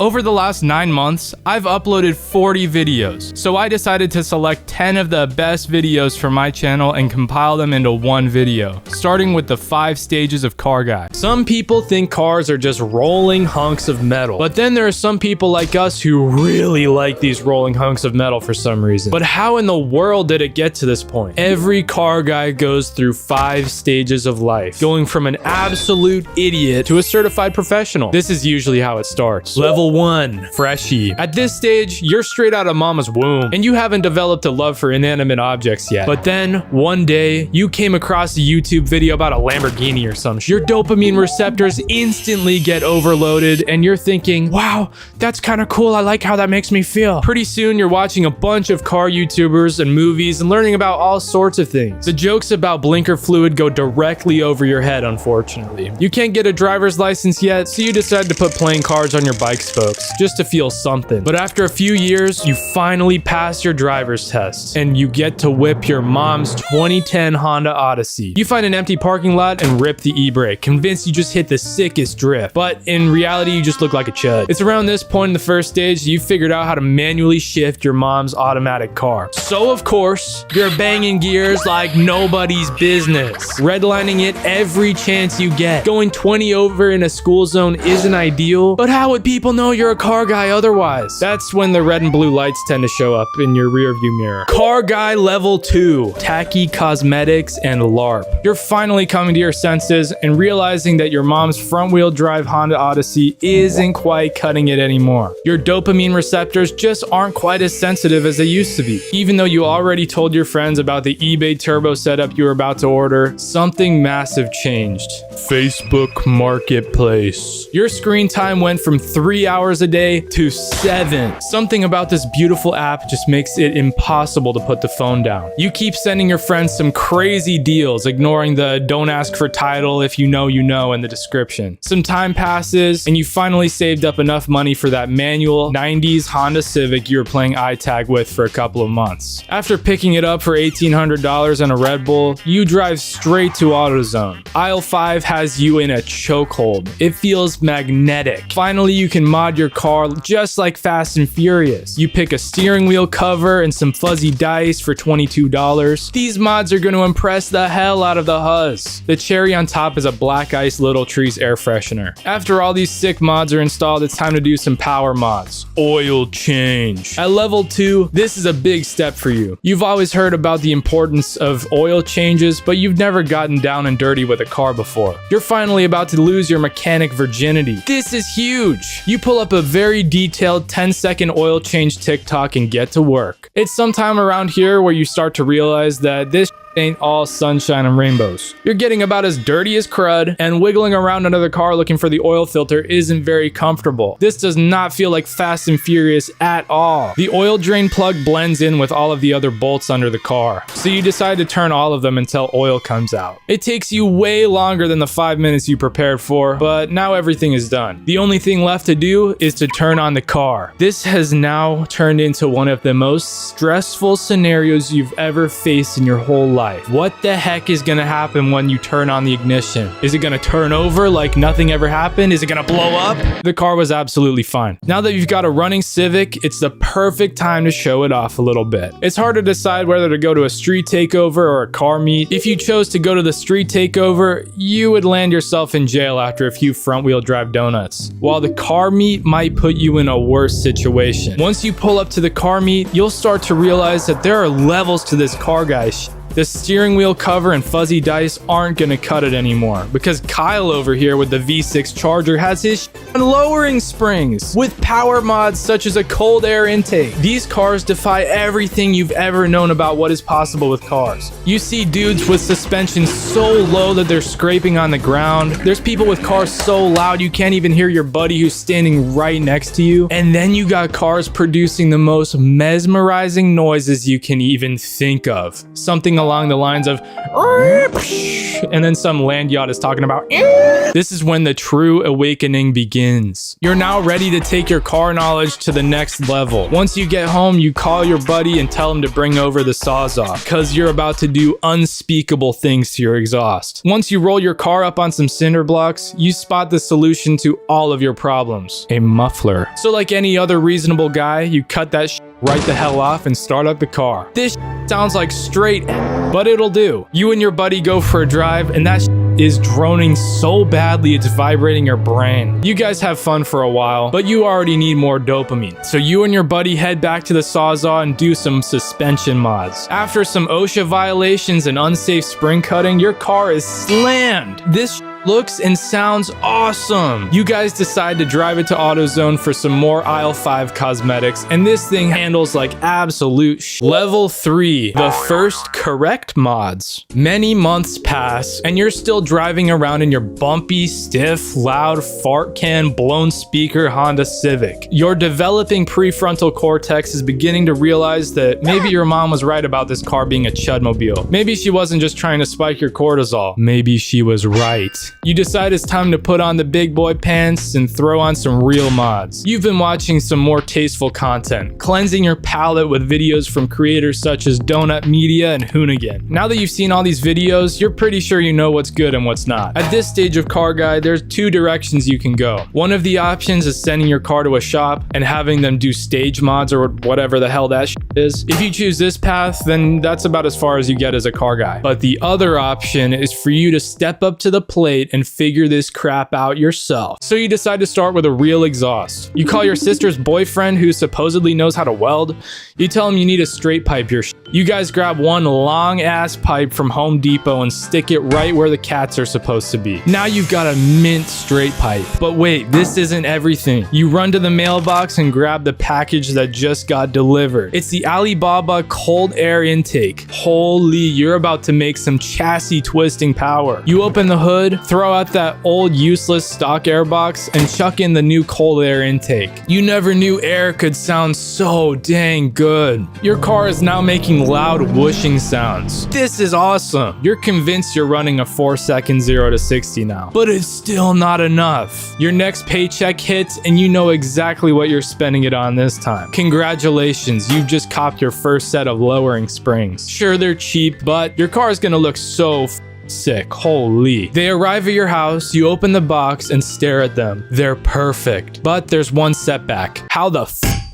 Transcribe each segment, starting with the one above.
Over the last 9 months, I've uploaded 40 videos, so I decided to select 10 of the best videos from my channel and compile them into one video, starting with the 5 stages of car guy. Some people think cars are just rolling hunks of metal, but then there are some people like us who really like these rolling hunks of metal for some reason. But how in the world did it get to this point? Every car guy goes through 5 stages of life, going from an absolute idiot to a certified professional. This is usually how it starts. Level 1, freshie. At this stage, you're straight out of mama's womb, and you haven't developed a love for inanimate objects yet. But then, one day, you came across a YouTube video about a Lamborghini or some shit. Your dopamine receptors instantly get overloaded, and you're thinking, wow, that's kind of cool, I like how that makes me feel. Pretty soon, you're watching a bunch of car YouTubers and movies and learning about all sorts of things. The jokes about blinker fluid go directly over your head, unfortunately. You can't get a driver's license yet, so you decide to put playing cards on your bike spokes, just to feel something. But after a few years, you finally pass your driver's test, and you get to whip your mom's 2010 Honda Odyssey. You find an empty parking lot and rip the e-brake, convinced you just hit the sickest drift. But in reality, you just look like a chud. It's around this point in the first stage you figured out how to manually shift your mom's automatic car. So of course, you're banging gears like nobody's business, redlining it every chance you get. Going 20 over in a school zone isn't ideal, but how would people know you're a car guy otherwise? That's when the red and blue lights tend to show up in your rearview mirror. Car guy level 2, tacky cosmetics and LARP. You're finally coming to your senses and realizing that your mom's front-wheel drive Honda Odyssey isn't quite cutting it anymore. Your dopamine receptors just aren't quite as sensitive as they used to be. Even though you already told your friends about the eBay turbo setup you were about to order, something massive changed. Facebook Marketplace. Your screen time went from 3 hours a day to 7. Something about this beautiful app just makes it impossible to put the phone down. You keep sending your friends some crazy deals, ignoring the don't ask for title if you know in the description. Some time passes, and you finally saved up enough money for that manual 90s Honda Civic you were playing iTag with for a couple of months. After picking it up for $1,800 and a Red Bull, you drive straight to AutoZone. Aisle 5 has you in a chokehold. It feels magnetic. Finally, you can mod your car just like Fast and Furious. You pick a steering wheel cover and some fuzzy dice for $22. These mods are going to impress the hell out of the huzz. The cherry on top is a Black Ice Little Trees air freshener. After all these sick mods are installed, it's time to do some power mods. Oil change. At level 2, this is a big step for you. You've always heard about the importance of oil changes, but you've never gotten down and dirty with a car before. You're finally about to lose your mechanic virginity. This is huge. You pull up a very detailed 10-second oil change TikTok and get to work. It's sometime around here where you start to realize that this ain't all sunshine and rainbows. You're getting about as dirty as crud, and wiggling around under the car looking for the oil filter isn't very comfortable. This does not feel like Fast and Furious at all. The oil drain plug blends in with all of the other bolts under the car, so you decide to turn all of them until oil comes out. It takes you way longer than the 5 minutes you prepared for, but now everything is done. The only thing left to do is to turn on the car. This has now turned into one of the most stressful scenarios you've ever faced in your whole life. What the heck is gonna happen when you turn on the ignition? Is it gonna turn over like nothing ever happened? Is it gonna blow up? The car was absolutely fine. Now that you've got a running Civic, it's the perfect time to show it off a little bit. It's hard to decide whether to go to a street takeover or a car meet. If you chose to go to the street takeover, you would land yourself in jail after a few front-wheel drive donuts, while the car meet might put you in a worse situation. Once you pull up to the car meet, you'll start to realize that there are levels to this car guy shit. The steering wheel cover and fuzzy dice aren't gonna cut it anymore, because Kyle over here with the V6 Charger has his lowering springs with power mods such as a cold air intake. These cars defy everything you've ever known about what is possible with cars. You see dudes with suspension so low that they're scraping on the ground. There's people with cars so loud you can't even hear your buddy who's standing right next to you. And then you got cars producing the most mesmerizing noises you can even think of. Something along the lines of and then some land yacht is talking about this is when the true awakening begins. You're now ready to take your car knowledge to the next level. Once you get home, you call your buddy and tell him to bring over the Sawzall, because you're about to do unspeakable things to your exhaust. Once you roll your car up on some cinder blocks, you spot the solution to all of your problems: a muffler. So like any other reasonable guy, you cut that right the hell off and start up the car. This sounds like straight, but it'll do. You and your buddy go for a drive, and that is droning so badly it's vibrating your brain. You guys have fun for a while, but you already need more dopamine. So you and your buddy head back to the Sawzall and do some suspension mods. After some OSHA violations and unsafe spring cutting, your car is slammed. This looks and sounds awesome. You guys decide to drive it to AutoZone for some more aisle 5 cosmetics, and this thing handles like absolute Level 3, the first correct mods. Many months pass, and you're still driving around in your bumpy, stiff, loud, fart can, blown speaker Honda Civic. Your developing prefrontal cortex is beginning to realize that maybe your mom was right about this car being a chudmobile. Maybe she wasn't just trying to spike your cortisol. Maybe she was right. You decide it's time to put on the big boy pants and throw on some real mods. You've been watching some more tasteful content, cleansing your palate with videos from creators such as Donut Media and Hoonigan. Now that you've seen all these videos, you're pretty sure you know what's good and what's not. At this stage of Car Guy, there's two directions you can go. One of the options is sending your car to a shop and having them do stage mods or whatever the hell that is. If you choose this path, then that's about as far as you get as a car guy. But the other option is for you to step up to the plate and figure this crap out yourself. So you decide to start with a real exhaust. You call your sister's boyfriend, who supposedly knows how to weld. You tell him you need to straight pipe your shit. You guys grab one long ass pipe from Home Depot and stick it right where the cats are supposed to be. Now you've got a mint straight pipe. But wait, this isn't everything. You run to the mailbox and grab the package that just got delivered. It's the Alibaba cold air intake. Holy, you're about to make some chassis twisting power. You open the hood, throw out that old useless stock air box, and chuck in the new cold air intake. You never knew air could sound so dang good. Your car is now making loud whooshing sounds. This is awesome. You're convinced you're running a 4-second 0 to 60 now, but it's still not enough. Your next paycheck hits and you know exactly what you're spending it on this time. Congratulations, you've just copped your first set of lowering springs. Sure, they're cheap, but your car is gonna look so sick. Holy. They arrive at your house, you open the box and stare at them. They're perfect. But there's one setback. How the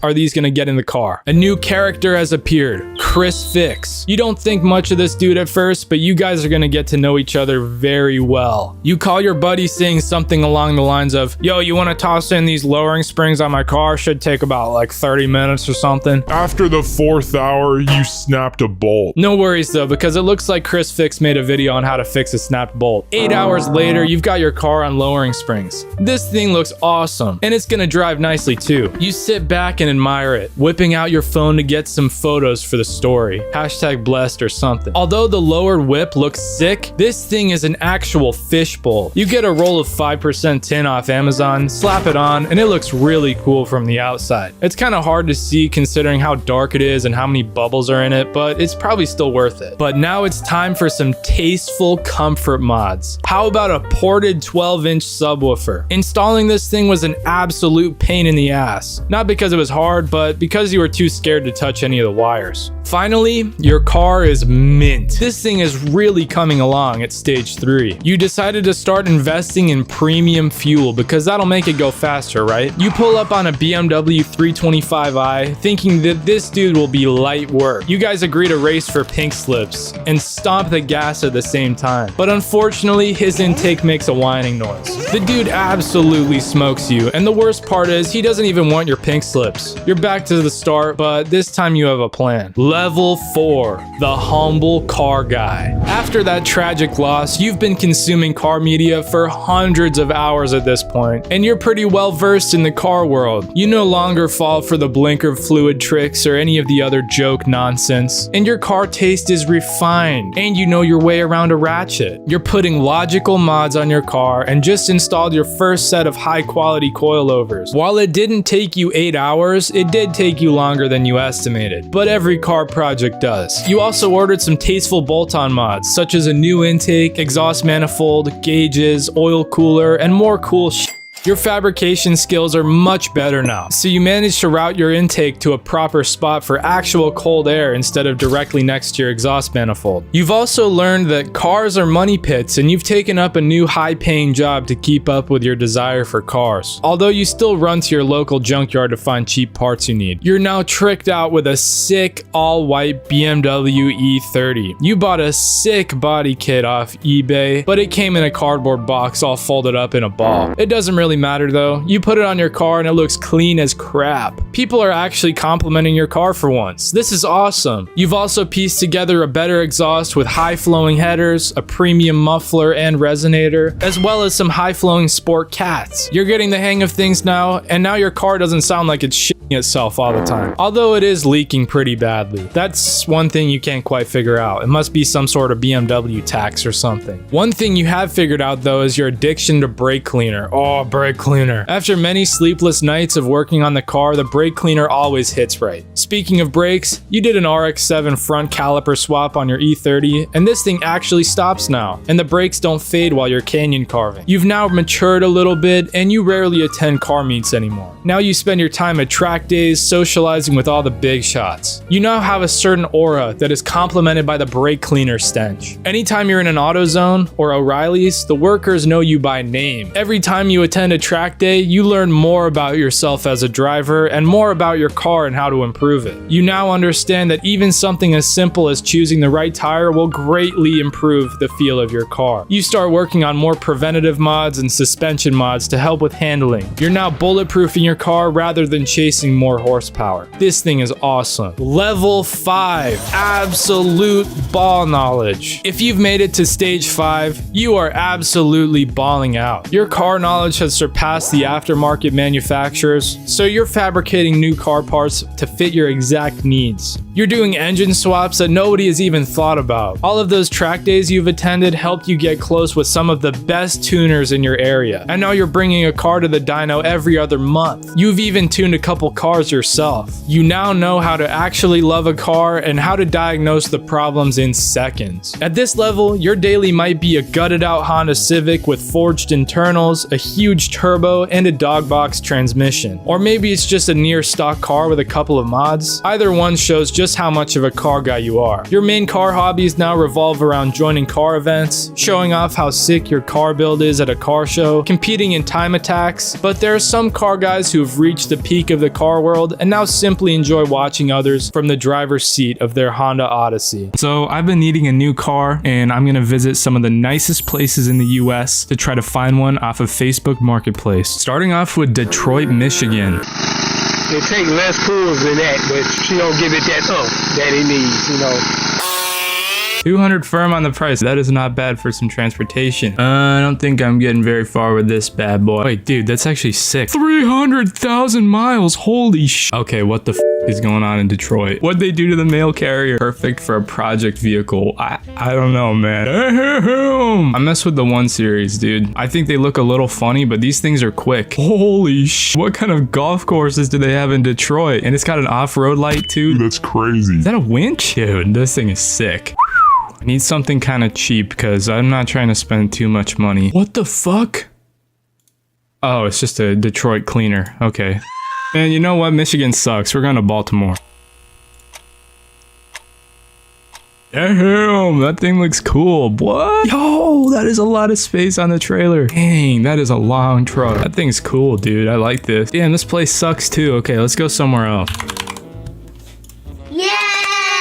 are these gonna get in the car? A new character has appeared, Chris Fix. You don't think much of this dude at first, but you guys are gonna get to know each other very well. You call your buddy saying something along the lines of, yo, you wanna toss in these lowering springs on my car? Should take about like 30 minutes or something. After the 4th hour, you snapped a bolt. No worries though, because it looks like Chris Fix made a video on how to fix a snapped bolt. 8 hours later, you've got your car on lowering springs. This thing looks awesome, and it's gonna drive nicely too. You sit back and admire it, whipping out your phone to get some photos for the story. Hashtag blessed or something. Although the lowered whip looks sick, this thing is an actual fishbowl. You get a roll of 5% tin off Amazon, slap it on, and it looks really cool from the outside. It's kind of hard to see considering how dark it is and how many bubbles are in it, but it's probably still worth it. But now it's time for some tasteful comfort mods. How about a ported 12-inch subwoofer? Installing this thing was an absolute pain in the ass. Not because it was hard, but because you were too scared to touch any of the wires. Finally, your car is mint. This thing is really coming along at stage 3. You decided to start investing in premium fuel because that'll make it go faster, right? You pull up on a BMW 325i thinking that this dude will be light work. You guys agree to race for pink slips and stomp the gas at the same time. But unfortunately, his intake makes a whining noise. The dude absolutely smokes you, and the worst part is he doesn't even want your pink slips. You're back to the start, but this time you have a plan. Level 4, the humble car guy. After that tragic loss, you've been consuming car media for hundreds of hours at this point, and you're pretty well versed in the car world. You no longer fall for the blinker fluid tricks or any of the other joke nonsense, and your car taste is refined, and you know your way around a ratchet. You're putting logical mods on your car and just installed your first set of high quality coilovers. While it didn't take you 8 hours, course, it did take you longer than you estimated, but every car project does. You also ordered some tasteful bolt-on mods, such as a new intake, exhaust manifold, gauges, oil cooler, and more cool shit. Your fabrication skills are much better now, so you managed to route your intake to a proper spot for actual cold air instead of directly next to your exhaust manifold. You've also learned that cars are money pits, and you've taken up a new high-paying job to keep up with your desire for cars. Although you still run to your local junkyard to find cheap parts you need, you're now tricked out with a sick all-white BMW E30. You bought a sick body kit off eBay, but it came in a cardboard box all folded up in a ball. It doesn't really matter though. You put it on your car and it looks clean as crap. People are actually complimenting your car for once. This is awesome. You've also pieced together a better exhaust with high flowing headers, a premium muffler and resonator, as well as some high flowing sport cats. You're getting the hang of things now, and now your car doesn't sound like it's shitting itself all the time. Although it is leaking pretty badly. That's one thing you can't quite figure out. It must be some sort of BMW tax or something. One thing you have figured out though is your addiction to brake cleaner. Oh, brake cleaner. After many sleepless nights of working on the car, the brake cleaner always hits right. Speaking of brakes, you did an RX-7 front caliper swap on your E30, and this thing actually stops now, and the brakes don't fade while you're canyon carving. You've now matured a little bit, and you rarely attend car meets anymore. Now you spend your time at track days socializing with all the big shots. You now have a certain aura that is complemented by the brake cleaner stench. Anytime you're in an AutoZone or O'Reilly's, the workers know you by name. Every time you attend a track day, you learn more about yourself as a driver and more about your car and how to improve it. You now understand that even something as simple as choosing the right tire will greatly improve the feel of your car. You start working on more preventative mods and suspension mods to help with handling. You're now bulletproofing your car rather than chasing more horsepower. This thing is awesome. Level 5, absolute ball knowledge. If you've made it to stage 5, you are absolutely balling out. Your car knowledge has surpassed the aftermarket manufacturers, so you're fabricating new car parts to fit your exact needs. You're doing engine swaps that nobody has even thought about. All of those track days you've attended helped you get close with some of the best tuners in your area. And now you're bringing a car to the dyno every other month. You've even tuned a couple cars yourself. You now know how to actually love a car and how to diagnose the problems in seconds. At this level, your daily might be a gutted out Honda Civic with forged internals, a huge turbo, and a dog box transmission. Or maybe it's just a near stock car with a couple of mods. Either one shows just how much of a car guy you are. Your main car hobbies now revolve around joining car events, showing off how sick your car build is at a car show, competing in time attacks, but there are some car guys who have reached the peak of the car world and now simply enjoy watching others from the driver's seat of their Honda Odyssey. So I've been needing a new car, and I'm gonna visit some of the nicest places in the US to try to find one off of Facebook Marketplace. Starting off with Detroit, Michigan. It take less pulls than that, but she don't give it that that it needs, you know. 200 firm on the price. That is not bad for some transportation. I don't think I'm getting very far with this bad boy. Wait, dude, that's actually sick. 300,000 miles. Holy sh. Okay, what the is going on in Detroit? What'd they do to the mail carrier? Perfect for a project vehicle. I don't know, man. Damn. I mess with the 1 Series, dude. I think they look a little funny, but these things are quick. Holy sh. What kind of golf courses do they have in Detroit? And it's got an off-road light too. That's crazy. Is that a winch? Dude, this thing is sick. I need something kind of cheap because I'm not trying to spend too much money. What the fuck? Oh, it's just a Detroit cleaner. Okay. Man, you know what? Michigan sucks. We're going to Baltimore. Damn, that thing looks cool. What? Yo, that is a lot of space on the trailer. Dang, that is a long truck. That thing's cool, dude. I like this. Damn, this place sucks too. Okay, let's go somewhere else. Yeah!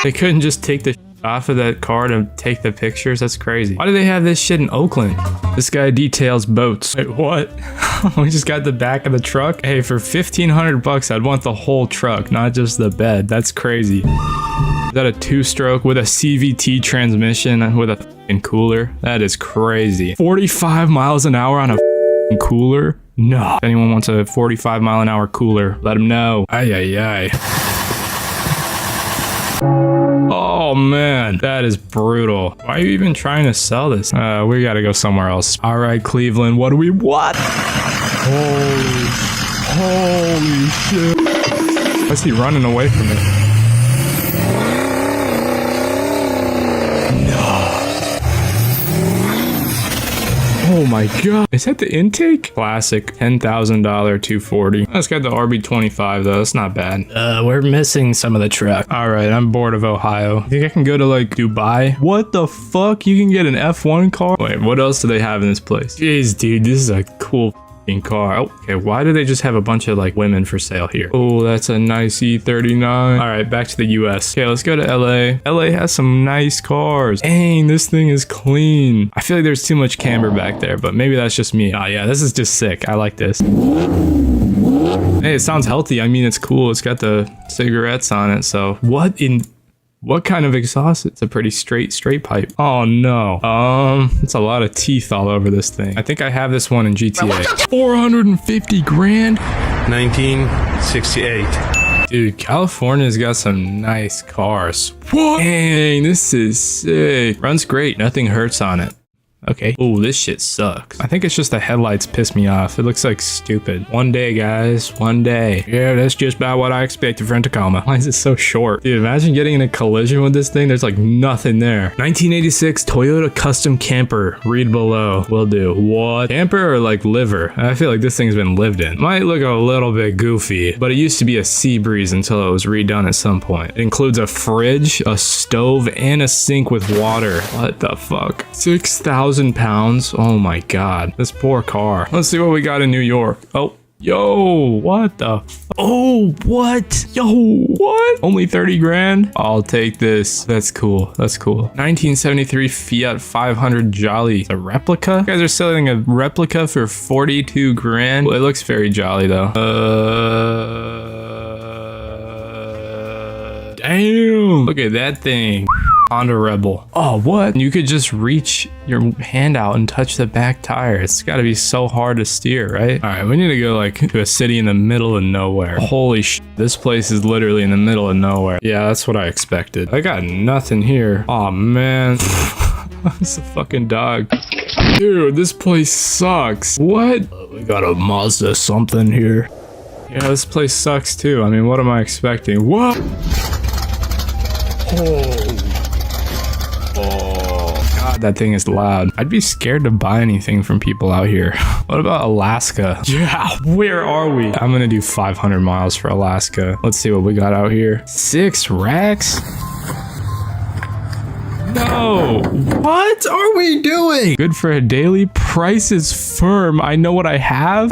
They couldn't just take the off of that car to take the pictures? That's crazy. Why do they have this shit in Oakland? This guy details boats. Wait, what? We just got the back of the truck? Hey, for 1,500 bucks, I'd want the whole truck, not just the bed. That's crazy. Is that a 2-stroke with a CVT transmission with a f***ing cooler? That is crazy. 45 miles an hour on a f***ing cooler? No. If anyone wants a 45 mile an hour cooler, let them know. Ay, ay, ay. Oh man, that is brutal. Why are you even trying to sell this? We gotta go somewhere else. All right, Cleveland, what do we want? Holy shit. Why is he running away from it? Oh my god. Is that the intake? Classic. $10,000 240. That's got the RB25 though. That's not bad. We're missing some of the truck. Alright, I'm bored of Ohio. Think I can go to like Dubai? What the fuck? You can get an F1 car? Wait, what else do they have in this place? Jeez, dude, this is a cool car. Oh, okay, why do they just have a bunch of like women for sale here? Oh, that's a nice E39. All right, back to the US. Okay, let's go to LA. LA has some nice cars. Dang, this thing is clean. I feel like there's too much camber back there, but maybe that's just me. Oh yeah, this is just sick. I like this. Hey, it sounds healthy. I mean, it's cool. It's got the cigarettes on it. So what kind of exhaust? It's a pretty straight pipe. Oh no. It's a lot of teeth all over this thing. I think I have this one in GTA. 450 grand? 1968. Dude, California's got some nice cars. What? Dang, this is sick. Runs great. Nothing hurts on it. Okay. Oh, this shit sucks. I think it's just the headlights piss me off. It looks like stupid. One day, guys. One day. Yeah, that's just about what I expected for Tacoma. Why is it so short? Dude, imagine getting in a collision with this thing. There's like nothing there. 1986 Toyota Custom Camper. Read below. Will do. What? Camper or like liver? I feel like this thing's been lived in. Might look a little bit goofy, but it used to be a Sea Breeze until it was redone at some point. It includes a fridge, a stove, and a sink with water. What the fuck? 6,000 pounds. Oh my god, this poor car. Let's see what we got in New York. Oh, yo, what the oh, what? Yo, what? Only 30 grand? I'll take this. That's cool. That's cool. 1973 Fiat 500 Jolly. It's a replica? You guys are selling a replica for 42 grand? Well, it looks very jolly though. Damn. Look at that thing. Honda Rebel. Oh, what? You could just reach your hand out and touch the back tire. It's got to be so hard to steer, right? All right, we need to go like to a city in the middle of nowhere. Holy sh! This place is literally in the middle of nowhere. Yeah, that's what I expected. I got nothing here. Oh man. It's a fucking dog. Dude, this place sucks. What? We got a Mazda something here. Yeah, this place sucks too. I mean, what am I expecting? What? Oh, God, that thing is loud. I'd be scared to buy anything from people out here. What about Alaska? Yeah, where are we? I'm gonna do 500 miles for Alaska. Let's see what we got out here. 6 racks? No. What are we doing? Good for a daily. Price is firm. I know what I have.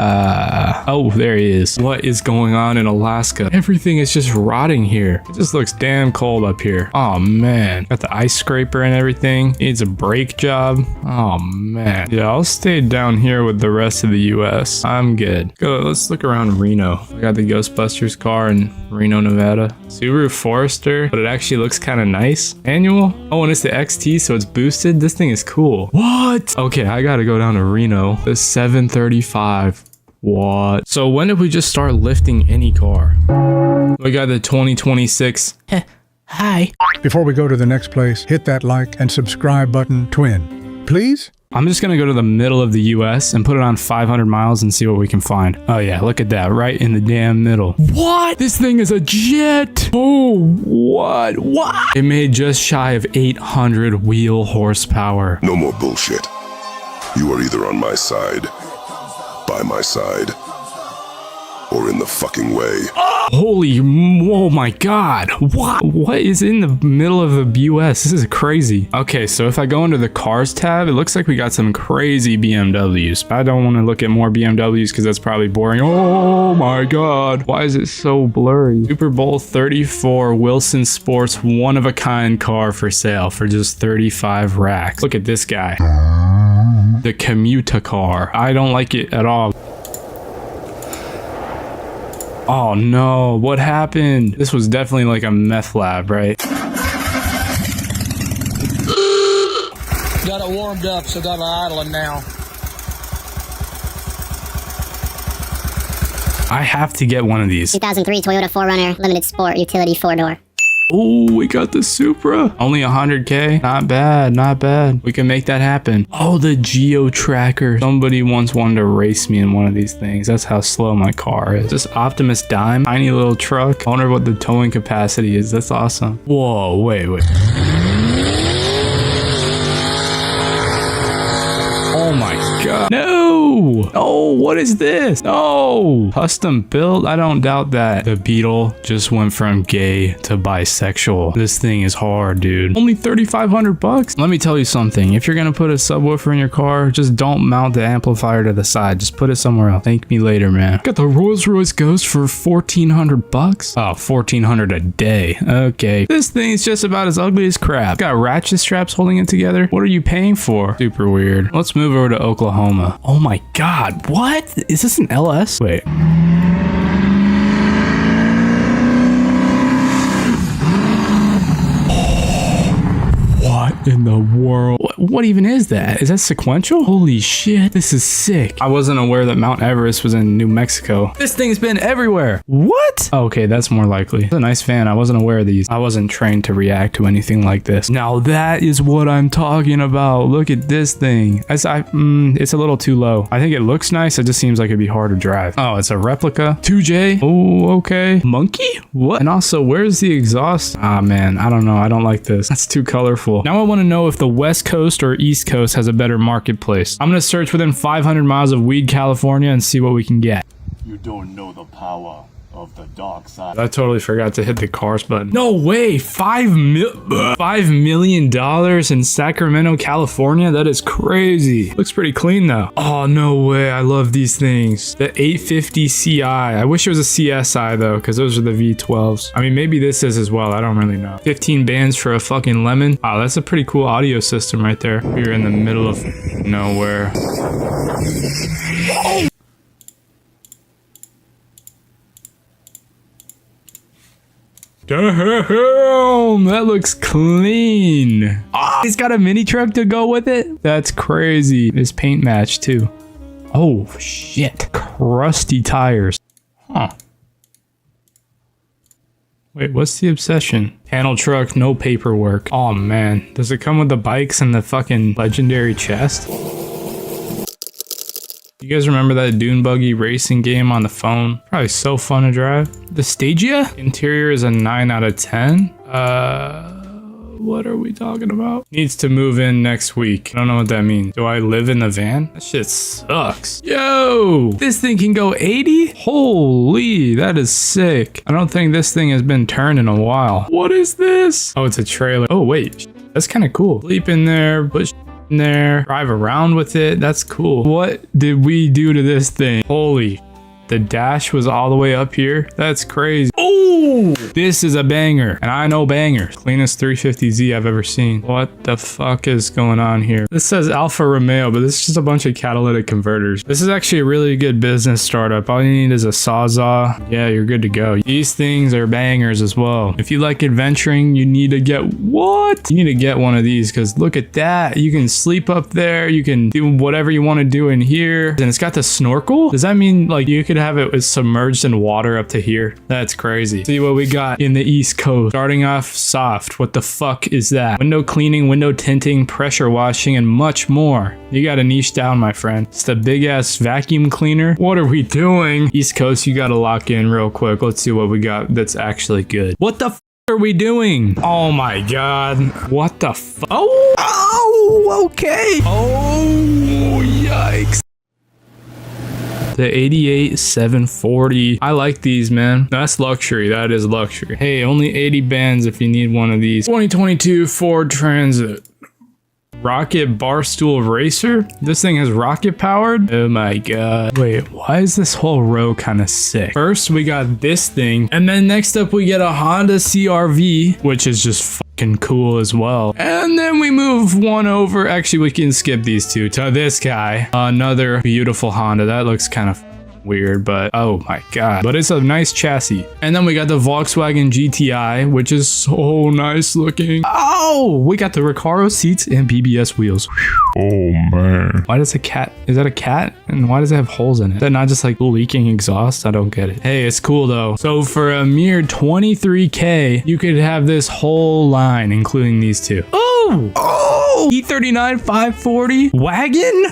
Oh, there he is. What is going on in Alaska? Everything is just rotting here. It just looks damn cold up here. Oh man. Got the ice scraper and everything. Needs a brake job. Oh man. Yeah, I'll stay down here with the rest of the US. I'm good. Go, let's look around Reno. I got the Ghostbusters car in Reno, Nevada. Subaru Forester, but it actually looks kind of nice. Manual. Oh, and it's the XT, so it's boosted. This thing is cool. What? Okay, I gotta go down to Reno. The 735. What? So when did we just start lifting any car? We got the 2026. Hi. Before we go to the next place, hit that like and subscribe button twin. Please? I'm just gonna go to the middle of the US and put it on 500 miles and see what we can find. Oh yeah, look at that, right in the damn middle. What? This thing is a jet! Oh, what? What? It made just shy of 800 wheel horsepower. No more bullshit. You are either on my side, by my side, or in the fucking way. Holy, oh my god. What is in the middle of the US? This is crazy. Okay, so if I go into the cars tab, it looks like we got some crazy BMWs. I don't want to look at more BMWs because that's probably boring. Oh my god. Why is it so blurry? Super Bowl 34 Wilson Sports one-of-a-kind car for sale for just 35 racks. Look at this guy. The commuter car. I don't like it at all. Oh no, what happened? This was definitely like a meth lab, right? Got it warmed up, so got it idling now. I have to get one of these. 2003 Toyota 4Runner Limited Sport Utility 4-door. Oh, we got the Supra. Only 100K. Not bad, not bad. We can make that happen. Oh, the Geo Tracker. Somebody once wanted to race me in one of these things. That's how slow my car is. This Optimus Dime, tiny little truck. I wonder what the towing capacity is. That's awesome. Whoa, wait. Oh my god. No! Oh, what is this? No! Custom built? I don't doubt that. The Beetle just went from gay to bisexual. This thing is hard, dude. Only 3,500 bucks? Let me tell you something. If you're gonna put a subwoofer in your car, just don't mount the amplifier to the side. Just put it somewhere else. Thank me later, man. Got the Rolls-Royce Ghost for 1,400 bucks? Oh, 1,400 a day. Okay. This thing's just about as ugly as crap. Got ratchet straps holding it together. What are you paying for? Super weird. Let's move over to Oklahoma. Oh my god, what? Is this an LS? Wait. What in the world? What even is that? Is that sequential? Holy shit, this is sick. I wasn't aware that Mount Everest was in New Mexico. This thing's been everywhere. What? Okay, that's more likely. It's a nice fan. I wasn't aware of these. I wasn't trained to react to anything like this. Now that is what I'm talking about. Look at this thing. It's a little too low. I think it looks nice. It just seems like it'd be hard to drive. Oh, it's a replica. 2J. Oh, okay. Monkey? What? And also, where's the exhaust? Ah, man, I don't know. I don't like this. That's too colorful. Now I want to know if the West Coast or East Coast has a better marketplace. I'm going to search within 500 miles of Weed, California and see what we can get. You don't know the power of the dark side. I totally forgot to hit the cars button. No way, $5 million in Sacramento, California? That is crazy. Looks pretty clean though. Oh, no way, I love these things. The 850 Ci. I wish it was a CSI though, because those are the V12s. I mean, maybe this is as well, I don't really know. 15 bands for a fucking lemon. Wow, that's a pretty cool audio system right there. We're in the middle of nowhere. Oh! Damn, that looks clean. Oh, he's got a mini truck to go with it? That's crazy. This paint match too. Oh shit, crusty tires. Huh. Wait, what's the obsession? Panel truck, no paperwork. Oh man, does it come with the bikes and the fucking legendary chest? You guys remember that dune buggy racing game on the phone? Probably so fun to drive. The Stagia? Interior is a 9 out of 10. What are we talking about? Needs to move in next week. I don't know what that means. Do I live in the van? That shit sucks. Yo, this thing can go 80? Holy, that is sick. I don't think this thing has been turned in a while. What is this? Oh, it's a trailer. Oh, wait, that's kind of cool. Sleep in there, put in there, drive around with it. That's cool. What did we do to this thing? Holy, the dash was all the way up here. That's crazy. Oh, this is a banger, and I know bangers. Cleanest 350Z I've ever seen. What the fuck is going on here? This says Alfa Romeo, but this is just a bunch of catalytic converters. This is actually a really good business startup. All you need is a Sawzall. Yeah, you're good to go. These things are bangers as well. If you like adventuring, you need to get what? You need to get one of these, because look at that. You can sleep up there. You can do whatever you want to do in here. And it's got the snorkel. Does that mean like you could have it submerged in water up to here? That's crazy. See what we got in the East Coast. Starting off soft. What the fuck is that? Window cleaning, window tinting, pressure washing, and much more. You gotta niche down, my friend. It's the big ass vacuum cleaner. What are we doing? East Coast, you gotta lock in real quick. Let's see what we got that's actually good. What the f are we doing? Oh my god. What the f? Oh, okay. Oh, yikes. The 88 740. I like these, man. That's luxury. That is luxury. Hey, only 80 bands if you need one of these. 2022 Ford Transit. Rocket Barstool Racer? This thing is rocket powered? Oh my god. Wait, why is this whole row kind of sick? First, we got this thing. And then next up, we get a Honda CR-V, which is just fucking cool as well. And then we move one over. Actually, we can skip these two to this guy. Another beautiful Honda. That looks kind of weird, but oh my god. But it's a nice chassis. And then we got the Volkswagen GTI, which is so nice looking. Oh, we got the Recaro seats and BBS wheels. Whew. Oh man. Why does a cat, is that a cat? And why does it have holes in it? Is that not just like leaking exhaust? I don't get it. Hey, it's cool though. So for a mere 23K, you could have this whole line, including these two. Oh, E39 540 wagon.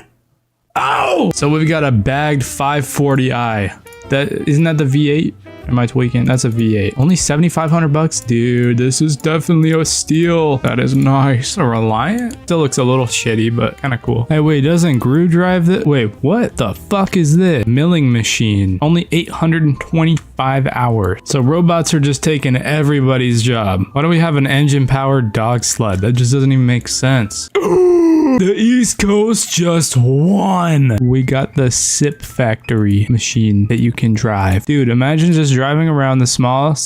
Oh, so we've got a bagged 540i. That isn't that the V8? Am I tweaking? That's a V8. Only 7,500 bucks, dude. This is definitely a steal. That is nice. A Reliant still looks a little shitty, but kind of cool. Hey, wait, doesn't Gru drive this? Wait, what the fuck is this? Milling machine. Only 825 hours. So robots are just taking everybody's job. Why do we have an engine-powered dog sled? That just doesn't even make sense. The East Coast just won. We got the Sip Factory machine that you can drive. Dude, imagine just driving around the small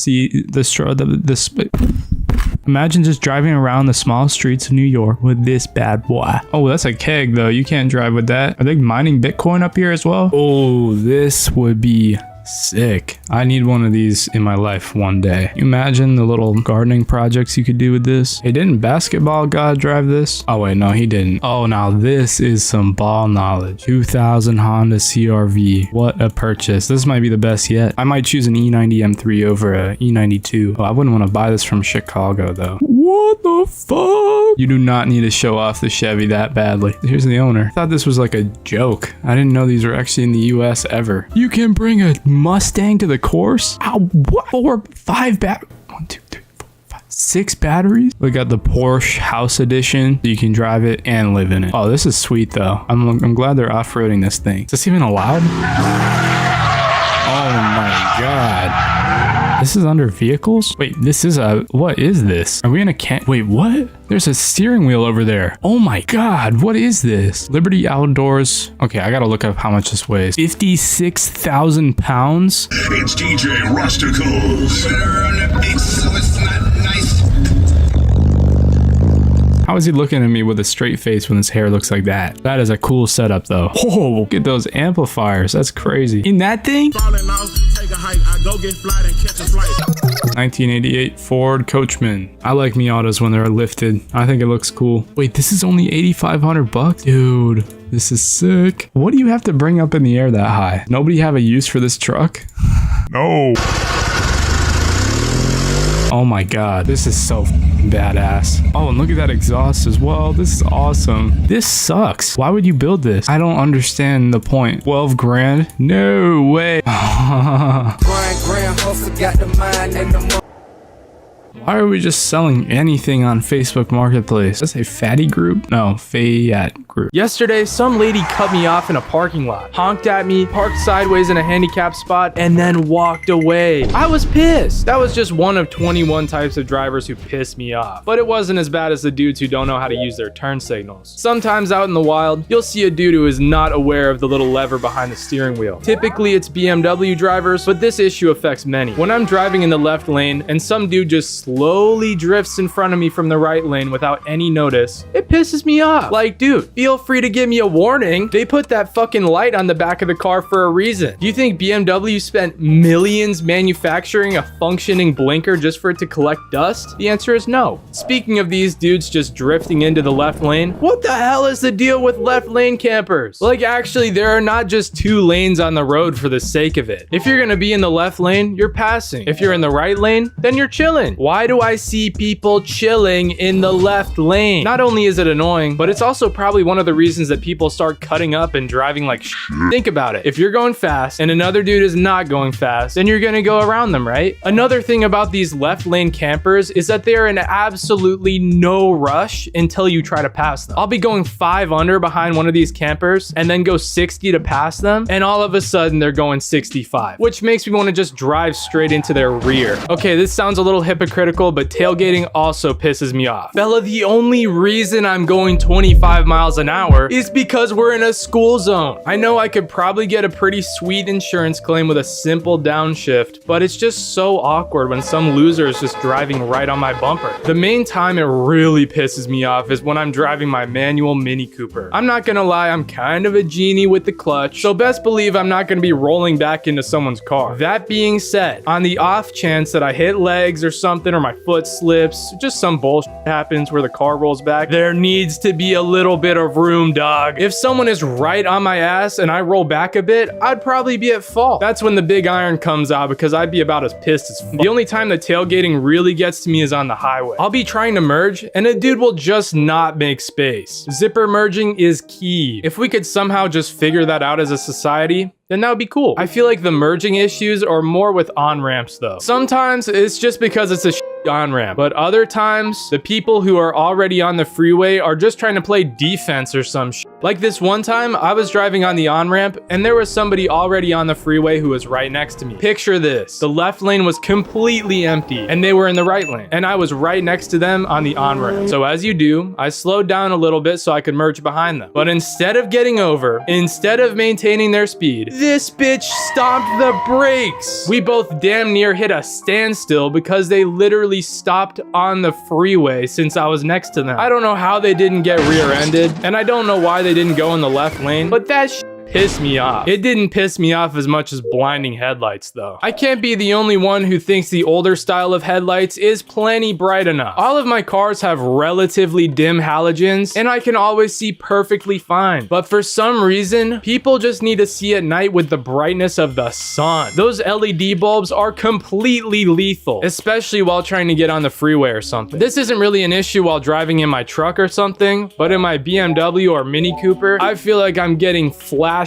imagine just driving around the small streets of New York with this bad boy. Oh, that's a keg though. You can't drive with that. Are they mining Bitcoin up here as well? Oh, this would be sick. I need one of these in my life one day. You imagine the little gardening projects you could do with this. Hey, didn't Basketball God drive this? Oh wait, no, he didn't. Oh, now this is some ball knowledge. 2000 Honda CRV. What a purchase. This might be the best yet. I might choose an E90 M3 over a E92. Oh, I wouldn't want to buy this from Chicago though. What the fuck? You do not need to show off the Chevy that badly. Here's the owner. I thought this was like a joke. I didn't know these were actually in the US ever. You can bring a Mustang to the course? How? What? 4, 5 1, 2, 3, 4, 5, 6 batteries. We got the Porsche House Edition. You can drive it and live in it. Oh, this is sweet though. I'm glad they're off-roading this thing. Is this even allowed? Oh my god. This is under vehicles? Wait, this is a, what is this? Are we in a wait, what? There's a steering wheel over there. Oh my god, what is this? Liberty Outdoors. Okay, I gotta look up how much this weighs. 56,000 pounds? It's DJ Rusticles. So it's not nice. How is he looking at me with a straight face when his hair looks like that? That is a cool setup though. Oh, look at those amplifiers. That's crazy. In that thing? 1988 Ford Coachman. I like Miatas when they're lifted. I think it looks cool. Wait, this is only 8,500 bucks? Dude, this is sick. What do you have to bring up in the air that high? Nobody have a use for this truck? No. Oh my god, this is so badass. Oh, and look at that exhaust as well. This is awesome. This sucks. Why would you build this? I don't understand the point. 12 grand? No way. Why are we just selling anything on Facebook Marketplace? Is that a fatty group? No, Fayette group. Yesterday, some lady cut me off in a parking lot, honked at me, parked sideways in a handicapped spot, and then walked away. I was pissed. That was just one of 21 types of drivers who pissed me off. But it wasn't as bad as the dudes who don't know how to use their turn signals. Sometimes out in the wild, you'll see a dude who is not aware of the little lever behind the steering wheel. Typically, it's BMW drivers, but this issue affects many. When I'm driving in the left lane and some dude just slowly drifts in front of me from the right lane without any notice, it pisses me off. Like, dude, feel free to give me a warning. They put that fucking light on the back of the car for a reason. Do you think BMW spent millions manufacturing a functioning blinker just for it to collect dust? The answer is no. Speaking of these dudes just drifting into the left lane, what the hell is the deal with left lane campers? Like, actually, there are not just 2 lanes on the road for the sake of it. If you're gonna be in the left lane, you're passing. If you're in the right lane, then you're chilling. Why do I see people chilling in the left lane? Not only is it annoying, but it's also probably one of the reasons that people start cutting up and driving like shit. Think about it. If you're going fast and another dude is not going fast, then you're gonna go around them, right? Another thing about these left lane campers is that they're in absolutely no rush until you try to pass them. I'll be going 5 under behind one of these campers and then go 60 to pass them, and all of a sudden they're going 65, which makes me want to just drive straight into their rear. Okay, this sounds a little hypocritical hypocritical, but tailgating also pisses me off. Fella, the only reason I'm going 25 miles an hour is because we're in a school zone. I know I could probably get a pretty sweet insurance claim with a simple downshift, but it's just so awkward when some loser is just driving right on my bumper. The main time it really pisses me off is when I'm driving my manual Mini Cooper. I'm not gonna lie, I'm kind of a genie with the clutch, so best believe I'm not gonna be rolling back into someone's car. That being said, on the off chance that I hit legs or something, or my foot slips, just some bullshit happens where the car rolls back, there needs to be a little bit of room, dog. If someone is right on my ass and I roll back a bit, I'd probably be at fault. That's when the big iron comes out, because I'd be about as pissed as fuck. The only time the tailgating really gets to me is on the highway. I'll be trying to merge and a dude will just not make space. Zipper merging is key. If we could somehow just figure that out as a society, then that would be cool. I feel like the merging issues are more with on-ramps though. Sometimes it's just because it's a on-ramp, but other times the people who are already on the freeway are just trying to play defense or some shit. Like this one time I was driving on the on-ramp and there was somebody already on the freeway who was right next to me. Picture this, the left lane was completely empty and they were in the right lane and I was right next to them on the on-ramp. So as you do, I slowed down a little bit so I could merge behind them. But instead of getting over, instead of maintaining their speed, this bitch stomped the brakes. We both damn near hit a standstill because they literally stopped on the freeway since I was next to them. I don't know how they didn't get rear-ended, and I don't know why they didn't go in the left lane, but that shit pissed me off. It didn't piss me off as much as blinding headlights though. I can't be the only one who thinks the older style of headlights is plenty bright enough. All of my cars have relatively dim halogens and I can always see perfectly fine. But for some reason, people just need to see at night with the brightness of the sun. Those LED bulbs are completely lethal, especially while trying to get on the freeway or something. This isn't really an issue while driving in my truck or something, but in my BMW or Mini Cooper, I feel like I'm getting flashbanged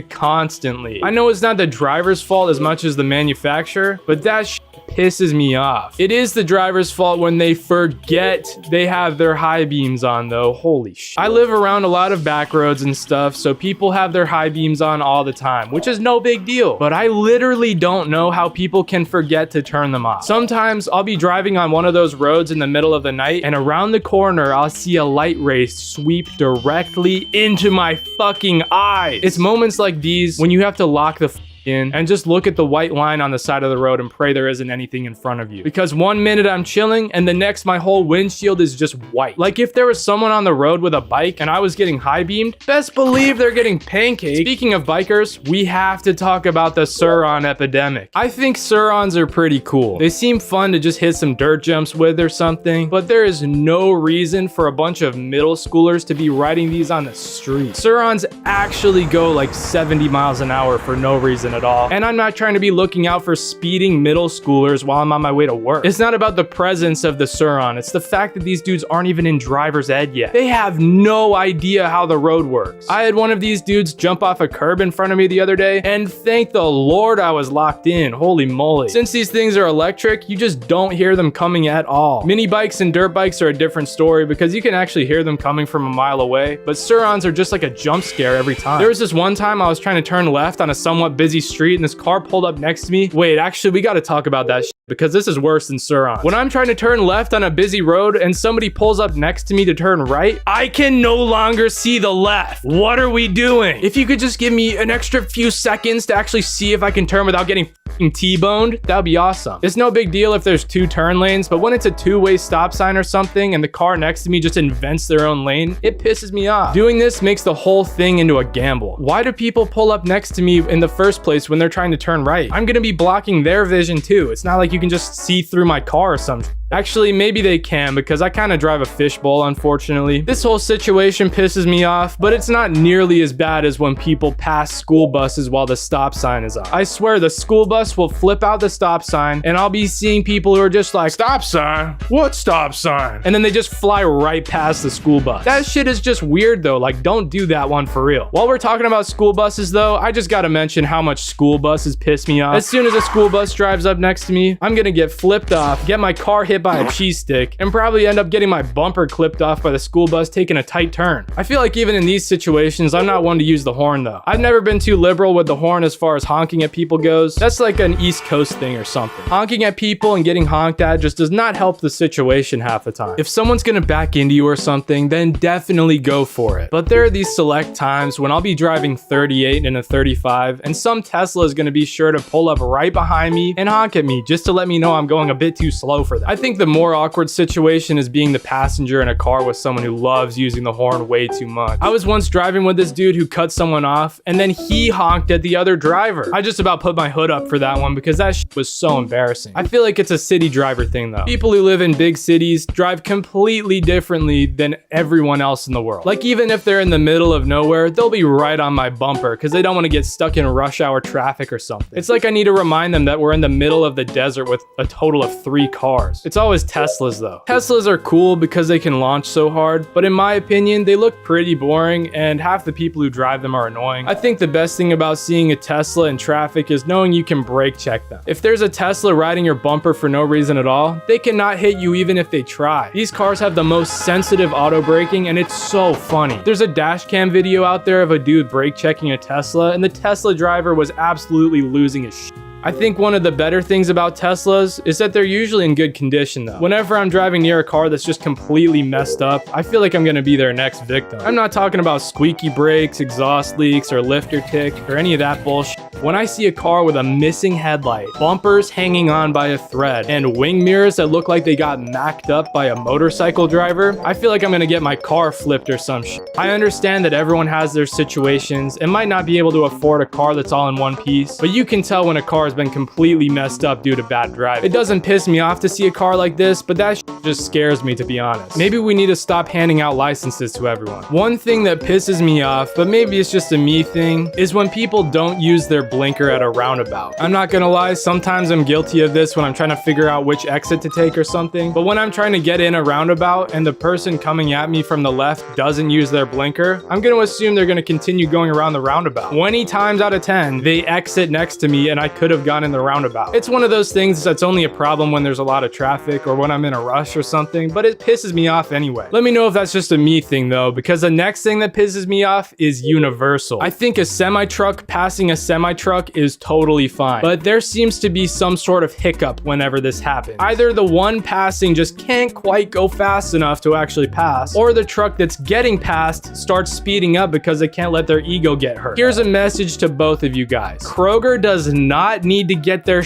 constantly. I know it's not the driver's fault as much as the manufacturer, but that pisses me off. It is the driver's fault when they forget they have their high beams on though. Holy shit. I live around a lot of back roads and stuff, so people have their high beams on all the time, which is no big deal. But I literally don't know how people can forget to turn them off. Sometimes I'll be driving on one of those roads in the middle of the night and around the corner I'll see a light ray sweep directly into my fucking eyes. It's moments like these when you have to lock the in and just look at the white line on the side of the road and pray there isn't anything in front of you. Because one minute I'm chilling and the next my whole windshield is just white. Like if there was someone on the road with a bike and I was getting high beamed, best believe they're getting pancaked. Speaking of bikers, we have to talk about the Suron epidemic. I think Surons are pretty cool. They seem fun to just hit some dirt jumps with or something, but there is no reason for a bunch of middle schoolers to be riding these on the street. Surons actually go like 70 miles an hour for no reason at all. And I'm not trying to be looking out for speeding middle schoolers while I'm on my way to work. It's not about the presence of the Suron. It's the fact that these dudes aren't even in driver's ed yet. They have no idea how the road works. I had one of these dudes jump off a curb in front of me the other day, and thank the Lord I was locked in. Holy moly. Since these things are electric, you just don't hear them coming at all. Mini bikes and dirt bikes are a different story because you can actually hear them coming from a mile away, but Surons are just like a jump scare every time. There was this one time I was trying to turn left on a somewhat busy street and this car pulled up next to me. Wait, actually, we got to talk about that because this is worse than Surons. When I'm trying to turn left on a busy road and somebody pulls up next to me to turn right, I can no longer see the left. What are we doing? If you could just give me an extra few seconds to actually see if I can turn without getting T-boned, that'd be awesome. It's no big deal if there's 2 turn lanes, but when it's a 2-way stop sign or something and the car next to me just invents their own lane, it pisses me off. Doing this makes the whole thing into a gamble. Why do people pull up next to me in the first place when they're trying to turn right? I'm gonna be blocking their vision too. It's not like you can just see through my car or something. Actually, maybe they can because I kind of drive a fishbowl, unfortunately. This whole situation pisses me off, but it's not nearly as bad as when people pass school buses while the stop sign is on. I swear the school bus will flip out the stop sign and I'll be seeing people who are just like, stop sign? What stop sign? And then they just fly right past the school bus. That shit is just weird though. Like, don't do that one for real. While we're talking about school buses though, I just gotta mention how much school buses piss me off. As soon as a school bus drives up next to me, I'm gonna get flipped off, get my car hit hit by a cheese stick and probably end up getting my bumper clipped off by the school bus taking a tight turn. I feel like even in these situations, I'm not one to use the horn though. I've never been too liberal with the horn as far as honking at people goes. That's like an East Coast thing or something. Honking at people and getting honked at just does not help the situation half the time. If someone's gonna back into you or something, then definitely go for it. But there are these select times when I'll be driving 38 in a 35 and some Tesla is gonna be sure to pull up right behind me and honk at me just to let me know I'm going a bit too slow for that. I think the more awkward situation is being the passenger in a car with someone who loves using the horn way too much. I was once driving with this dude who cut someone off and then he honked at the other driver. I just about put my hood up for that one because that shit was so embarrassing. I feel like it's a city driver thing though. People who live in big cities drive completely differently than everyone else in the world. Like even if they're in the middle of nowhere, they'll be right on my bumper because they don't want to get stuck in rush hour traffic or something. It's like I need to remind them that we're in the middle of the desert with a total of 3 cars. It's always Teslas though. Teslas are cool because they can launch so hard, but in my opinion, they look pretty boring and half the people who drive them are annoying. I think the best thing about seeing a Tesla in traffic is knowing you can brake check them. If there's a Tesla riding your bumper for no reason at all, they cannot hit you even if they try. These cars have the most sensitive auto braking and it's so funny. There's a dash cam video out there of a dude brake checking a Tesla and the Tesla driver was absolutely losing his shit. I think one of the better things about Teslas is that they're usually in good condition though. Whenever I'm driving near a car that's just completely messed up, I feel like I'm gonna be their next victim. I'm not talking about squeaky brakes, exhaust leaks, or lifter tick, or any of that bullshit. When I see a car with a missing headlight, bumpers hanging on by a thread, and wing mirrors that look like they got macked up by a motorcycle driver, I feel like I'm gonna get my car flipped or some shit. I understand that everyone has their situations and might not be able to afford a car that's all in one piece, but you can tell when a car has been completely messed up due to bad driving. It doesn't piss me off to see a car like this, but that just scares me to be honest. Maybe we need to stop handing out licenses to everyone. One thing that pisses me off, but maybe it's just a me thing, is when people don't use their blinker at a roundabout. I'm not gonna lie, sometimes I'm guilty of this when I'm trying to figure out which exit to take or something, but when I'm trying to get in a roundabout and the person coming at me from the left doesn't use their blinker, I'm gonna assume they're gonna continue going around the roundabout. 20 times out of 10, they exit next to me and I could have gone in the roundabout. It's one of those things that's only a problem when there's a lot of traffic or when I'm in a rush or something, but it pisses me off anyway. Let me know if that's just a me thing though, because the next thing that pisses me off is universal. I think a semi-truck passing a semi-truck is totally fine, but there seems to be some sort of hiccup whenever this happens. Either the one passing just can't quite go fast enough to actually pass, or the truck that's getting passed starts speeding up because they can't let their ego get hurt. Here's a message to both of you guys. Kroger does not need to get their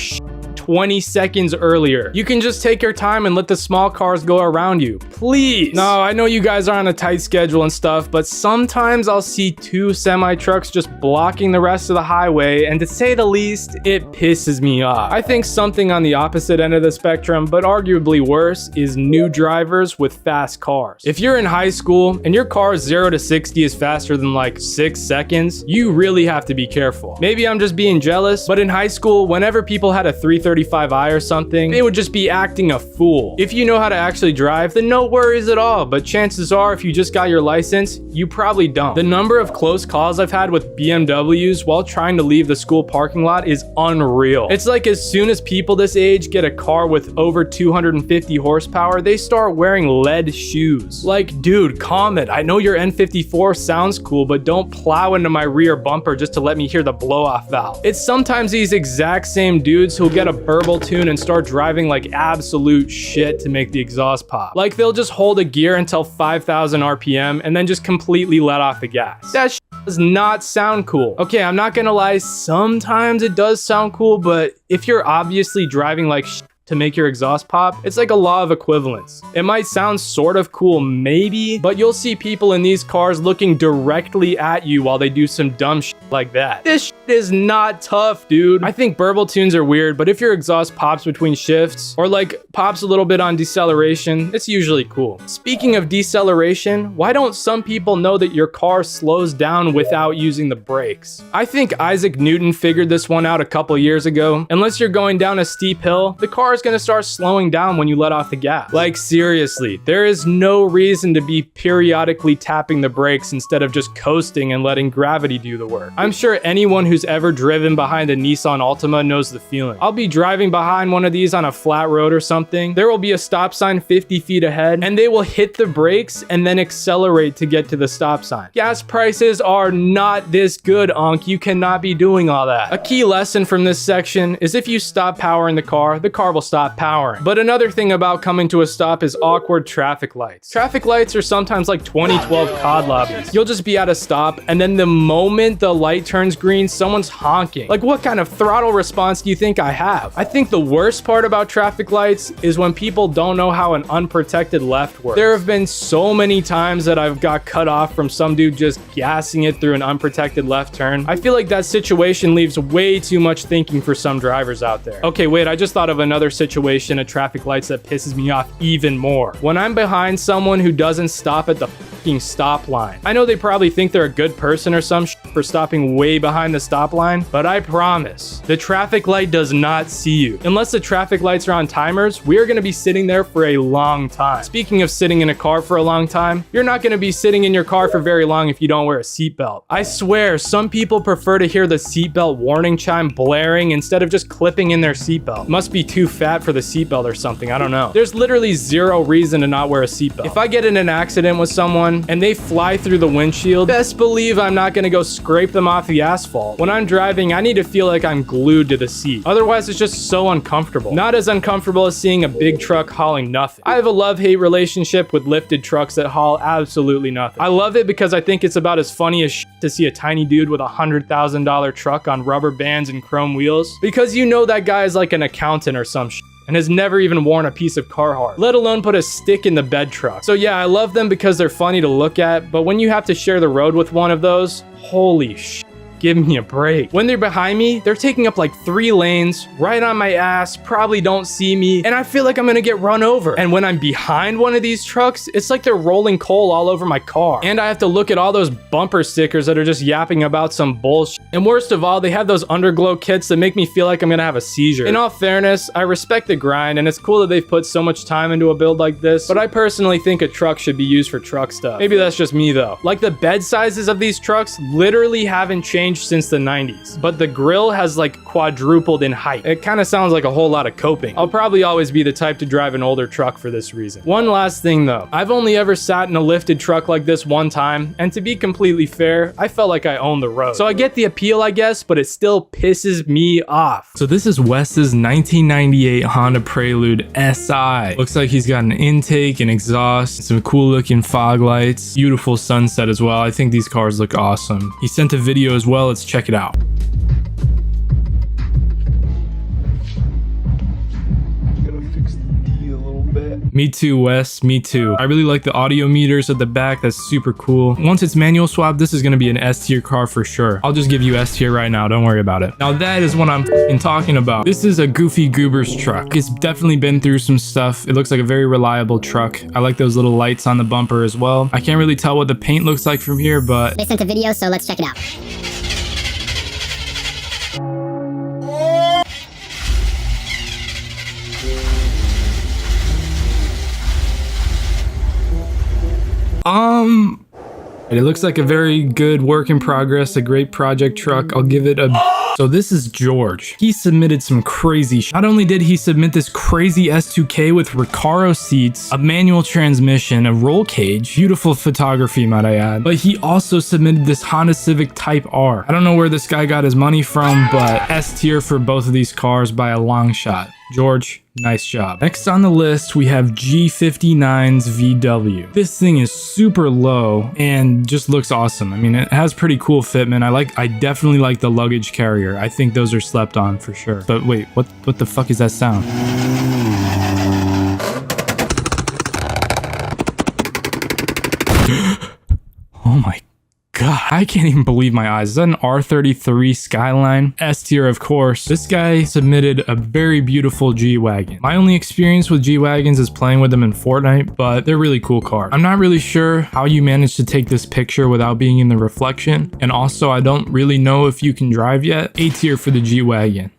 20 seconds earlier. You can just take your time and let the small cars go around you. Please. No, I know you guys are on a tight schedule and stuff, but sometimes I'll see 2 semi-trucks just blocking the rest of the highway, and to say the least, it pisses me off. I think something on the opposite end of the spectrum, but arguably worse, is new drivers with fast cars. If you're in high school and your car's 0 to 60 is faster than like 6 seconds, you really have to be careful. Maybe I'm just being jealous, but in high school, whenever people had a 335i or something, they would just be acting a fool. If you know how to actually drive, then no worries at all, but chances are if you just got your license, you probably don't. The number of close calls I've had with BMWs while trying to leave the school parking lot is unreal. It's like as soon as people this age get a car with over 250 horsepower, they start wearing lead shoes. Like, dude, calm it. I know your N54 sounds cool, but don't plow into my rear bumper just to let me hear the blow-off valve. It's sometimes these exact same dudes who'll get a burble tune and start driving like absolute shit to make the exhaust pop. Like they'll just hold a gear until 5,000 RPM and then just completely let off the gas. That shit does not sound cool. Okay, I'm not gonna lie, sometimes it does sound cool, but if you're obviously driving like shit to make your exhaust pop, it's like a law of equivalence. It might sound sort of cool maybe, but you'll see people in these cars looking directly at you while they do some dumb shit like that. This shit is not tough, dude. I think burble tunes are weird, but if your exhaust pops between shifts or like pops a little bit on deceleration, it's usually cool. Speaking of deceleration, why don't some people know that your car slows down without using the brakes? I think Isaac Newton figured this one out a couple years ago. Unless you're going down a steep hill, the car car's gonna start slowing down when you let off the gas. Like seriously, there is no reason to be periodically tapping the brakes instead of just coasting and letting gravity do the work. I'm sure anyone who's ever driven behind a Nissan Altima knows the feeling. I'll be driving behind one of these on a flat road or something. There will be a stop sign 50 feet ahead and they will hit the brakes and then accelerate to get to the stop sign. Gas prices are not this good, Unc. You cannot be doing all that. A key lesson from this section is if you stop powering the car will stop powering. But another thing about coming to a stop is awkward traffic lights. Traffic lights are sometimes like 2012 COD lobbies. You'll just be at a stop and then the moment the light turns green, someone's honking. Like what kind of throttle response do you think I have? I think the worst part about traffic lights is when people don't know how an unprotected left works. There have been so many times that I've got cut off from some dude just gassing it through an unprotected left turn. I feel like that situation leaves way too much thinking for some drivers out there. Okay, wait, I just thought of another situation at traffic lights that pisses me off even more. When I'm behind someone who doesn't stop at the fucking stop line. I know they probably think they're a good person or some shit for stopping way behind the stop line, but I promise, the traffic light does not see you. Unless the traffic lights are on timers, we are going to be sitting there for a long time. Speaking of sitting in a car for a long time, you're not going to be sitting in your car for very long if you don't wear a seatbelt. I swear, some people prefer to hear the seatbelt warning chime blaring instead of just clipping in their seatbelt. Must be too fat for the seatbelt or something, I don't know. There's literally zero reason to not wear a seatbelt. If I get in an accident with someone and they fly through the windshield, best believe I'm not going to go scrape them off the asphalt. When I'm driving, I need to feel like I'm glued to the seat. Otherwise, it's just so uncomfortable. Not as uncomfortable as seeing a big truck hauling nothing. I have a love-hate relationship with lifted trucks that haul absolutely nothing. I love it because I think it's about as funny as shit to see a tiny dude with a $100,000 truck on rubber bands and chrome wheels, because you know that guy is like an accountant or some shit and has never even worn a piece of Carhartt, let alone put a stick in the bed truck. So yeah, I love them because they're funny to look at, but when you have to share the road with one of those, holy shit. Give me a break. When they're behind me, they're taking up like 3 lanes, right on my ass, probably don't see me, and I feel like I'm gonna get run over. And when I'm behind one of these trucks, it's like they're rolling coal all over my car. And I have to look at all those bumper stickers that are just yapping about some bullshit. And worst of all, they have those underglow kits that make me feel like I'm gonna have a seizure. In all fairness, I respect the grind, and it's cool that they've put so much time into a build like this, but I personally think a truck should be used for truck stuff. Maybe that's just me though. Like the bed sizes of these trucks literally haven't changed since the 90s, but the grill has like quadrupled in height. It kind of sounds like a whole lot of coping. I'll probably always be the type to drive an older truck for this reason. One last thing though, I've only ever sat in a lifted truck like this one time, and to be completely fair, I felt like I owned the road. So I get the appeal, I guess, but it still pisses me off. So this is Wes's 1998 Honda Prelude SI. Looks like he's got an intake, an exhaust, some cool looking fog lights, beautiful sunset as well. I think these cars look awesome. He sent a video as well. Let's check it out. Me too, Wes. Me too. I really like the audio meters at the back. That's super cool. Once it's manual swap, this is going to be an S tier car for sure. I'll just give you S tier right now. Don't worry about it. Now that is what I'm talking about. This is a Goofy Goober's truck. It's definitely been through some stuff. It looks like a very reliable truck. I like those little lights on the bumper as well. I can't really tell what the paint looks like from here, but they sent a video, so let's check it out. it looks like a very good work in progress, a great project truck. I'll give it a... So this is George. He submitted some crazy shit. Not only did he submit this crazy S2K with Recaro seats, a manual transmission, a roll cage, beautiful photography might I add, but he also submitted this Honda Civic Type R. I don't know where this guy got his money from, but S tier for both of these cars by a long shot. George, nice job. Next on the list, we have G59's VW. This thing is super low and just looks awesome. I mean, it has pretty cool fitment. I definitely like the luggage carrier. I think those are slept on for sure. But wait, what the fuck is that sound? Oh my God, I can't even believe my eyes. Is that an R33 Skyline? S tier, of course. This guy submitted a very beautiful G-Wagon. My only experience with G-Wagons is playing with them in Fortnite, but they're really cool cars. I'm not really sure how you managed to take this picture without being in the reflection, and also I don't really know if you can drive yet. A tier for the G-Wagon.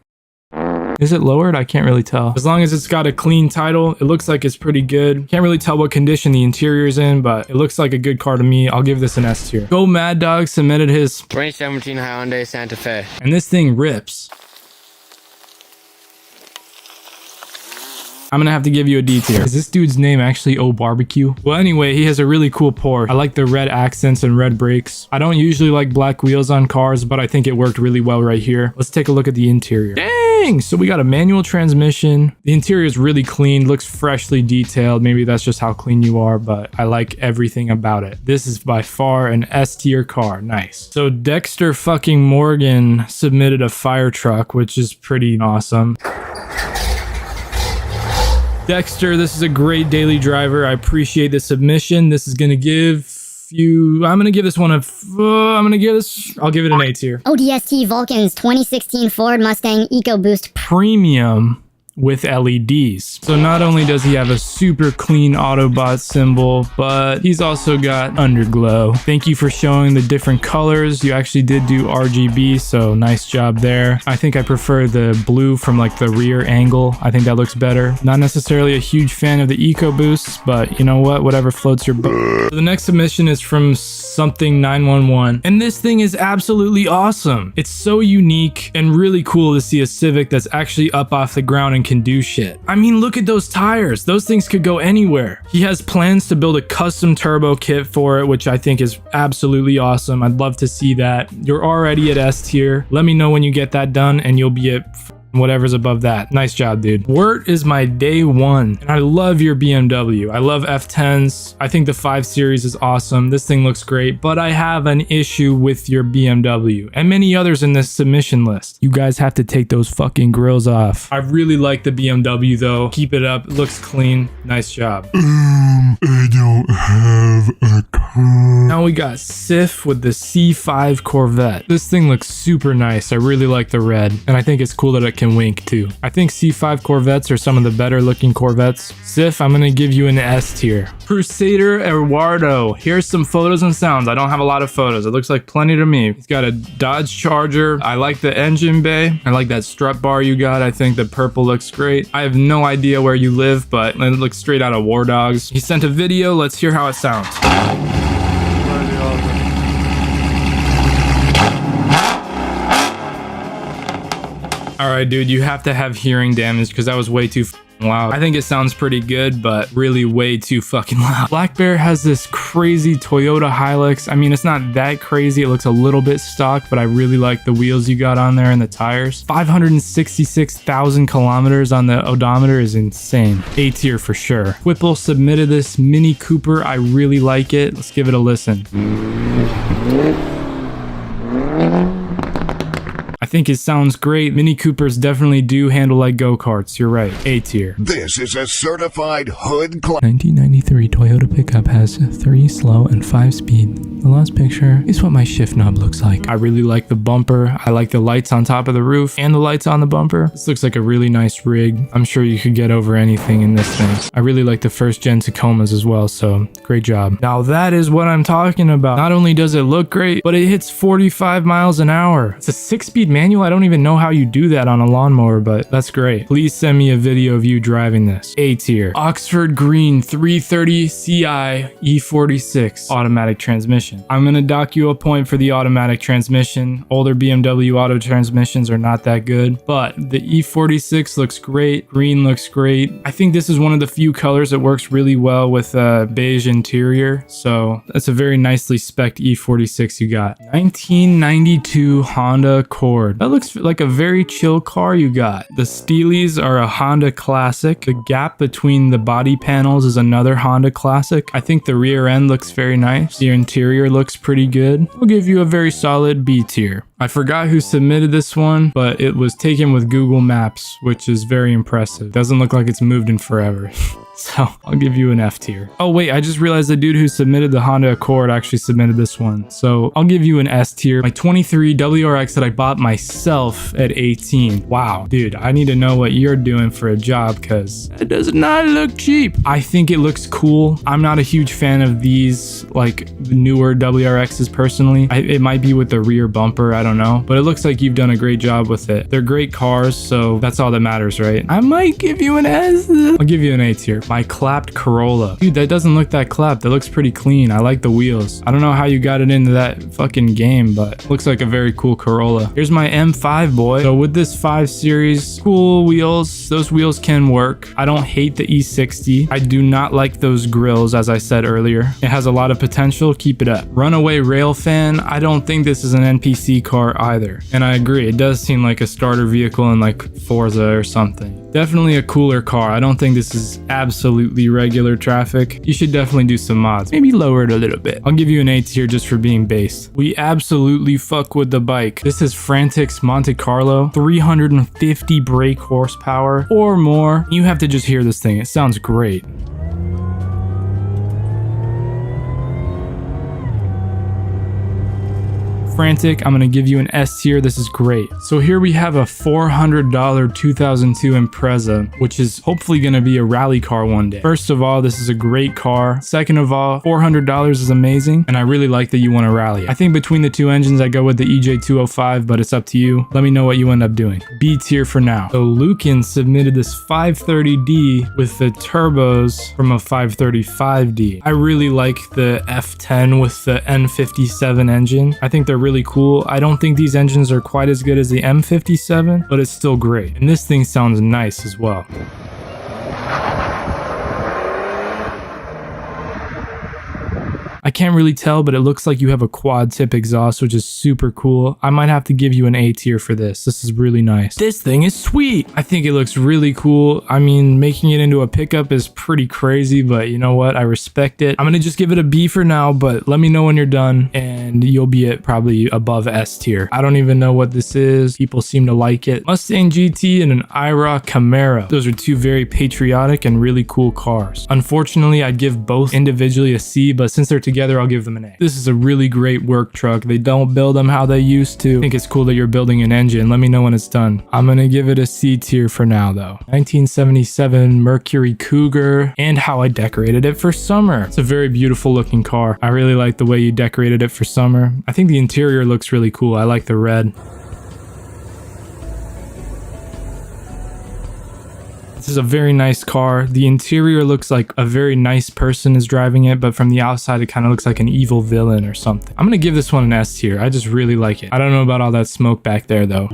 Is it lowered? I can't really tell. As long as it's got a clean title, it looks like it's pretty good. Can't really tell what condition the interior is in, but it looks like a good car to me. I'll give this an S tier. Go Mad Dog submitted his 2017 Hyundai Santa Fe. and this thing rips. I'm gonna have to give you a D tier. Is this dude's name actually O Barbecue? Well, anyway, he has a really cool Porsche. I like the red accents and red brakes. I don't usually like black wheels on cars, but I think it worked really well right here. Let's take a look at the interior. Dang! So we got a manual transmission. The interior is really clean, looks freshly detailed. Maybe that's just how clean you are, but I like everything about it. This is by far an S tier car. Nice. So Dexter fucking Morgan submitted a fire truck, which is pretty awesome. Dexter, this is a great daily driver. I appreciate the submission. This is gonna give you, I'm gonna give this one a, I'll give it an A tier. ODST Vulcan's 2016 Ford Mustang EcoBoost Premium with LEDs. So not only does he have a super clean Autobot symbol, but he's also got underglow. Thank you for showing the different colors. You actually did do RGB, so nice job there. I think I prefer the blue from like the rear angle. I think that looks better. Not necessarily a huge fan of the EcoBoosts, but you know what? Whatever floats your boat. The next submission is from something 911, and this thing is absolutely awesome. It's so unique and really cool to see a Civic that's actually up off the ground and can do shit. I mean, look at those tires. Those things could go anywhere. He has plans to build a custom turbo kit for it, which I think is absolutely awesome. I'd love to see that. You're already at S tier. Let me know when you get that done and you'll be at whatever's above that. Nice job, dude. Wirt is my day one, and I love your BMW. I love F10s. I think the 5 Series is awesome. This thing looks great, but I have an issue with your BMW and many others in this submission list. You guys have to take those fucking grills off. I really like the BMW though. Keep it up. It looks clean. Nice job. I don't have a car. Now we got Sif with the C5 Corvette. This thing looks super nice. I really like the red, and I think it's cool that it can wink too. I think C5 Corvettes are some of the better looking Corvettes. Sif, I'm gonna give you an S tier. Crusader Eduardo. Here's some photos and sounds. I don't have a lot of photos. It looks like plenty to me. He's got a Dodge Charger. I like the engine bay. I like that strut bar you got. I think the purple looks great. I have no idea where you live, but it looks straight out of War Dogs. He sent a video. Let's hear how it sounds. All right, dude, you have to have hearing damage because that was way too loud. I think it sounds pretty good, but really way too fucking loud. Black Bear has this crazy Toyota Hilux. I mean, it's not that crazy. It looks a little bit stock, but I really like the wheels you got on there and the tires. 566,000 kilometers on the odometer is insane. A tier for sure. Whipple submitted this Mini Cooper. I really like it. Let's give it a listen. I think it sounds great. Mini Coopers definitely do handle like go-karts. You're right. A tier. This is a certified hood class. 1993 Toyota pickup has 3 slow and 5 speed. The last picture is what my shift knob looks like. I really like the bumper. I like the lights on top of the roof and the lights on the bumper. This looks like a really nice rig. I'm sure you could get over anything in this thing. I really like the first gen Tacomas as well, so great job. Now that is what I'm talking about. Not only does it look great, but it hits 45 miles an hour. It's a 6-speed manual. I don't even know how you do that on a lawnmower, but that's great. Please send me a video of you driving this. A tier. Oxford Green 330 Ci E46 automatic transmission. I'm gonna dock you a point for the automatic transmission. Older BMW auto transmissions are not that good, but the E46 looks great. Green looks great. I think this is one of the few colors that works really well with a beige interior, so that's a very nicely spec'd E46 you got. 1992 Honda Accord. That looks like a very chill car you got. The Steelies are a Honda classic. The gap between the body panels is another Honda classic. I think the rear end looks very nice. The interior looks pretty good. I'll give you a very solid B tier. I forgot who submitted this one, but it was taken with Google Maps, which is very impressive. Doesn't look like it's moved in forever. So I'll give you an F tier. Oh wait, I just realized the dude who submitted the Honda Accord actually submitted this one. So I'll give you an S tier. My 23 WRX that I bought myself at 18. Wow, dude, I need to know what you're doing for a job because it does not look cheap. I think it looks cool. I'm not a huge fan of these, like the newer WRXs personally. It might be with the rear bumper, I don't know. But it looks like you've done a great job with it. They're great cars, so that's all that matters, right? I might give you an S. I'll give you an A tier. My clapped Corolla. Dude, that doesn't look that clapped. That looks pretty clean. I like the wheels. I don't know how you got it into that fucking game, but looks like a very cool Corolla. Here's my M5 boy. So with this 5 Series, cool wheels. Those wheels can work. I don't hate the E60. I do not like those grills, as I said earlier. It has a lot of potential. Keep it up. Runaway Rail Fan. I don't think this is an NPC car either. And I agree. It does seem like a starter vehicle in like Forza or something. Definitely a cooler car. I don't think this is absolutely regular traffic. You should definitely do some mods. Maybe lower it a little bit. I'll give you an A tier just for being based. We absolutely fuck with the bike. This is Frantic's Monte Carlo. 350 brake horsepower or more. You have to just hear this thing. It sounds great. Frantic, I'm gonna give you an S tier. This is great. So here we have a $400 2002 Impreza, which is hopefully gonna be a rally car one day. First of all, this is a great car. Second of all, $400 is amazing, and I really like that you want to rally. I think between the two engines, I go with the EJ205, but it's up to you. Let me know what you end up doing. B tier for now. So Lucan submitted this 530D with the turbos from a 535D. I really like the F10 with the N57 engine. I think they're really cool. I don't think these engines are quite as good as the M57, but it's still great. And this thing sounds nice as well. I can't really tell, but it looks like you have a quad tip exhaust, which is super cool. I might have to give you an A tier for this. This is really nice. This thing is sweet. I think it looks really cool. I mean, making it into a pickup is pretty crazy, but you know what? I respect it. I'm gonna just give it a B for now, but let me know when you're done and you'll be at probably above S tier. I don't even know what this is. People seem to like it. Mustang GT and an IROC Camaro. Those are two very patriotic and really cool cars. Unfortunately, I'd give both individually a C, but since they're together, I'll give them an A. This is a really great work truck. They don't build them how they used to. I think it's cool that you're building an engine. Let me know when it's done. I'm gonna give it a C tier for now though. 1977 Mercury Cougar and how I decorated it for summer. It's a very beautiful looking car. I really like the way you decorated it for summer. I think the interior looks really cool. I like the red. This is a very nice car. The interior looks like a very nice person is driving it, but from the outside, it kind of looks like an evil villain or something. I'm gonna give this one an S tier. I just really like it. I don't know about all that smoke back there though.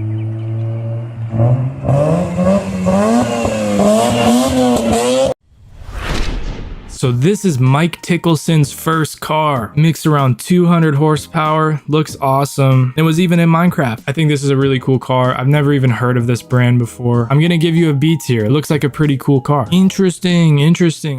So this is Mike Tickelson's first car. Mixed around 200 horsepower. Looks awesome. It was even in Minecraft. I think this is a really cool car. I've never even heard of this brand before. I'm gonna give you a B tier. It looks like a pretty cool car. Interesting.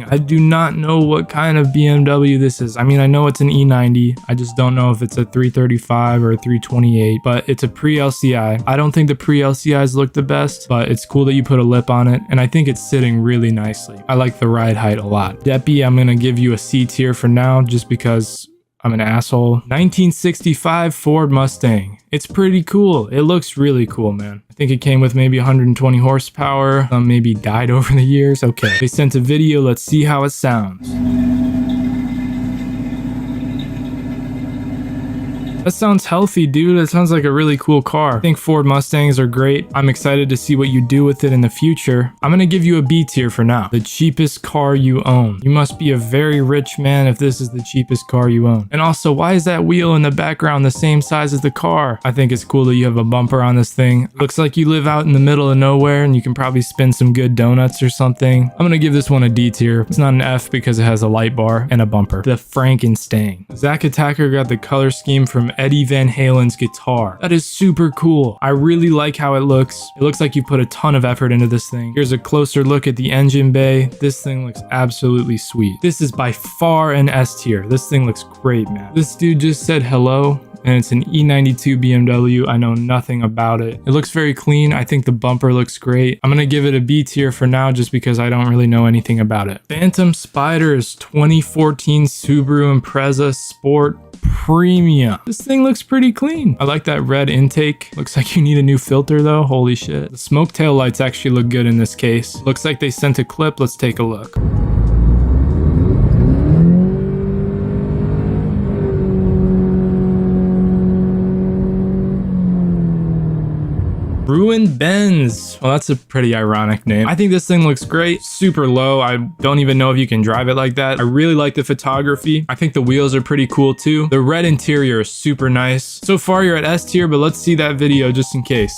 I do not know what kind of BMW this is. I mean, I know it's an E90. I just don't know if it's a 335 or a 328, but it's a pre-LCI. I don't think the pre-LCIs look the best, but it's cool that you put a lip on it, and I think it's sitting really nicely. I like the ride height a lot. Deppy, I'm gonna give you a C tier for now just because I'm an asshole. 1965 Ford Mustang. It's pretty cool. It looks really cool, man. I think it came with maybe 120 horsepower. Maybe died over the years. Okay, they sent a video. Let's see how it sounds. That sounds healthy, dude. That sounds like a really cool car. I think Ford Mustangs are great. I'm excited to see what you do with it in the future. I'm gonna give you a B tier for now. The cheapest car you own. You must be a very rich man if this is the cheapest car you own. And also, why is that wheel in the background the same size as the car? I think it's cool that you have a bumper on this thing. Looks like you live out in the middle of nowhere and you can probably spin some good donuts or something. I'm gonna give this one a D tier. It's not an F because it has a light bar and a bumper. The Frankenstein. Zack Attacker got the color scheme from Eddie Van Halen's guitar. That is super cool. I really like how it looks. It looks like you put a ton of effort into this thing. Here's a closer look at the engine bay. This thing looks absolutely sweet. This is by far an S tier. This thing looks great, man. This dude just said hello and it's an E92 BMW. I know nothing about it. It looks very clean. I think the bumper looks great. I'm gonna give it a B tier for now just because I don't really know anything about it. Phantom Spiders 2014 Subaru Impreza Sport Premium. This thing looks pretty clean. I like that red intake. Looks like you need a new filter though. Holy shit. The smoke tail lights actually look good in this case. Looks like they sent a clip. Let's take a look. Ruined Benz. Well, that's a pretty ironic name. I think this thing looks great. Super low. I don't even know if you can drive it like that. I really like the photography. I think the wheels are pretty cool too. The red interior is super nice. So far you're at S tier, but let's see that video just in case.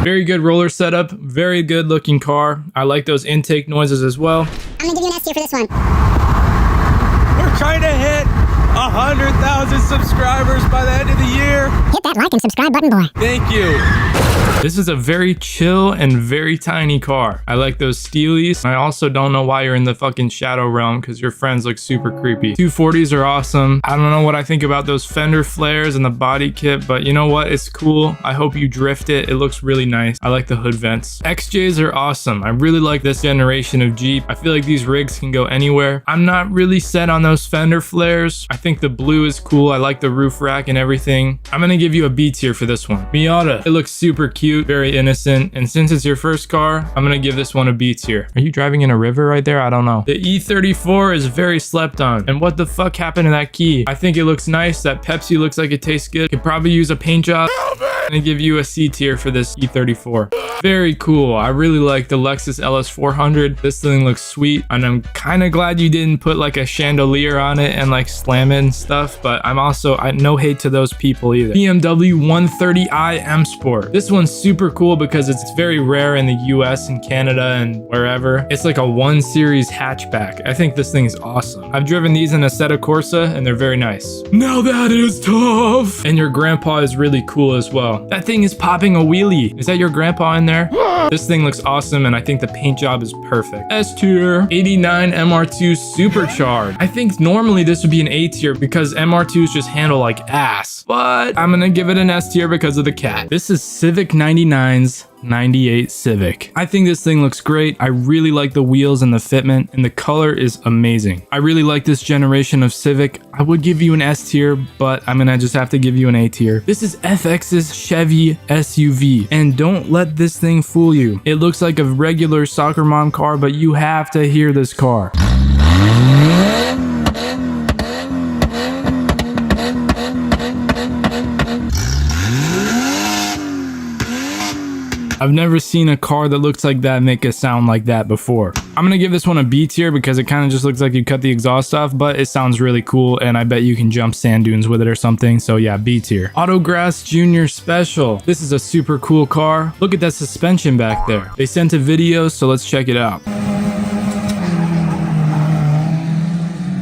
Very good roller setup, very good looking car. I like those intake noises as well. I'm gonna give you an S tier for this one. We're trying to hit 100,000 subscribers by the end of the year. Hit that like and subscribe button, boy. Thank you. This is a very chill and very tiny car. I like those steelies. I also don't know why you're in the fucking shadow realm because your friends look super creepy. 240s are awesome. I don't know what I think about those fender flares and the body kit, but you know what? It's cool. I hope you drift it. It looks really nice. I like the hood vents. XJs are awesome. I really like this generation of Jeep. I feel like these rigs can go anywhere. I'm not really set on those fender flares. I think the blue is cool. I like the roof rack and everything. I'm gonna give you a B tier for this one. Miata. It looks super cute. Very innocent, and since it's your first car, I'm gonna give this one a B tier. Are you driving in a river right there? I don't know. The E34 is very slept on, and what the fuck happened to that key? I think it looks nice. That Pepsi looks like it tastes good. Could probably use a paint job. I'm gonna give you a C tier for this E34. Very cool. I really like the Lexus LS400. This thing looks sweet, and I'm kind of glad you didn't put like a chandelier on it and like slam it and stuff, but I'm also, no hate to those people either. BMW 130i M Sport. This one's super cool because it's very rare in the US and Canada and wherever. It's like a 1 Series hatchback. I think this thing is awesome. I've driven these in a Assetto Corsa and they're very nice. Now that is tough. And your grandpa is really cool as well. That thing is popping a wheelie. Is that your grandpa in there? This thing looks awesome and I think the paint job is perfect. S tier. 89 MR2 Supercharged. I think normally this would be an A tier because MR2s just handle like ass, but I'm gonna give it an S tier because of the cat. This is Civic 99's 98 Civic. I think this thing looks great. I really like the wheels and the fitment, and the color is amazing. I really like this generation of Civic. I would give you an S tier, but I'm gonna just have to give you an A tier. This is FX's Chevy SUV, and don't let this thing fool you. It looks like a regular soccer mom car, but you have to hear this car. I've never seen a car that looks like that make a sound like that before. I'm gonna give this one a B tier because it kind of just looks like you cut the exhaust off, but it sounds really cool and I bet you can jump sand dunes with it or something. So yeah, B tier. Autograss Junior Special. This is a super cool car. Look at that suspension back there. They sent a video, so let's check it out.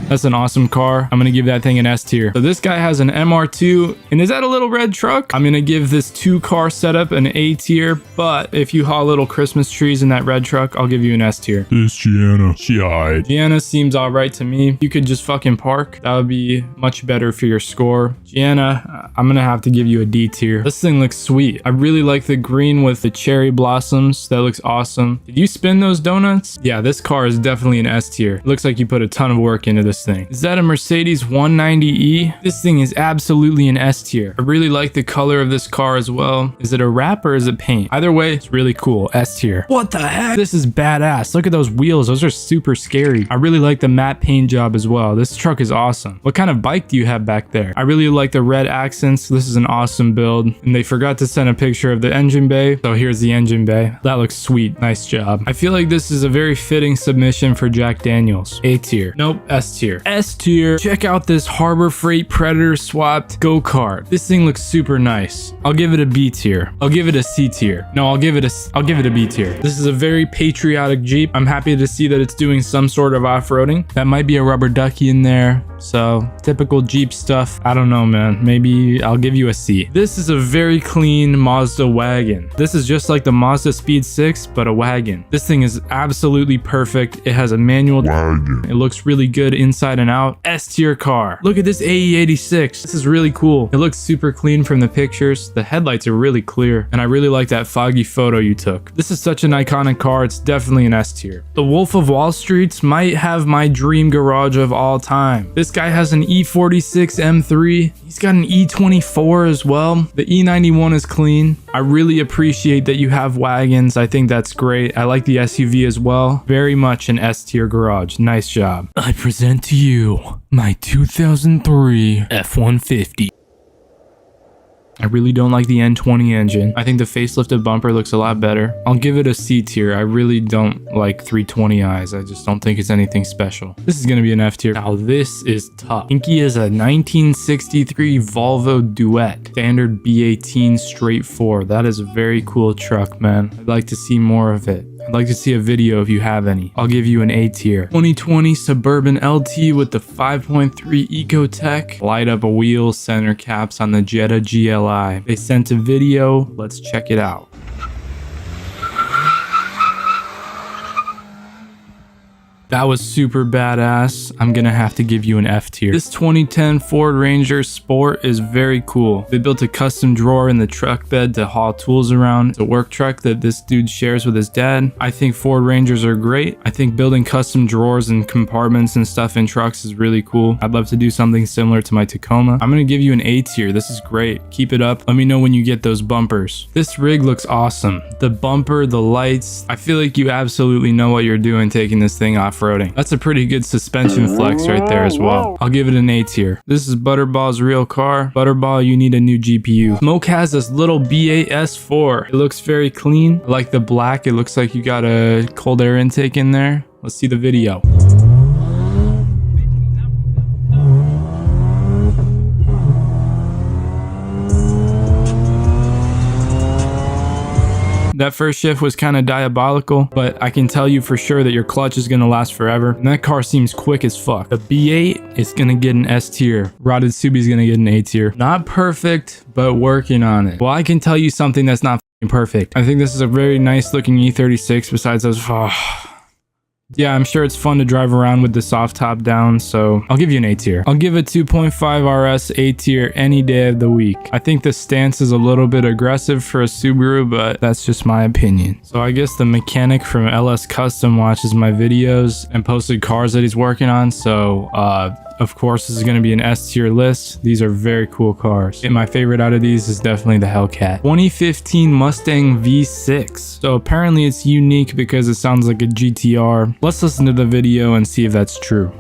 That's an awesome car. I'm gonna give that thing an S tier. So this guy has an MR2, and is that a little red truck? I'm gonna give this 2-car setup an A tier, but if you haul little Christmas trees in that red truck, I'll give you an S tier. This Gianna, she eyed. Gianna seems all right to me. You could just fucking park. That would be much better for your score. Gianna, I'm gonna have to give you a D tier. This thing looks sweet. I really like the green with the cherry blossoms. That looks awesome. Did you spin those donuts? Yeah, this car is definitely an S tier. It looks like you put a ton of work into this thing. Is that a Mercedes 190E? This thing is absolutely an S tier. I really like the color of this car as well. Is it a wrap or is it paint? Either way, it's really cool. S tier. What the heck? This is badass. Look at those wheels. Those are super scary. I really like the matte paint job as well. This truck is awesome. What kind of bike do you have back there? I really like the red accents. This is an awesome build. And they forgot to send a picture of the engine bay. So here's the engine bay. That looks sweet. Nice job. I feel like this is a very fitting submission for Jack Daniels. A tier. Nope, S tier. tier. S tier, check out this Harbor Freight Predator swapped go-kart. This thing looks super nice. I'll give it a B tier. I'll give it a C tier. No, I'll give it a B tier. This is a very patriotic Jeep. I'm happy to see that it's doing some sort of off-roading. That might be a rubber ducky in there. So typical Jeep stuff. I don't know, man. Maybe I'll give you a C. This is a very clean Mazda wagon. This is just like the Mazda Speed 6, but a wagon. This thing is absolutely perfect. It has a manual wagon. It looks really good inside and out. S tier car. Look at this AE86. This is really cool. It looks super clean from the pictures. The headlights are really clear, and I really like that foggy photo you took. This is such an iconic car. It's definitely an S tier. The Wolf of Wall Streets might have my dream garage of all time. This guy has an E46 M3. He's got an E24 as well. The E91 is clean. I really appreciate that you have wagons. I think that's great. I like the SUV as well. Very much an S tier garage. Nice job. I present to you my 2003 F-150. I really don't like the N20 engine. I think the facelifted bumper looks a lot better. I'll give it a C tier. I really don't like 320i's. I just don't think it's anything special. This is gonna be an F tier. Now this is tough. Inky is a 1963 Volvo Duet. Standard B18 straight 4. That is a very cool truck, man. I'd like to see more of it. I'd like to see a video if you have any. I'll give you an A tier. 2020 Suburban LT with the 5.3 Ecotech. Light up wheels, center caps on the Jetta GLI. They sent a video. Let's check it out. That was super badass. I'm gonna have to give you an F tier. This 2010 Ford Ranger Sport is very cool. They built a custom drawer in the truck bed to haul tools around. It's a work truck that this dude shares with his dad. I think Ford Rangers are great. I think building custom drawers and compartments and stuff in trucks is really cool. I'd love to do something similar to my Tacoma. I'm gonna give you an A tier. This is great. Keep it up. Let me know when you get those bumpers. This rig looks awesome. The bumper, the lights. I feel like you absolutely know what you're doing taking this thing off-roading. That's a pretty good suspension flex right there as well. I'll give it an A tier. This is Butterball's real car. Butterball, you need a new GPU. Smoke has this little BAS4. It looks very clean. I like the black. It looks like you got a cold air intake in there. Let's see the video. That first shift was kind of diabolical, but I can tell you for sure that your clutch is going to last forever. And that car seems quick as fuck. The B8 is going to get an S tier. Rotted Subi is going to get an A tier. Not perfect, but working on it. Well, I can tell you something that's not perfect. I think this is a very nice looking E36 besides those... Yeah, I'm sure it's fun to drive around with the soft top down, so I'll give you an A tier. I'll give a 2.5 RS A tier any day of the week. I think the stance is a little bit aggressive for a Subaru, but that's just my opinion. So I guess the mechanic from LS Custom watches my videos and posted cars that he's working on, so of course, this is going to be an S tier list. These are very cool cars. And my favorite out of these is definitely the Hellcat. 2015 Mustang V6. So apparently it's unique because it sounds like a GTR. Let's listen to the video and see if that's true.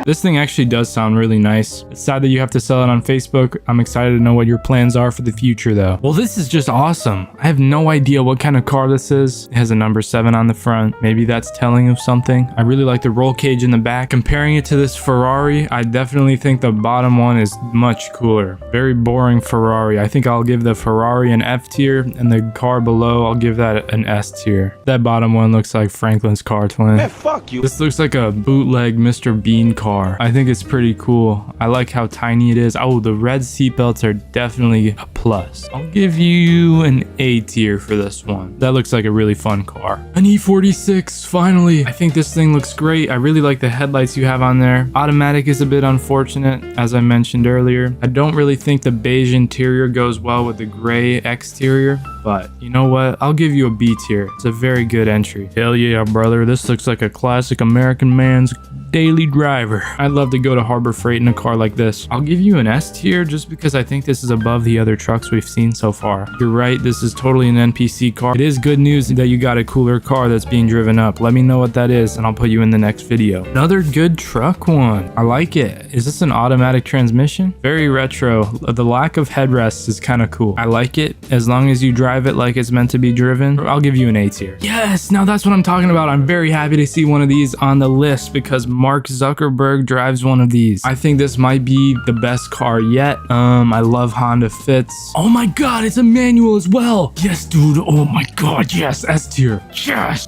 This thing actually does sound really nice. It's sad that you have to sell it on Facebook. I'm excited to know what your plans are for the future though. Well, this is just awesome. I have no idea what kind of car this is. It has a number 7 on the front. Maybe that's telling of something. I really like the roll cage in the back. Comparing it to this Ferrari, I definitely think the bottom one is much cooler. Very boring Ferrari. I think I'll give the Ferrari an F tier and the car below, I'll give that an S tier. That bottom one looks like Franklin's car twin. Man, fuck you. This looks like a bootleg Mr. Bean car. I think it's pretty cool. I like how tiny it is. Oh, the red seatbelts are definitely a plus. I'll give you an A tier for this one. That looks like a really fun car. An E46, finally. I think this thing looks great. I really like the headlights you have on there. Automatic is a bit unfortunate, as I mentioned earlier. I don't really think the beige interior goes well with the gray exterior, but you know what? I'll give you a B tier. It's a very good entry. Hell yeah, brother. This looks like a classic American man's daily driver. I'd love to go to Harbor Freight in a car like this. I'll give you an S tier just because I think this is above the other trucks we've seen so far. You're right, this is totally an NPC car. It is good news that you got a cooler car that's being driven up. Let me know what that is and I'll put you in the next video. Another good truck one. I like it. Is this an automatic transmission? Very retro. The lack of headrests is kind of cool. I like it. As long as you drive it like it's meant to be driven, I'll give you an A tier. Yes, now that's what I'm talking about. I'm very happy to see one of these on the list because Mark Zuckerberg drives one of these. I think this might be the best car yet. I love Honda Fits. Oh my god, it's a manual as well. Yes, dude. Oh my god, yes. S tier. Yes.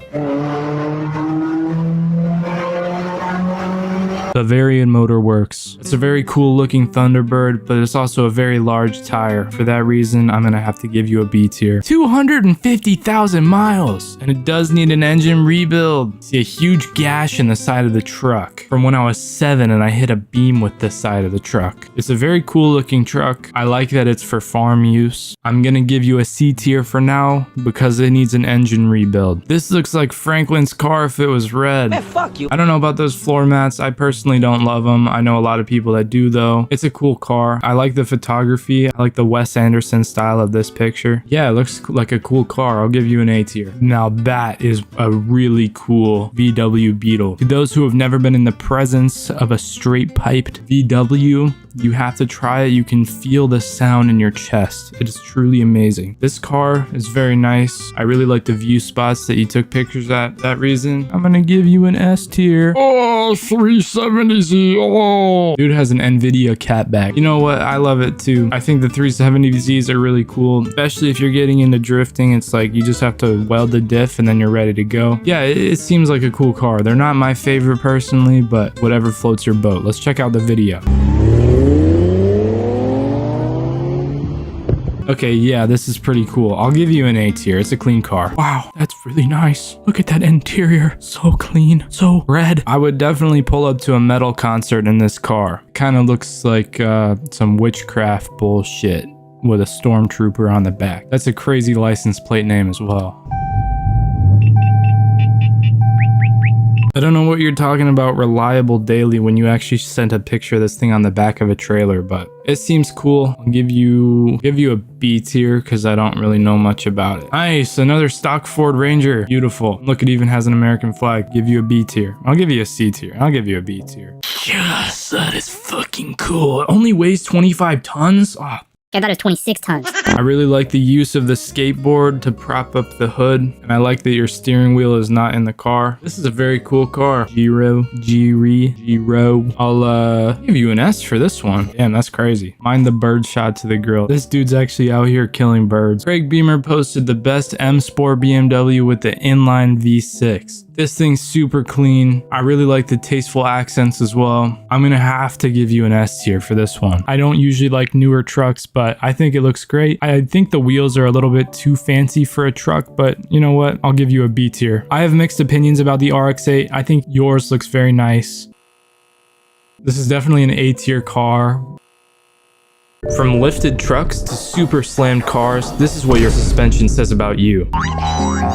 Bavarian Motor Works. It's a very cool looking Thunderbird, but it's also a very large tire. For that reason, I'm gonna have to give you a B tier. 250,000 miles, and it does need an engine rebuild. See a huge gash in the side of the truck from when I was 7 and I hit a beam with this side of the truck. It's a very cool looking truck. I like that it's for farm use. I'm gonna give you a C tier for now because it needs an engine rebuild. This looks like Franklin's car if it was red. Man, fuck you. I don't know about those floor mats. I personally don't love them. I know a lot of people that do though. It's a cool car. I like the photography. I like the Wes Anderson style of this picture. Yeah, it looks like a cool car. I'll give you an A tier. Now that is a really cool VW Beetle. To those who have never been in the presence of a straight piped VW, you have to try it. You can feel the sound in your chest. It is truly amazing. This car is very nice. I really like the view spots that you took pictures at. That reason, I'm gonna give you an S tier. Oh, 370Z. Oh, dude has an NVIDIA cat back. You know what? I love it too. I think the 370Zs are really cool, especially if you're getting into drifting. It's like you just have to weld the diff and then you're ready to go. Yeah, it seems like a cool car. They're not my favorite personally, but whatever floats your boat. Let's check out the video. Okay, yeah, this is pretty cool. I'll give you an A tier. It's a clean car. Wow, that's really nice. Look at that interior. So clean, so red. I would definitely pull up to a metal concert in this car. Kind of looks like some witchcraft bullshit with a stormtrooper on the back. That's a crazy license plate name as well. I don't know what you're talking about reliable daily when you actually sent a picture of this thing on the back of a trailer, but it seems cool. I'll give you a B tier because I don't really know much about it. Nice, another stock Ford Ranger. Beautiful. Look, it even has an American flag. Give you a B tier. I'll give you a C tier. I'll give you a B tier. Yes, that is fucking cool. It only weighs 25 tons. Oh, I thought it was 26 tons. I really like the use of the skateboard to prop up the hood, and I like that your steering wheel is not in the car. This is a very cool car. Giro. I'll give you an S for this one. Damn, that's crazy. Mind the bird shot to the grill. This dude's actually out here killing birds. Craig Beamer posted the best M Sport BMW with the inline V6. This thing's super clean. I really like the tasteful accents as well. I'm gonna have to give you an S tier for this one. I don't usually like newer trucks, but I think it looks great. I think the wheels are a little bit too fancy for a truck, but you know what? I'll give you a B tier. I have mixed opinions about the RX-8. I think yours looks very nice. This is definitely an A tier car. From lifted trucks to super slammed cars, this is what your suspension says about you.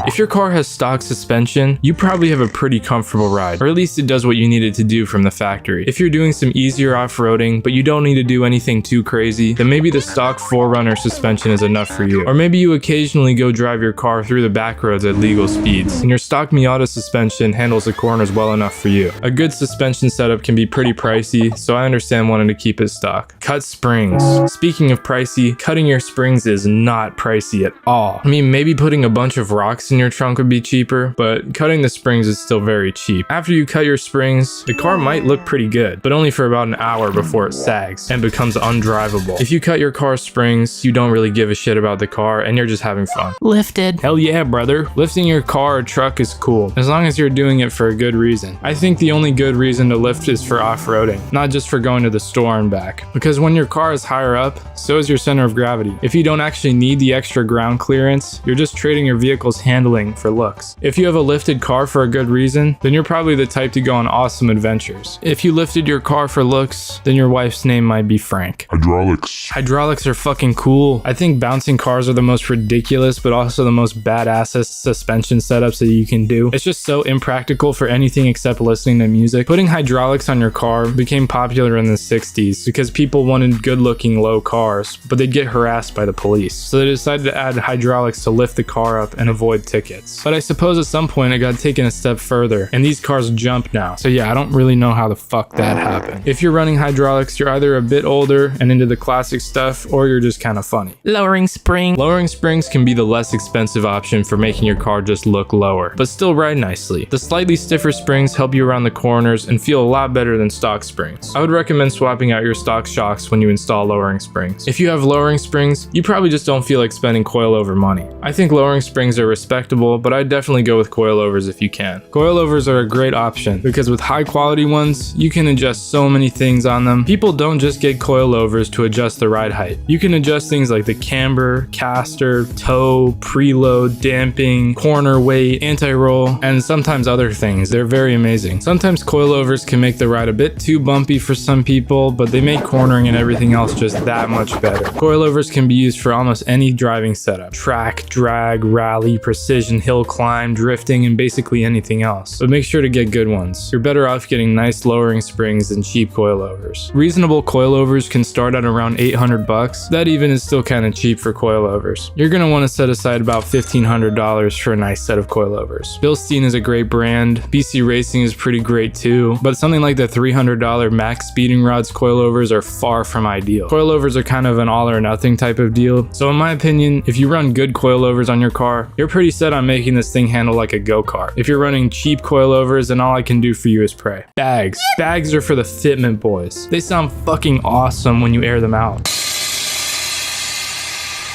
If your car has stock suspension, you probably have a pretty comfortable ride, or at least it does what you need it to do from the factory. If you're doing some easier off-roading, but you don't need to do anything too crazy, then maybe the stock 4Runner suspension is enough for you. Or maybe you occasionally go drive your car through the back roads at legal speeds, and your stock Miata suspension handles the corners well enough for you. A good suspension setup can be pretty pricey, so I understand wanting to keep it stock. Cut springs. Speaking of pricey, cutting your springs is not pricey at all. I mean, maybe putting a bunch of rocks in your trunk would be cheaper, but cutting the springs is still very cheap. After you cut your springs, the car might look pretty good, but only for about an hour before it sags and becomes undrivable. If you cut your car's springs, you don't really give a shit about the car and you're just having fun. Lifted. Hell yeah, brother. Lifting your car or truck is cool, as long as you're doing it for a good reason. I think the only good reason to lift is for off-roading, not just for going to the store and back. Because when your car is higher higher up, so is your center of gravity. If you don't actually need the extra ground clearance, you're just trading your vehicle's handling for looks. If you have a lifted car for a good reason, then you're probably the type to go on awesome adventures. If you lifted your car for looks, then your wife's name might be Frank. Hydraulics. Hydraulics are fucking cool. I think bouncing cars are the most ridiculous, but also the most badass suspension setups that you can do. It's just so impractical for anything except listening to music. Putting hydraulics on your car became popular in the 60s because people wanted good-looking low cars, but they'd get harassed by the police. So they decided to add hydraulics to lift the car up and avoid tickets. But I suppose at some point it got taken a step further, and these cars jump now. So yeah, I don't really know how the fuck that happened. If you're running hydraulics, you're either a bit older and into the classic stuff, or you're just kind of funny. Lowering springs can be the less expensive option for making your car just look lower, but still ride nicely. The slightly stiffer springs help you around the corners and feel a lot better than stock springs. I would recommend swapping out your stock shocks when you install lowering springs. If you have lowering springs, you probably just don't feel like spending coilover money. I think lowering springs are respectable, but I'd definitely go with coilovers if you can. Coilovers are a great option because with high quality ones, you can adjust so many things on them. People don't just get coilovers to adjust the ride height. You can adjust things like the camber, caster, toe, preload, damping, corner weight, anti-roll, and sometimes other things. They're very amazing. Sometimes coilovers can make the ride a bit too bumpy for some people, but they make cornering and everything else just that much better. Coilovers can be used for almost any driving setup. Track, drag, rally, precision, hill climb, drifting, and basically anything else. But make sure to get good ones. You're better off getting nice lowering springs than cheap coilovers. Reasonable coilovers can start at around $800. That even is still kind of cheap for coilovers. You're going to want to set aside about $1,500 for a nice set of coilovers. Bilstein is a great brand. BC Racing is pretty great too, but something like the $300 Max Speeding Rods coilovers are far from ideal. Coilovers are kind of an all or nothing type of deal. So in my opinion, if you run good coilovers on your car, you're pretty set on making this thing handle like a go-kart. If you're running cheap coilovers, then all I can do for you is pray. Bags. Bags are for the fitment boys. They sound fucking awesome when you air them out.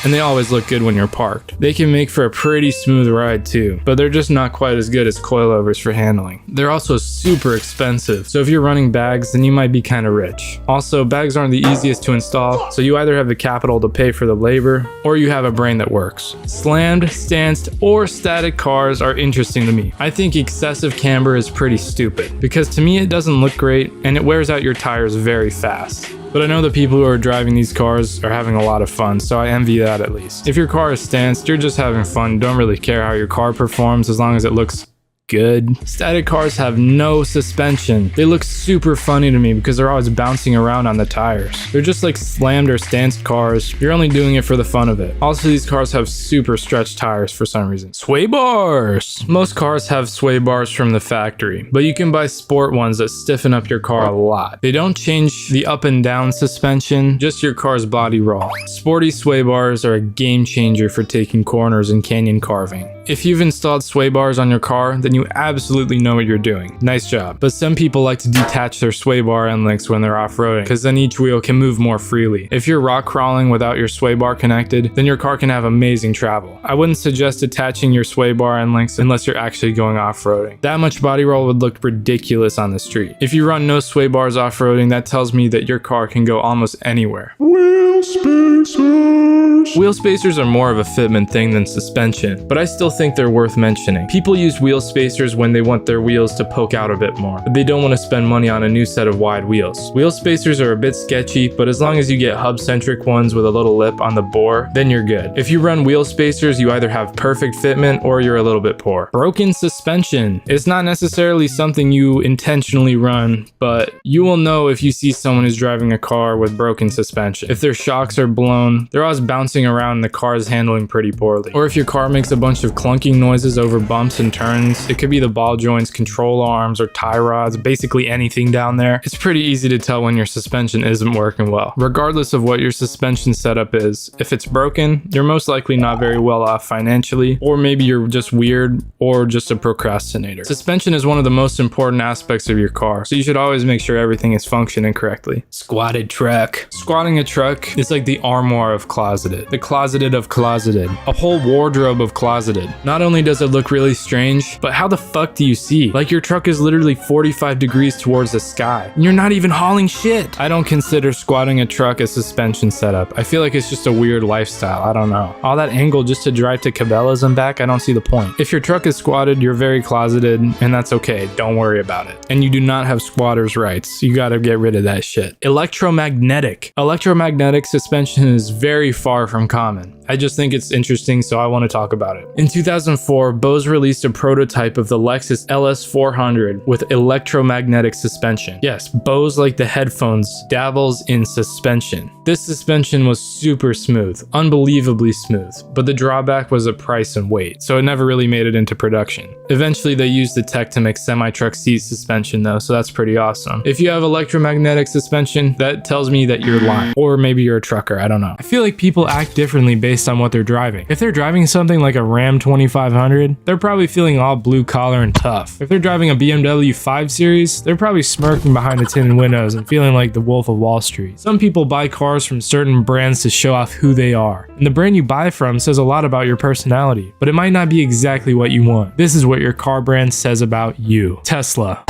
And they always look good when you're parked. They can make for a pretty smooth ride too, but they're just not quite as good as coilovers for handling. They're also super expensive, so if you're running bags, then you might be kind of rich. Also, bags aren't the easiest to install, so you either have the capital to pay for the labor, or you have a brain that works. Slammed, stanced, or static cars are interesting to me. I think excessive camber is pretty stupid, because to me it doesn't look great, and it wears out your tires very fast. But I know the people who are driving these cars are having a lot of fun, so I envy that at least. If your car is stanced, you're just having fun, don't really care how your car performs as long as it looks good. Static cars have no suspension. They look super funny to me because they're always bouncing around on the tires. They're just like slammed or stanced cars. You're only doing it for the fun of it. Also, these cars have super stretched tires for some reason. Sway bars! Most cars have sway bars from the factory, but you can buy sport ones that stiffen up your car a lot. They don't change the up and down suspension, just your car's body roll. Sporty sway bars are a game changer for taking corners and canyon carving. If you've installed sway bars on your car, then you absolutely know what you're doing. Nice job. But some people like to detach their sway bar end links when they're off-roading, because then each wheel can move more freely. If you're rock crawling without your sway bar connected, then your car can have amazing travel. I wouldn't suggest attaching your sway bar end links unless you're actually going off-roading. That much body roll would look ridiculous on the street. If you run no sway bars off-roading, that tells me that your car can go almost anywhere. Wheel spacers. Wheel spacers are more of a fitment thing than suspension, but I still think they're worth mentioning. People use wheel spacers when they want their wheels to poke out a bit more, but they don't want to spend money on a new set of wide wheels. Wheel spacers are a bit sketchy, but as long as you get hub-centric ones with a little lip on the bore, then you're good. If you run wheel spacers, you either have perfect fitment or you're a little bit poor. Broken suspension. It's not necessarily something you intentionally run, but you will know if you see someone who's driving a car with broken suspension. If their shocks are blown, they're always bouncing around and the car is handling pretty poorly. Or if your car makes a bunch of clunking noises over bumps and turns, it could be the ball joints, control arms, or tie rods, basically anything down there. It's pretty easy to tell when your suspension isn't working well. Regardless of what your suspension setup is, if it's broken, you're most likely not very well off financially, or maybe you're just weird or just a procrastinator. Suspension is one of the most important aspects of your car, so you should always make sure everything is functioning correctly. Squatted truck. Squatting a truck is like the armoire of closeted. The closeted of closeted. A whole wardrobe of closeted. Not only does it look really strange, but how the fuck do you see? Like your truck is literally 45 degrees towards the sky. And you're not even hauling shit. I don't consider squatting a truck a suspension setup. I feel like it's just a weird lifestyle. I don't know. All that angle just to drive to Cabela's and back, I don't see the point. If your truck is squatted, you're very closeted, and that's okay. Don't worry about it. And you do not have squatter's rights. You gotta get rid of that shit. Electromagnetic. Electromagnetic suspension is very far from common. I just think it's interesting, so I want to talk about it. In 2004, Bose released a prototype of the Lexus LS400 with electromagnetic suspension. Yes, Bose, like the headphones, dabbles in suspension. This suspension was super smooth, unbelievably smooth, but the drawback was the price and weight, so it never really made it into production. Eventually, they used the tech to make semi-truck seat suspension though, so that's pretty awesome. If you have electromagnetic suspension, that tells me that you're lying. Or maybe you're a trucker, I don't know. I feel like people act differently based on what they're driving. If they're driving something like a Ram 2500, they're probably feeling all blue collar and tough. If they're driving a BMW 5 Series, they're probably smirking behind the tinted windows and feeling like the Wolf of Wall Street. Some people buy cars from certain brands to show off who they are. And the brand you buy from says a lot about your personality, but it might not be exactly what you want. This is what your car brand says about you. Tesla.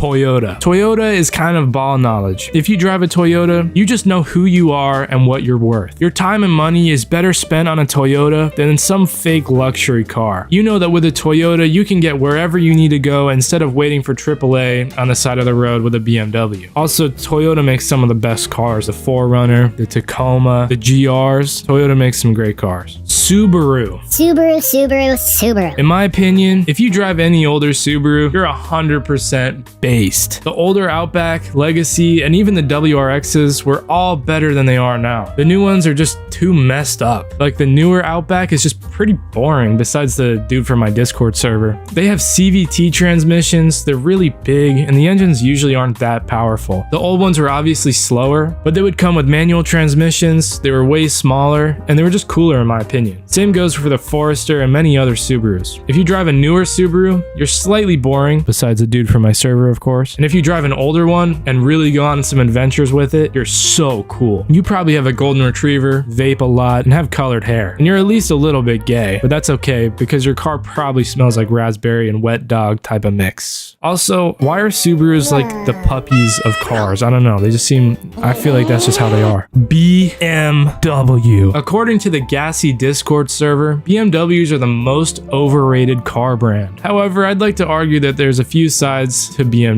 Toyota. Toyota is kind of ball knowledge. If you drive a Toyota, you just know who you are and what you're worth. Your time and money is better spent on a Toyota than in some fake luxury car. You know that with a Toyota, you can get wherever you need to go instead of waiting for AAA on the side of the road with a BMW. Also, Toyota makes some of the best cars. The 4Runner, the Tacoma, the GRs. Toyota makes some great cars. Subaru. Subaru. In my opinion, if you drive any older Subaru, you're 100% based. The older Outback, Legacy, and even the WRXs were all better than they are now. The new ones are just too messed up. Like the newer Outback is just pretty boring besides the dude from my Discord server. They have CVT transmissions, they're really big, and the engines usually aren't that powerful. The old ones were obviously slower, but they would come with manual transmissions, they were way smaller, and they were just cooler in my opinion. Same goes for the Forester and many other Subarus. If you drive a newer Subaru, you're slightly boring, besides the dude from my server of course. And if you drive an older one and really go on some adventures with it, you're so cool. You probably have a golden retriever, vape a lot, and have colored hair. And you're at least a little bit gay, but that's okay because your car probably smells like raspberry and wet dog type of mix. Also, why are Subarus like the puppies of cars? I don't know. They just seem, I feel like that's just how they are. BMW. According to the Gassy Discord server, BMWs are the most overrated car brand. However, I'd like to argue that there's a few sides to BMW.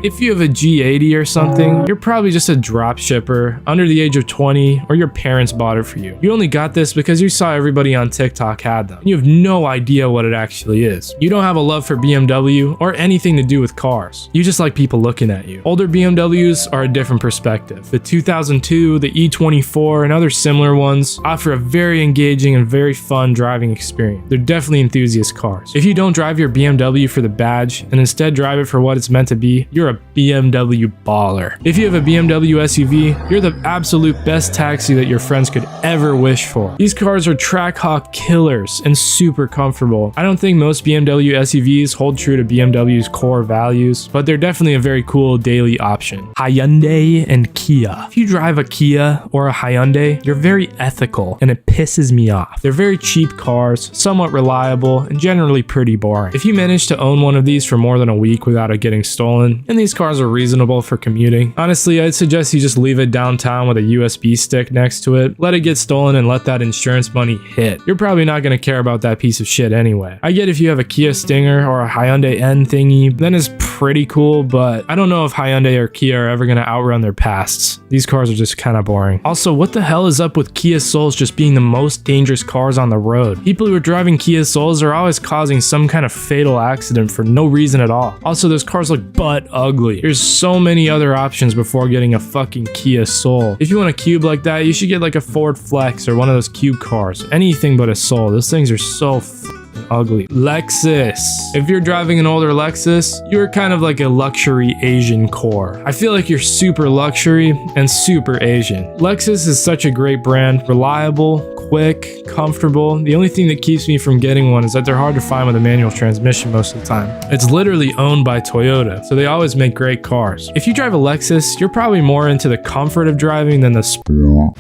If you have a G80 or something, you're probably just a drop shipper under the age of 20 or your parents bought it for you. You only got this because you saw everybody on TikTok had them. You have no idea what it actually is. You don't have a love for BMW or anything to do with cars. You just like people looking at you. Older BMWs are a different perspective. The 2002, the E24, and other similar ones offer a very engaging and very fun driving experience. They're definitely enthusiast cars. If you don't drive your BMW for the badge and instead drive it for what it's meant to be, you're a BMW baller. If you have a BMW SUV, you're the absolute best taxi that your friends could ever wish for. These cars are track hawk killers and super comfortable. I don't think most BMW SUVs hold true to BMW's core values, but they're definitely a very cool daily option. Hyundai and Kia. If you drive a Kia or a Hyundai, you're very ethical and it pisses me off. They're very cheap cars, somewhat reliable, and generally pretty boring. If you manage to own one of these for more than a week without it getting stolen, and these cars are reasonable for commuting, honestly, I'd suggest you just leave it downtown with a USB stick next to it, let it get stolen, and let that insurance money hit. You're probably not going to care about that piece of shit anyway. I get if you have a Kia Stinger or a Hyundai N thingy, then it's pretty cool, but I don't know if Hyundai or Kia are ever going to outrun their pasts. These cars are just kind of boring. Also, what the hell is up with Kia Souls just being the most dangerous cars on the road? People who are driving Kia Souls are always causing some kind of fatal accident for no reason at all. Also, those cars look butt ugly. There's so many other options before getting a fucking Kia Soul. If you want a cube like that, you should get like a Ford Flex or one of those cube cars. Anything but a Soul. Those things are so ugly. Lexus. If you're driving an older Lexus, you're kind of like a luxury Asian core. I feel like you're super luxury and super Asian. Lexus is such a great brand. Reliable, quick, comfortable. The only thing that keeps me from getting one is that they're hard to find with a manual transmission most of the time. It's literally owned by Toyota, so they always make great cars. If you drive a Lexus, you're probably more into the comfort of driving than the sport.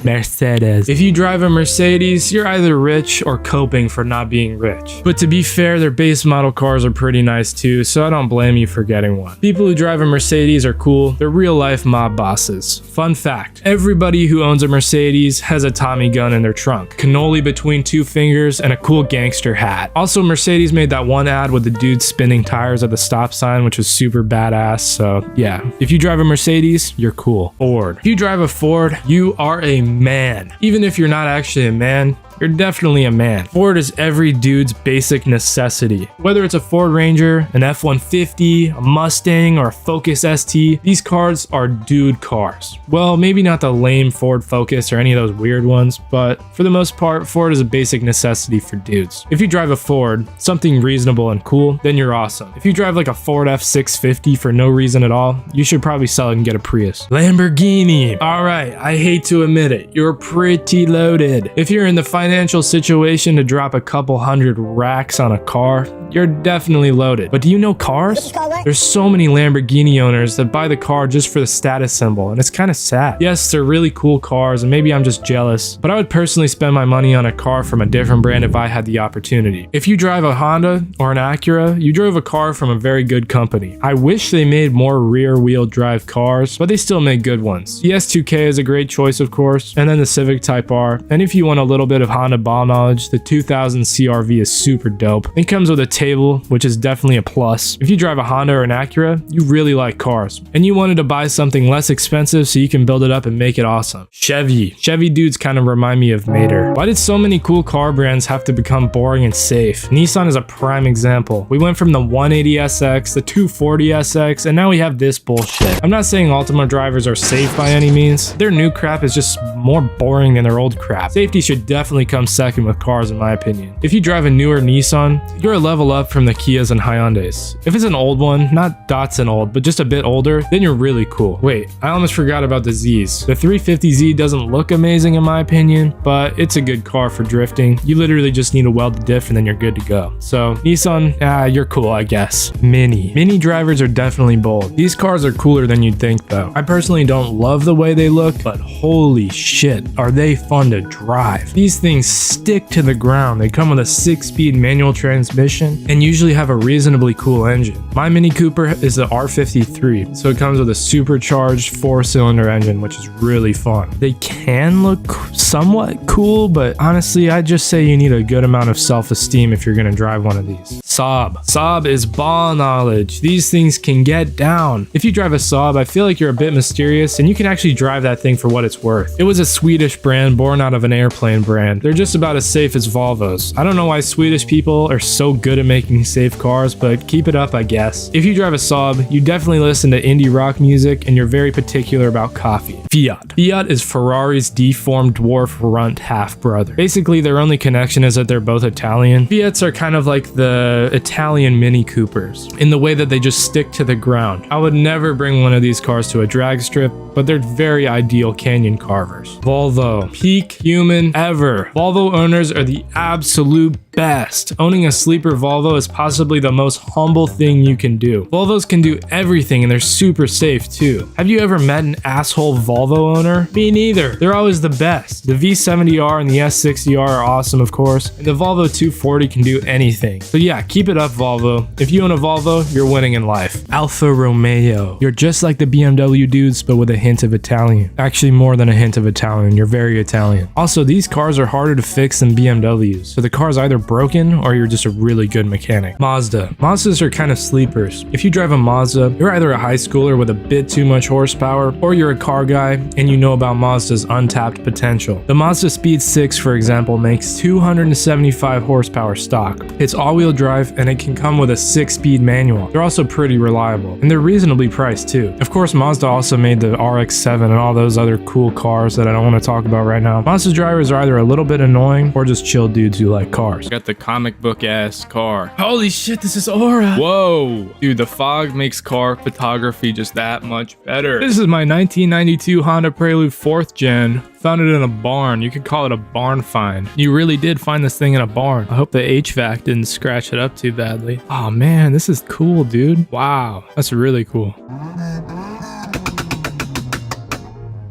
Mercedes. If you drive a Mercedes, you're either rich or coping for not being rich. But to be fair, their base model cars are pretty nice too, so I don't blame you for getting one. People who drive a Mercedes are cool. They're real life mob bosses. Fun fact, everybody who owns a Mercedes has a Tommy gun in their trunk, cannoli between two fingers, and a cool gangster hat. Also, Mercedes made that one ad with the dude spinning tires at the stop sign, which was super badass, so yeah. If you drive a Mercedes, you're cool. Ford. If you drive a Ford, you are a man. Even if you're not actually a man, you're definitely a man. Ford is every dude's basic necessity. Whether it's a Ford Ranger, an F-150, a Mustang, or a Focus ST, these cars are dude cars. Well, maybe not the lame Ford Focus or any of those weird ones, but for the most part, Ford is a basic necessity for dudes. If you drive a Ford, something reasonable and cool, then you're awesome. If you drive like a Ford F-650 for no reason at all, you should probably sell it and get a Prius. Lamborghini. All right, I hate to admit it, you're pretty loaded. If you're in the financial situation to drop a couple hundred racks on a car, you're definitely loaded. But do you know cars? There's so many Lamborghini owners that buy the car just for the status symbol, and it's kind of sad. Yes, they're really cool cars, and maybe I'm just jealous, but I would personally spend my money on a car from a different brand if I had the opportunity. If you drive a Honda or an Acura, you drove a car from a very good company. I wish they made more rear-wheel drive cars, but they still make good ones. The S2K is a great choice, of course, and then the Civic Type R, and if you want a little bit of Honda ball knowledge, the 2000 CR-V is super dope. It comes with a table, which is definitely a plus. If you drive a Honda or an Acura, you really like cars, and you wanted to buy something less expensive so you can build it up and make it awesome. Chevy dudes kind of remind me of Mater. Why did so many cool car brands have to become boring and safe? Nissan is a prime example. We went from the 180SX, the 240SX, and now we have this bullshit. I'm not saying Altima drivers are safe by any means. Their new crap is just more boring than their old crap. Safety should definitely come second with cars in my opinion. If you drive a newer Nissan, you're a level up from the Kias and Hyundais. If it's an old one, not Datsun old, but just a bit older, then you're really cool. Wait, I almost forgot about the Zs. The 350Z doesn't look amazing in my opinion, but it's a good car for drifting. You literally just need to weld the diff and then you're good to go. So Nissan, you're cool I guess. Mini drivers are definitely bold. These cars are cooler than you'd think though. I personally don't love the way they look, but holy shit, are they fun to drive. These things stick to the ground. They come with a 6-speed manual transmission and usually have a reasonably cool engine. My Mini Cooper is the R53, so it comes with a supercharged 4-cylinder engine, which is really fun. They can look somewhat cool, but honestly, I'd just say you need a good amount of self-esteem if you're gonna drive one of these. Saab is ball knowledge. These things can get down. If you drive a Saab, I feel like you're a bit mysterious and you can actually drive that thing for what it's worth. It was a Swedish brand born out of an airplane brand. They're just about as safe as Volvos. I don't know why Swedish people are so good at making safe cars, but keep it up I guess. If you drive a Saab, you definitely listen to indie rock music and you're very particular about coffee. Fiat is Ferrari's deformed dwarf runt half-brother. Basically their only connection is that they're both Italian. Fiats are kind of like the Italian Mini Coopers in the way that they just stick to the ground. I would never bring one of these cars to a drag strip, but they're very ideal canyon carvers. Volvo, peak human ever. Volvo owners are the absolute best. Owning a sleeper Volvo is possibly the most humble thing you can do. Volvos can do everything and they're super safe too. Have you ever met an asshole Volvo owner? Me neither. They're always the best. The V70R and the S60R are awesome of course, and the Volvo 240 can do anything. So yeah, keep it up Volvo. If you own a Volvo, you're winning in life. Alfa Romeo. You're just like the BMW dudes, but with a hint of Italian. Actually more than a hint of Italian, you're very Italian. Also, these cars are harder to fix than BMWs, so the car's either broken or you're just a really good mechanic. Mazdas are kind of sleepers. If you drive a Mazda, you're either a high schooler with a bit too much horsepower, or you're a car guy and you know about Mazda's untapped potential. The Mazda Speed 6, for example, makes 275 horsepower stock. It's all-wheel drive and it can come with a 6-speed manual. They're also pretty reliable, and they're reasonably priced too. Of course, Mazda also made the RX-7 and all those other cool cars that I don't want to talk about right now. Mazda drivers are either a little bit annoying or just chill dudes who like cars. Got the comic book ass car. Holy shit, this is Aura. Whoa. Dude, the fog makes car photography just that much better. This is my 1992 Honda Prelude 4th gen. Found it in a barn. You could call it a barn find. You really did find this thing in a barn. I hope the HVAC didn't scratch it up too badly. Oh man, this is cool, dude. Wow, that's really cool.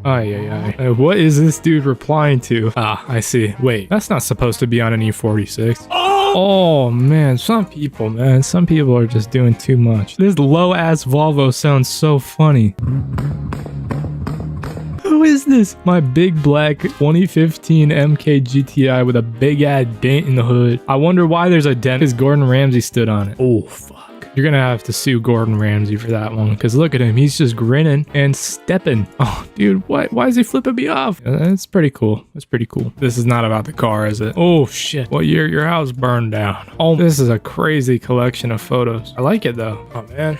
What is this dude replying to? Ah, I see. Wait, that's not supposed to be on an E46. Oh man, some people are just doing too much. This low ass Volvo sounds so funny. Who is this? My big black 2015 MK GTI with a big ass dent in the hood. I wonder why there's a dent because Gordon Ramsay stood on it. Oh fuck. You're gonna have to sue Gordon Ramsay for that one, because look at him, he's just grinning and stepping. Oh dude, why is he flipping me off? That's pretty cool. That's pretty cool. This is not about the car, is it? Oh shit, what year your house burned down? Oh, this is a crazy collection of photos. I like it though. Oh man.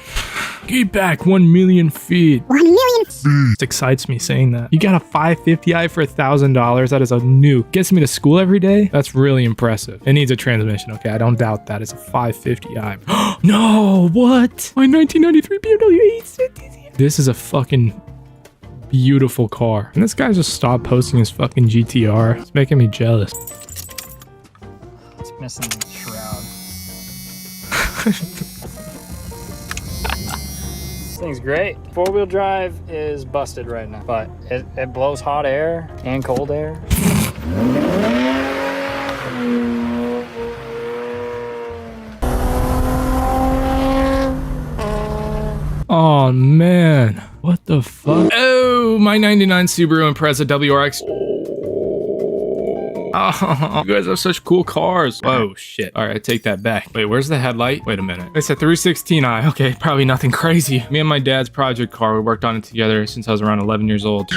Get back 1 million feet. 1 million feet. It excites me saying that. You got a 550i for $1,000. That is a new. Gets me to school every day. That's really impressive. It needs a transmission. Okay, I don't doubt that. It's a 550i. No, what? My 1993 BMW 860. This is a fucking beautiful car. And this guy just stopped posting his fucking GTR. It's making me jealous. It's missing the shroud. This thing's great. 4-wheel drive is busted right now, but it blows hot air and cold air. Oh man, what the fuck? Oh, my 99 Subaru Impreza WRX. Oh, you guys have such cool cars. Oh shit. All right, I take that back. Wait, where's the headlight? Wait a minute. It's a 316i. Okay, probably nothing crazy. Me and my dad's project car, we worked on it together since I was around 11 years old.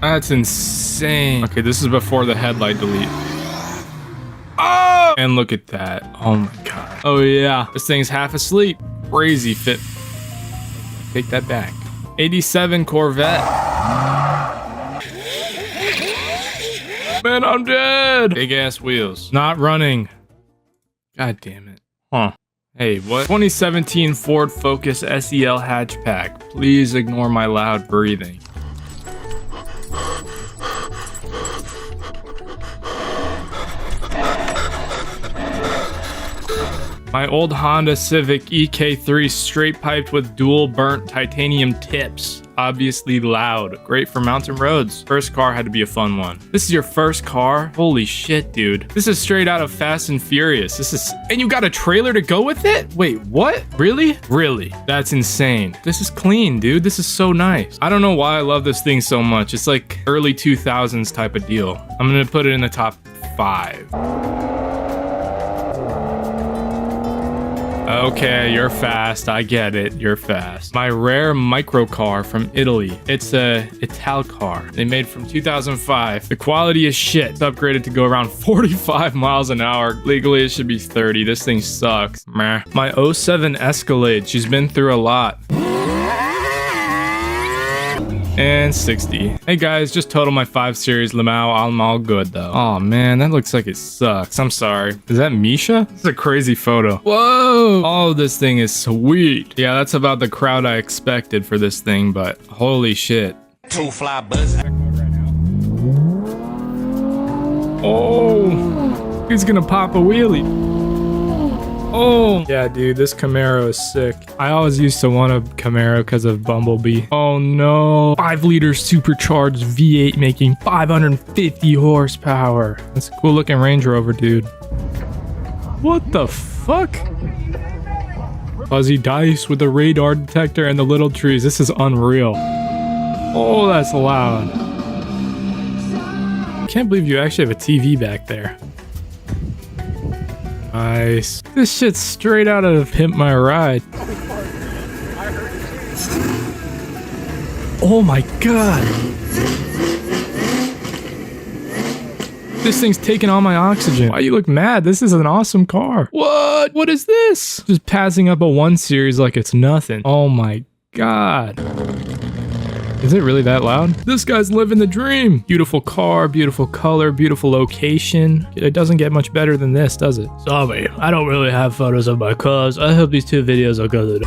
That's insane. Okay, this is before the headlight delete. Oh! And look at that. Oh my god. Oh yeah, this thing's half asleep. Crazy fit. Take that back. 87 Corvette. Man, I'm dead. Big ass wheels. Not running. God damn it. Huh. Hey, what? 2017 Ford Focus SEL hatchback. Please ignore my loud breathing. My old Honda Civic EK3 straight piped with dual burnt titanium tips. Obviously loud. Great for mountain roads. First car had to be a fun one. This is your first car? Holy shit, dude. This is straight out of Fast and Furious. And you got a trailer to go with it? Wait, what? Really? Really? That's insane. This is clean, dude. This is so nice. I don't know why I love this thing so much. It's like early 2000s type of deal. I'm gonna put it in the top 5. Okay, you're fast. I get it. You're fast. My rare microcar from Italy. It's a Ital car. They made from 2005. The quality is shit. It's upgraded to go around 45 miles an hour. Legally, it should be 30. This thing sucks. Meh. My 07 Escalade. She's been through a lot. And 60. Hey guys, just totaled my 5 Series Lamau. I'm all good though. Oh man, that looks like it sucks. I'm sorry. Is that Misha? This is a crazy photo. Whoa! Oh, this thing is sweet. Yeah, that's about the crowd I expected for this thing, but holy shit. Two fly buzzing. Oh, he's gonna pop a wheelie. Oh, yeah, dude, this Camaro is sick. I always used to want a Camaro because of Bumblebee. Oh no, 5-liter supercharged V8 making 550 horsepower. That's a cool looking Range Rover, dude. What the fuck? Fuzzy dice with the radar detector and the little trees. This is unreal. Oh, that's loud. Can't believe you actually have a TV back there. Nice. This shit's straight out of Pimp My Ride. Oh my god. This thing's taking all my oxygen. Why you look mad? This is an awesome car. What? What is this? Just passing up a 1 Series like it's nothing. Oh my god. Is it really that loud? This guy's living the dream. Beautiful car, beautiful color, beautiful location. It doesn't get much better than this, does it? Sorry, I don't really have photos of my cars. I hope these 2 videos are good.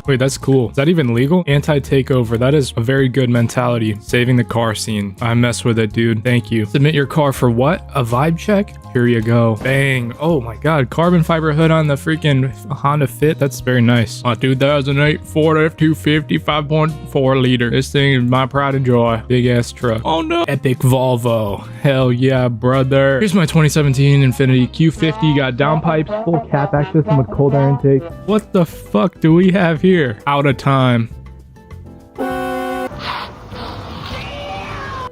Wait, that's cool. Is that even legal? Anti-takeover. That is a very good mentality. Saving the car scene. I mess with it, dude. Thank you. Submit your car for what? A vibe check? Here you go. Bang. Oh my god. Carbon fiber hood on the freaking Honda Fit. That's very nice. A 2008 Ford F-250 5.4 liter. This thing is my pride and joy. Big ass truck. Oh no. Epic Volvo. Hell yeah, brother. Here's my 2017 Infiniti Q50. Got downpipes, full cap access, and with cold air intake. What the fuck do we have here? Out of time.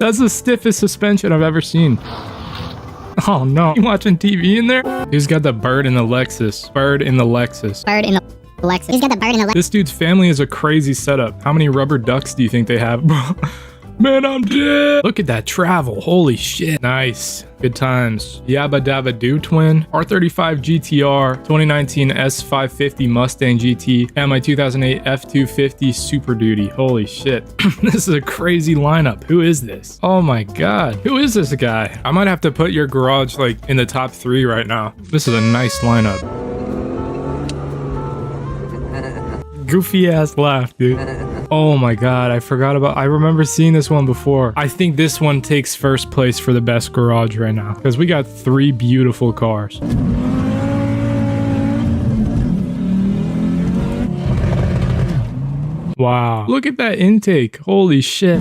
That's the stiffest suspension I've ever seen. Oh no. You watching TV in there? He's got the bird in the Lexus. Bird in the Lexus. Bird in the Lexus. He's got the bird in the Lexus. This dude's family is a crazy setup. How many rubber ducks do you think they have, bro? Man, I'm dead. Look at that travel. Holy shit. Nice. Good times. Yabba Dabba Doo twin. R35 GTR. 2019 S550 Mustang GT. And my 2008 F250 Super Duty. Holy shit. This is a crazy lineup. Who is this? Oh my god. Who is this guy? I might have to put your garage like in the top 3 right now. This is a nice lineup. Goofy ass laugh, dude. Oh my god, I remember seeing this one before. I think this one takes first place for the best garage right now because we got 3 beautiful cars. Wow, look at that intake. Holy shit.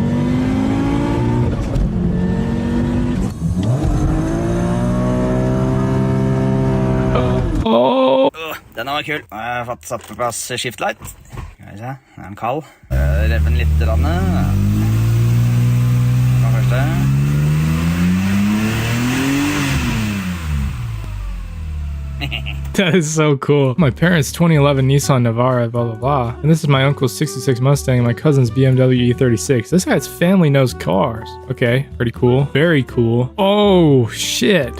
Oh. Den var kul. Jeg har fått satt på plass shift light. Skal vi se, den er en kald. Reven litt rann. Den første. That is so cool. My parents' 2011 Nissan Navara, blah, blah, blah. And this is my uncle's 66 Mustang and my cousin's BMW E36. This guy's family knows cars. Okay, pretty cool. Very cool. Oh, shit.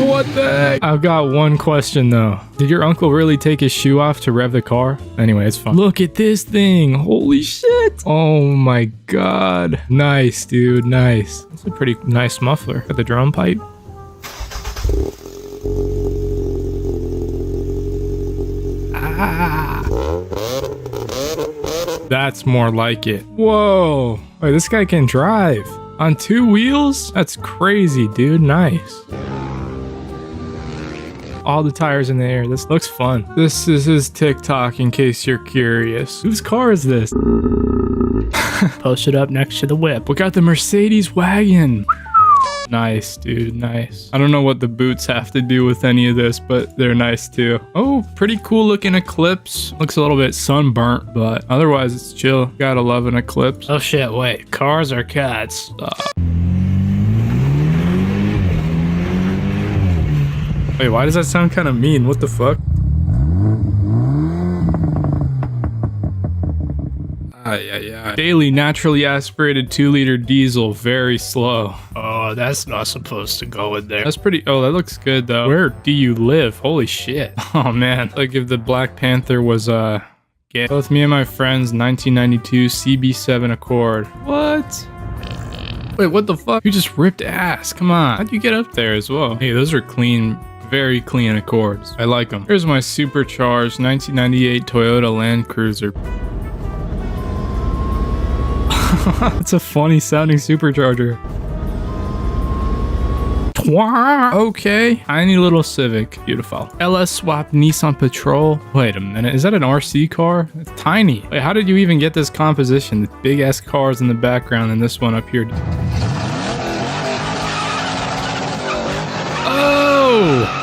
What the heck? I've got one question though. Did your uncle really take his shoe off to rev the car? Anyway, it's fun. Look at this thing. Holy shit. Oh my god. Nice, dude. Nice. That's a pretty nice muffler. Got the drum pipe. Ah. That's more like it. Whoa. Wait, this guy can drive. On 2 wheels? That's crazy, dude. Nice. All the tires in the air. This looks fun. This is his TikTok in case you're curious. Whose car is this? Post it up next to the whip. We got the Mercedes wagon. Nice, dude. Nice. I don't know what the boots have to do with any of this, but they're nice too. Oh, pretty cool looking Eclipse. Looks a little bit sunburnt, but otherwise it's chill. Gotta love an Eclipse. Oh shit, wait. Cars are cats. Wait, why does that sound kind of mean? What the fuck? Yeah. Daily naturally aspirated 2-liter diesel, very slow. Oh, that's not supposed to go in there. That's pretty. Oh, that looks good though. Where do you live? Holy shit. Oh man. Like if the Black Panther was gay. Both me and my friends 1992 CB7 Accord. What? Wait, what the fuck? You just ripped ass. Come on. How'd you get up there as well? Hey, those are clean. Very clean Accords. I like them. Here's my supercharged 1998 Toyota Land Cruiser. It's a funny sounding supercharger. Okay. Tiny little Civic. Beautiful. LS swap Nissan Patrol. Wait a minute. Is that an RC car? It's tiny. Wait, how did you even get this composition? The big ass cars in the background and this one up here. Oh!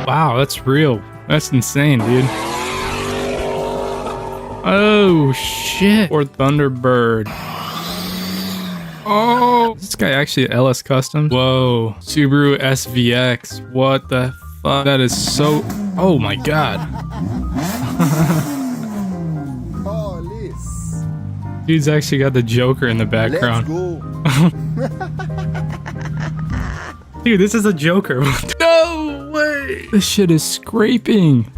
Wow, that's real. That's insane, dude. Oh, shit. Or Thunderbird. Oh, is this guy actually LS Custom? Whoa. Subaru SVX. What the fuck? That is so... Oh my god. Dude's actually got the Joker in the background. Dude, this is a Joker. No way. This shit is scraping.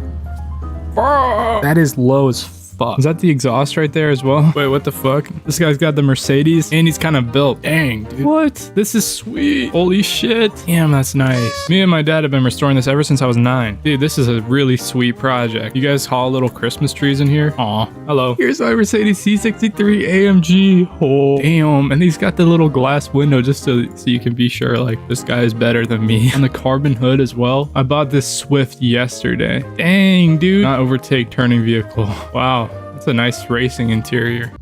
That is low as fuck? Is that the exhaust right there as well? Wait, what the fuck? This guy's got the Mercedes and he's kind of built. Dang, dude. What? This is sweet. Holy shit. Damn, that's nice. Me and my dad have been restoring this ever since I was 9. Dude, this is a really sweet project. You guys haul little Christmas trees in here? Aw, hello. Here's my Mercedes C63 AMG. Oh, damn. And he's got the little glass window just so you can be sure, like, this guy is better than me. And the carbon hood as well. I bought this Swift yesterday. Dang, dude. Not overtake turning vehicle. Wow, that's a nice racing interior.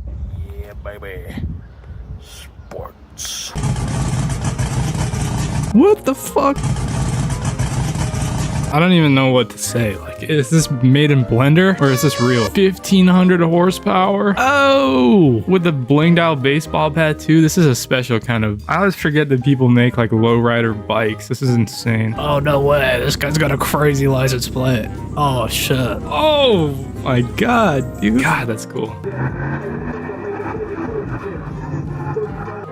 Yeah, baby. Sports. What the fuck? I don't even know what to say. Like, is this made in Blender or is this real? 1500 horsepower. Oh, with the blinged out baseball bat too. This is a special kind of. I always forget that people make like lowrider bikes. This is insane. Oh, no way. This guy's got a crazy license plate. Oh, shit. Oh my god, dude. God, that's cool.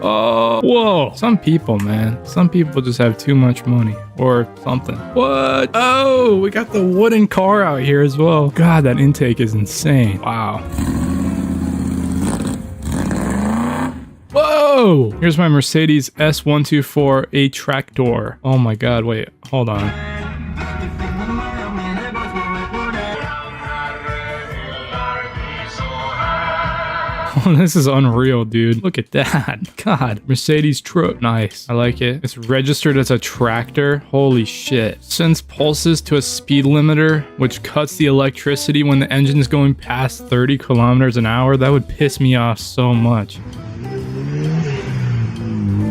Oh, whoa. Some people, man. Some people just have too much money or something. What? Oh, we got the wooden car out here as well. God, that intake is insane. Wow. Whoa. Here's my Mercedes S124 A-Tractor. Oh my God, wait, hold on. Oh, this is unreal, dude. Look at that. God. Mercedes truck. Nice. I like it. It's registered as a tractor. Holy shit. Sends pulses to a speed limiter, which cuts the electricity when the engine is going past 30 kilometers an hour. That would piss me off so much.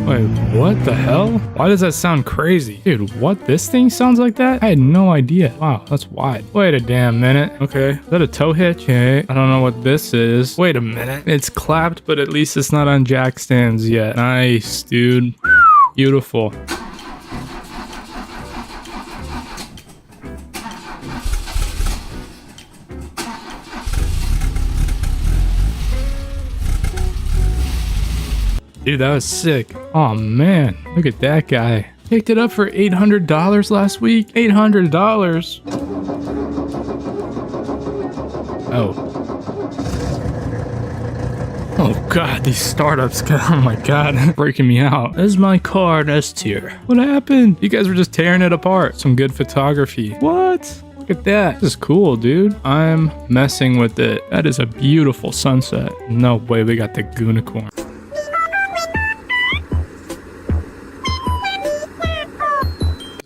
Wait, what the hell? Why does that sound crazy? Dude, what? This thing sounds like that? I had no idea. Wow, that's wide. Wait a damn minute. Okay, is that a tow hitch? Okay, I don't know what this is. Wait a minute. It's clapped, but at least it's not on jack stands yet. Nice, dude. Beautiful. Dude, that was sick. Oh man, look at that guy. Picked it up for $800 last week. $800. Oh. Oh god, these startups, oh my god, breaking me out. This is my car in S tier. What happened? You guys were just tearing it apart. Some good photography. What? Look at that. This is cool, dude. I'm messing with it. That is a beautiful sunset. No way we got the Goonicorn.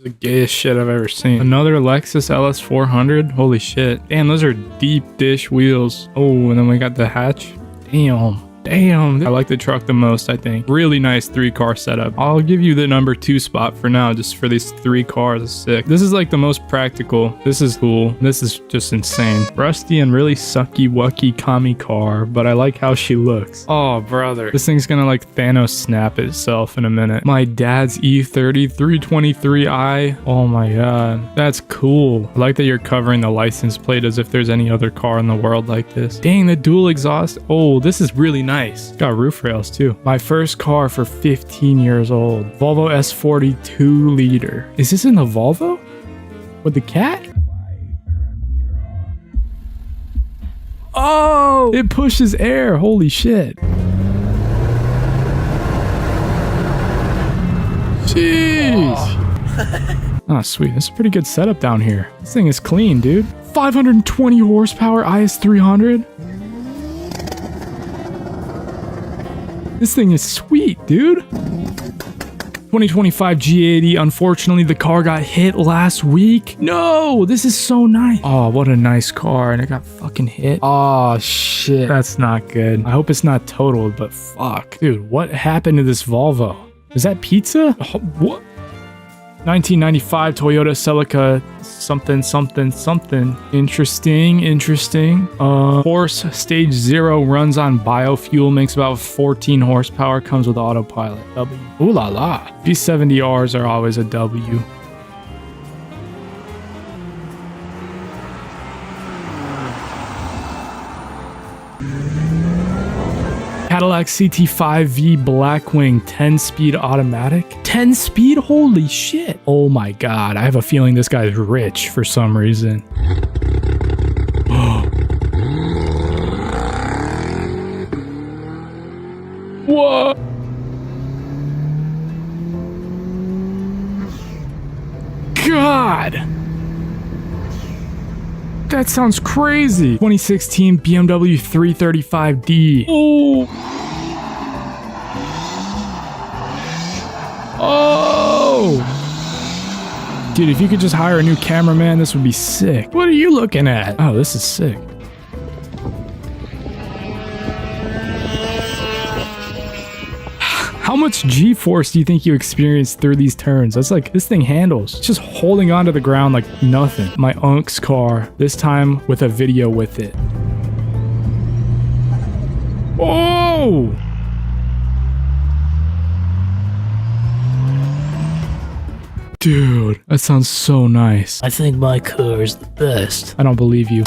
The gayest shit I've ever seen. Another Lexus LS400. Holy shit. Damn, those are deep dish wheels. Oh, and then we got the hatch. Damn. Damn. I like the truck the most, I think. Really nice 3-car setup. I'll give you the number 2 spot for now, just for these 3 cars. It's sick. This is like the most practical. This is cool. This is just insane. Rusty and really sucky wucky commie car, but I like how she looks. Oh, brother. This thing's gonna like Thanos snap itself in a minute. My dad's E30 323i. Oh my god. That's cool. I like that you're covering the license plate as if there's any other car in the world like this. Dang, the dual exhaust. Oh, this is really nice. Got roof rails too. My first car for 15 years old. Volvo S40 2-liter. Is this in the Volvo? With the cat? Oh! It pushes air. Holy shit. Jeez. Oh, sweet. That's a pretty good setup down here. This thing is clean, dude. 520 horsepower IS300. This thing is sweet, dude. 2025 G80. Unfortunately, the car got hit last week. No, this is so nice. Oh, what a nice car. And it got fucking hit. Oh, shit. That's not good. I hope it's not totaled, but fuck. Dude, what happened to this Volvo? Is that pizza? Oh, what? 1995 Toyota Celica something. Interesting. Horse stage 0 runs on biofuel, makes about 14 horsepower, comes with autopilot. W. Ooh la la. V70Rs are always a W. Cadillac CT5V Blackwing 10-speed automatic. 10-speed? Holy shit. Oh my god. I have a feeling this guy's rich for some reason. What? God. That sounds crazy. 2016 BMW 335D. Oh. Oh. Dude, if you could just hire a new cameraman, this would be sick. What are you looking at? Oh, this is sick. How much G-force do you think you experienced through these turns? That's like, this thing handles. It's just holding onto the ground like nothing. My unc's car, this time with a video with it. Oh! Dude, that sounds so nice. I think my car is the best. I don't believe you.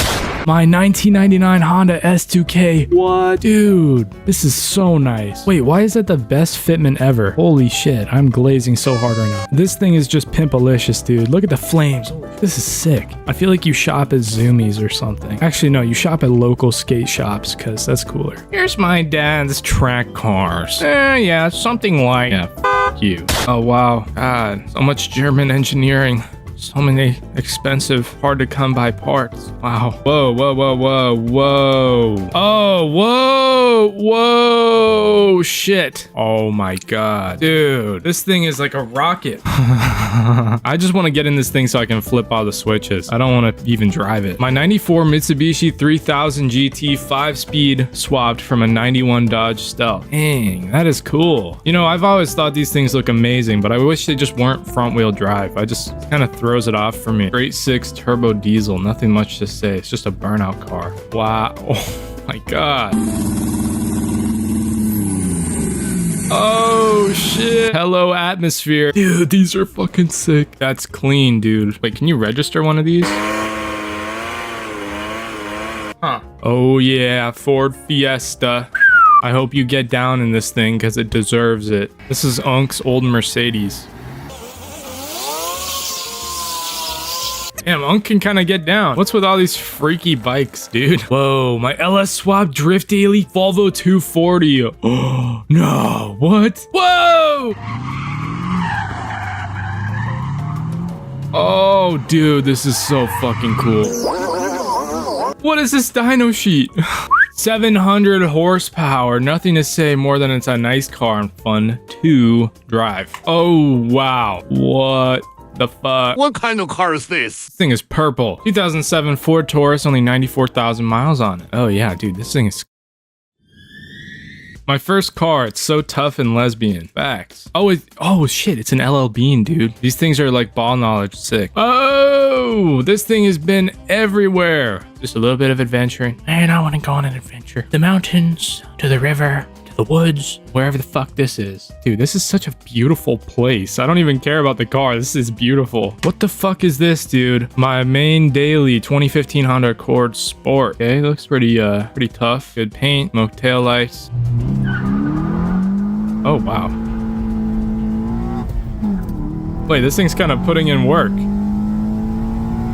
My 1999 Honda S2K. What? Dude, this is so nice. Wait, why is that the best fitment ever? Holy shit, I'm glazing so hard right now. This thing is just pimpalicious, dude. Look at the flames. This is sick. I feel like you shop at Zoomies or something. Actually, no, you shop at local skate shops because that's cooler. Here's my dad's track cars. Yeah, something like... Yeah, f*** you. Oh, wow. God, so much German engineering. So many expensive, hard to come by parts. Wow. Whoa, whoa, whoa, whoa, whoa. Oh, whoa, whoa, shit. Oh my God. Dude, this thing is like a rocket. I just want to get in this thing so I can flip all the switches. I don't want to even drive it. My 94 Mitsubishi 3000 GT 5-speed swapped from a 91 Dodge Stealth. Dang, that is cool. You know, I've always thought these things look amazing, but I wish they just weren't front wheel drive. I just kind of throws it off for me. Straight 6 turbo diesel, nothing much to say. It's just a burnout car. Wow. Oh my God. Oh shit. Hello atmosphere. Dude, these are fucking sick. That's clean, dude. Wait, can you register one of these? Huh. Oh yeah, Ford Fiesta. I hope you get down in this thing because it deserves it. This is Unc's old Mercedes. Damn, Unc can kind of get down. What's with all these freaky bikes, dude? Whoa, my LS Swap Drift Daily Volvo 240. Oh, no, what? Whoa! Oh, dude, this is so fucking cool. What is this dyno sheet? 700 horsepower. Nothing to say more than it's a nice car and fun to drive. Oh, wow. What the fuck? What kind of car is this? This thing is purple. 2007 Ford Taurus, only 94,000 miles on it. Oh yeah, dude, this thing is... My first car, it's so tough and lesbian. Facts. Oh shit, it's an LL Bean, dude. These things are like ball knowledge sick. Oh, this thing has been everywhere. Just a little bit of adventuring. Man, I want to go on an adventure. The mountains, to the river, the woods, wherever the fuck this is. Dude, this is such a beautiful place. I don't even care about the car. This is beautiful. What the fuck is this, dude? My main daily 2015 Honda Accord Sport. Okay, looks pretty tough. Good paint, smoke tail lights. Oh, wow. Wait, this thing's kind of putting in work.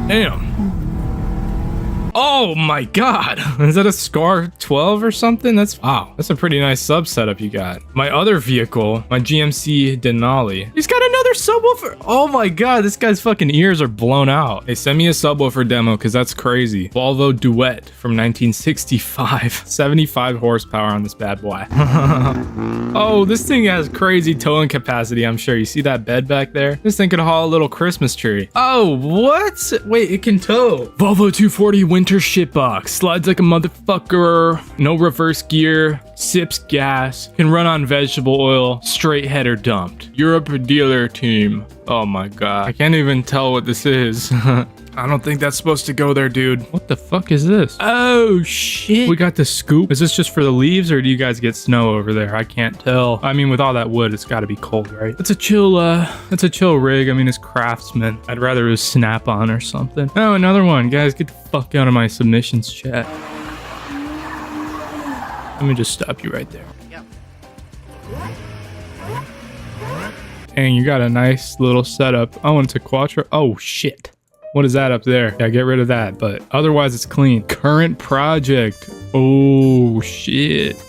Damn. Oh my God. Is that a Scar 12 or something? Wow. That's a pretty nice sub setup you got. My other vehicle, my GMC Denali. He's got another subwoofer. Oh my God. This guy's fucking ears are blown out. Hey, send me a subwoofer demo because that's crazy. Volvo Duet from 1965. 75 horsepower on this bad boy. Oh, this thing has crazy towing capacity, I'm sure. You see that bed back there? This thing could haul a little Christmas tree. Oh, what? Wait, it can tow. Volvo 240 winter shit box. Slides like a motherfucker. No reverse gear. Sips gas. Can run on vegetable oil. Straight header dumped. Europe dealer team. Oh my God. I can't even tell what this is. I don't think that's supposed to go there, dude. What the fuck is this? Oh, shit. We got the scoop. Is this just for the leaves or do you guys get snow over there? I can't tell. I mean, with all that wood, it's got to be cold, right? It's a chill rig. I mean, it's Craftsman. I'd rather it was Snap-on or something. Oh, another one. Guys, get the fuck out of my submissions chat. Let me just stop you right there. Dang, you got a nice little setup. Oh, and it's a Quattro. Oh, shit. What is that up there? Yeah, get rid of that, but otherwise it's clean. Current project. Oh, shit.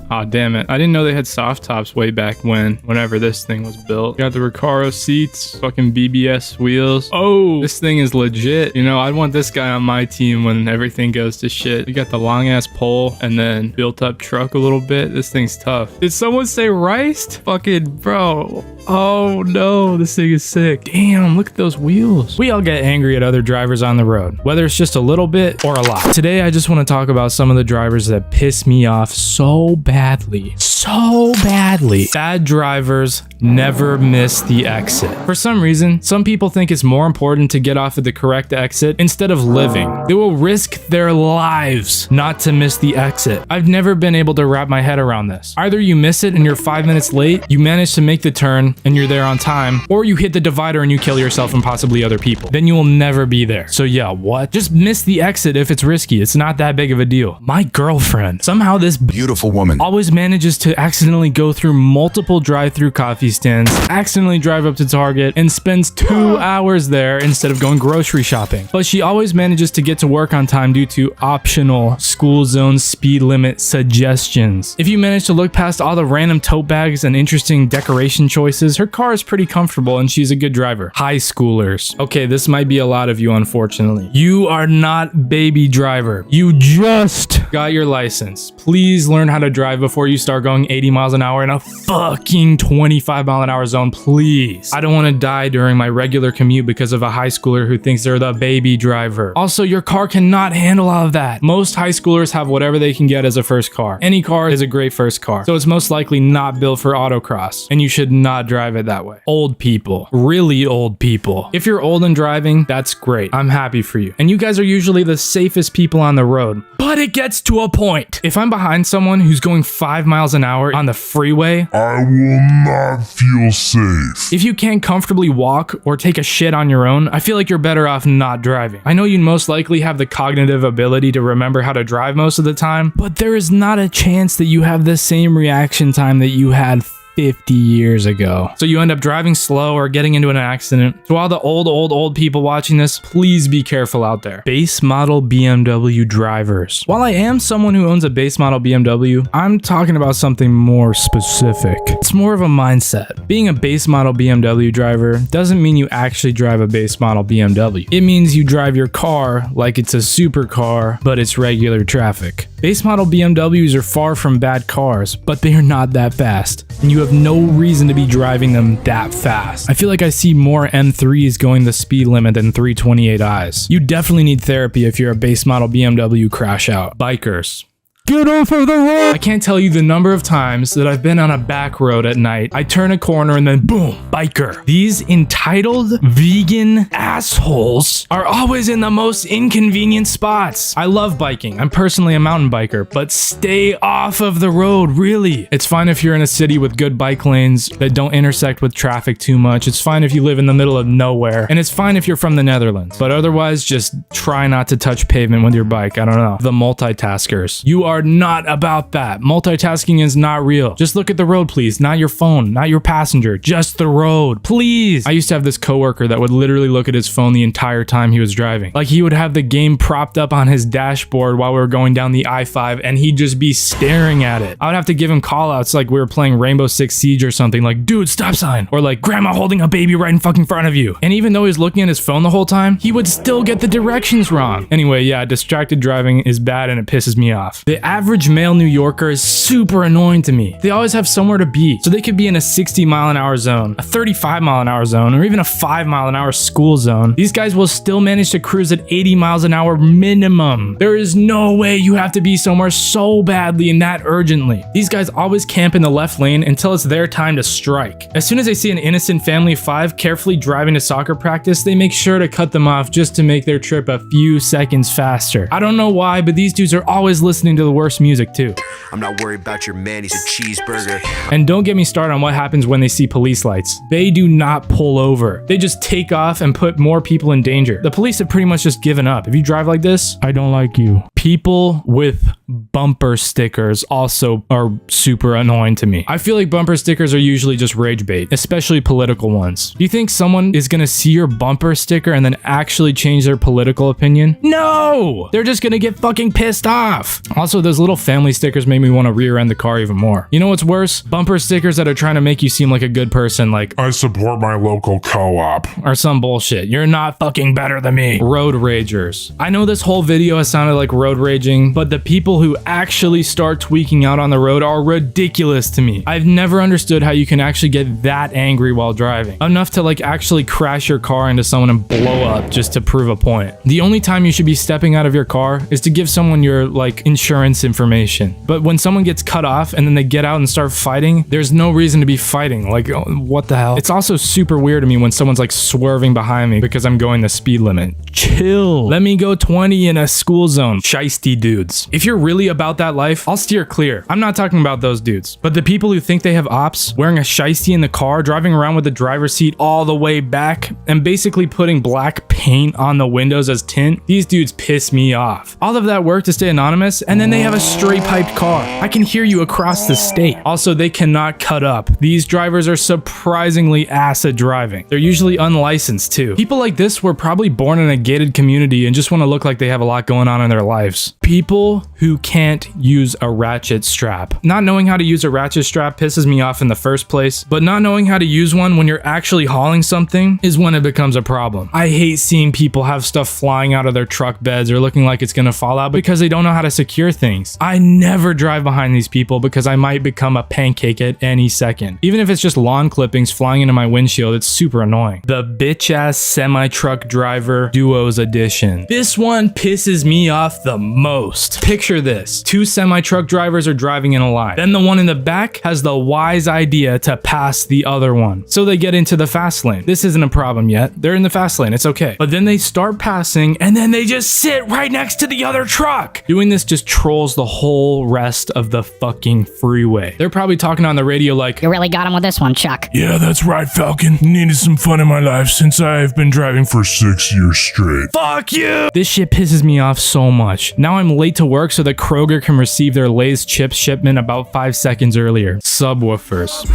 Aw, damn it. I didn't know they had soft tops way back whenever this thing was built. Got the Recaro seats, fucking BBS wheels. Oh, this thing is legit. You know, I'd want this guy on my team when everything goes to shit. We got the long ass pole and then built up truck a little bit. This thing's tough. Did someone say riced? Fucking bro. Oh no, this thing is sick. Damn, look at those wheels. We all get angry at other drivers on the road, whether it's just a little bit or a lot. Today, I just want to talk about some of the drivers that piss me off so badly. So badly. Bad drivers never miss the exit. For some reason, some people think it's more important to get off at the correct exit instead of living. They will risk their lives not to miss the exit. I've never been able to wrap my head around this. Either you miss it and you're 5 minutes late, you manage to make the turn and you're there on time, or you hit the divider and you kill yourself and possibly other people. Then you will never be there. So yeah, what? Just miss the exit if it's risky. It's not that big of a deal. My girlfriend, somehow this Beautiful woman. always manages to accidentally go through multiple drive-through coffee stands, accidentally drive up to Target, and spends 2 hours there instead of going grocery shopping. But she always manages to get to work on time due to optional school zone speed limit suggestions. If you manage to look past all the random tote bags and interesting decoration choices, her car is pretty comfortable and she's a good driver. High schoolers. Okay, this might be a lot of you, unfortunately. You are not baby driver. You just got your license. Please learn how to drive before you start going 80 miles an hour in a fucking 25-mile-an-hour zone, please. I don't want to die during my regular commute because of a high schooler who thinks they're the baby driver. Also, your car cannot handle all of that. Most high schoolers have whatever they can get as a first car. Any car is a great first car, so it's most likely not built for autocross, and you should not drive it that way. Old people. Really old people. If you're old and driving, that's great. I'm happy for you. And you guys are usually the safest people on the road. But it gets to a point. If I'm behind someone who's going 5 miles an hour on the freeway, I will not feel safe. if you can't comfortably walk or take a shit on your own, I feel like you're better off not driving. I know you most likely have the cognitive ability to remember how to drive most of the time, but there is not a chance that you have the same reaction time that you had 50 years ago. So you end up driving slow or getting into an accident. To all the old people watching this, please be careful out there. Base model BMW drivers. While I am someone who owns a base model BMW, I'm talking about something more specific. It's more of a mindset. Being a base model BMW driver doesn't mean you actually drive a base model BMW. It means you drive your car like it's a supercar, but it's regular traffic. Base model BMWs are far from bad cars, but they are not that fast, and you have no reason to be driving them that fast. I feel like I see more M3s going the speed limit than 328i's. You definitely need therapy if you're a base model BMW crash out. Bikers. Get off of the road! I can't tell you the number of times that I've been on a back road at night. I turn a corner and then boom, biker. These entitled vegan assholes are always in the most inconvenient spots. I love biking. I'm personally a mountain biker, but stay off of the road, really. It's fine if you're in a city with good bike lanes that don't intersect with traffic too much. It's fine if you live in the middle of nowhere. And it's fine if you're from the Netherlands. But otherwise, just try not to touch pavement with your bike. I don't know. The multitaskers. You are not about that. Multitasking is not real. Just look at the road, please. Not your phone, not your passenger, just the road, please. I used to have this coworker that would literally look at his phone the entire time he was driving. Like he would have the game propped up on his dashboard while we were going down the I-5 and he'd just be staring at it. I would have to give him call outs like we were playing Rainbow Six Siege or something, like, dude, stop sign. Or like, grandma holding a baby right in fucking front of you. And even though he was looking at his phone the whole time, he would still get the directions wrong. Anyway, yeah, distracted driving is bad and it pisses me off. The average male New Yorker is super annoying to me. They always have somewhere to be. So they could be in a 60-mile-an-hour zone, a 35-mile-an-hour zone, or even a 5-mile-an-hour school zone. These guys will still manage to cruise at 80 miles an hour minimum. There is no way you have to be somewhere so badly and that urgently. These guys always camp in the left lane until it's their time to strike. As soon as they see an innocent family of 5 carefully driving to soccer practice, they make sure to cut them off just to make their trip a few seconds faster. I don't know why, but these dudes are always listening to the worst music too. I'm not worried about your man, he's a cheeseburger. And don't get me started on what happens when they see police lights. They do not pull over. They just take off and put more people in danger. The police have pretty much just given up. If you drive like this, I don't like you. People with bumper stickers also are super annoying to me. I feel like bumper stickers are usually just rage bait, especially political ones. Do you think someone is gonna see your bumper sticker and then actually change their political opinion? No! They're just gonna get fucking pissed off. Also, Also, those little family stickers made me want to rear end the car even more. You know what's worse? Bumper stickers that are trying to make you seem like a good person, like I support my local co-op. or some bullshit. You're not fucking better than me. Road ragers. I know this whole video has sounded like road raging, but the people who actually start tweaking out on the road are ridiculous to me. I've never understood how you can actually get that angry while driving. Enough to like actually crash your car into someone and blow up just to prove a point. The only time you should be stepping out of your car is to give someone your like insurance information. But when someone gets cut off and then they get out and start fighting, there's no reason to be fighting. Like, what the hell? It's also super weird to me when someone's like swerving behind me because I'm going the speed limit. Chill. Let me go 20 in a school zone. Shiesty dudes. If you're really about that life, I'll steer clear. I'm not talking about those dudes. But the people who think they have ops, wearing a shiesty in the car, driving around with the driver's seat all the way back, and basically putting black paint on the windows as tint, these dudes piss me off. All of that work to stay anonymous, and then they have a straight piped car. I can hear you across the state. Also, they cannot cut up. These drivers are surprisingly ass at driving. They're usually unlicensed too. People like this were probably born in a gated community and just want to look like they have a lot going on in their lives. People who can't use a ratchet strap. Not knowing how to use a ratchet strap pisses me off in the first place, but not knowing how to use one when you're actually hauling something is when it becomes a problem. I hate seeing people have stuff flying out of their truck beds or looking like it's gonna fall out because they don't know how to secure things. I never drive behind these people because I might become a pancake at any second. Even if it's just lawn clippings flying into my windshield, it's super annoying. The bitch ass semi-truck driver duos edition. This one pisses me off the most. Picture this. Two semi-truck drivers are driving in a line. Then the one in the back has the wise idea to pass the other one. So they get into the fast lane. This isn't a problem yet. They're in the fast lane. It's okay. But then they start passing and then they just sit right next to the other truck. Doing this just trolls the whole rest of the fucking freeway. They're probably talking on the radio like, You really got him with this one, Chuck. Yeah, that's right, Falcon. Needed some fun in my life since I've been driving for 6 years straight. fuck you! This shit pisses me off so much. Now I'm late to work so that Kroger can receive their Lay's chips shipment about 5 seconds earlier. Subwoofers.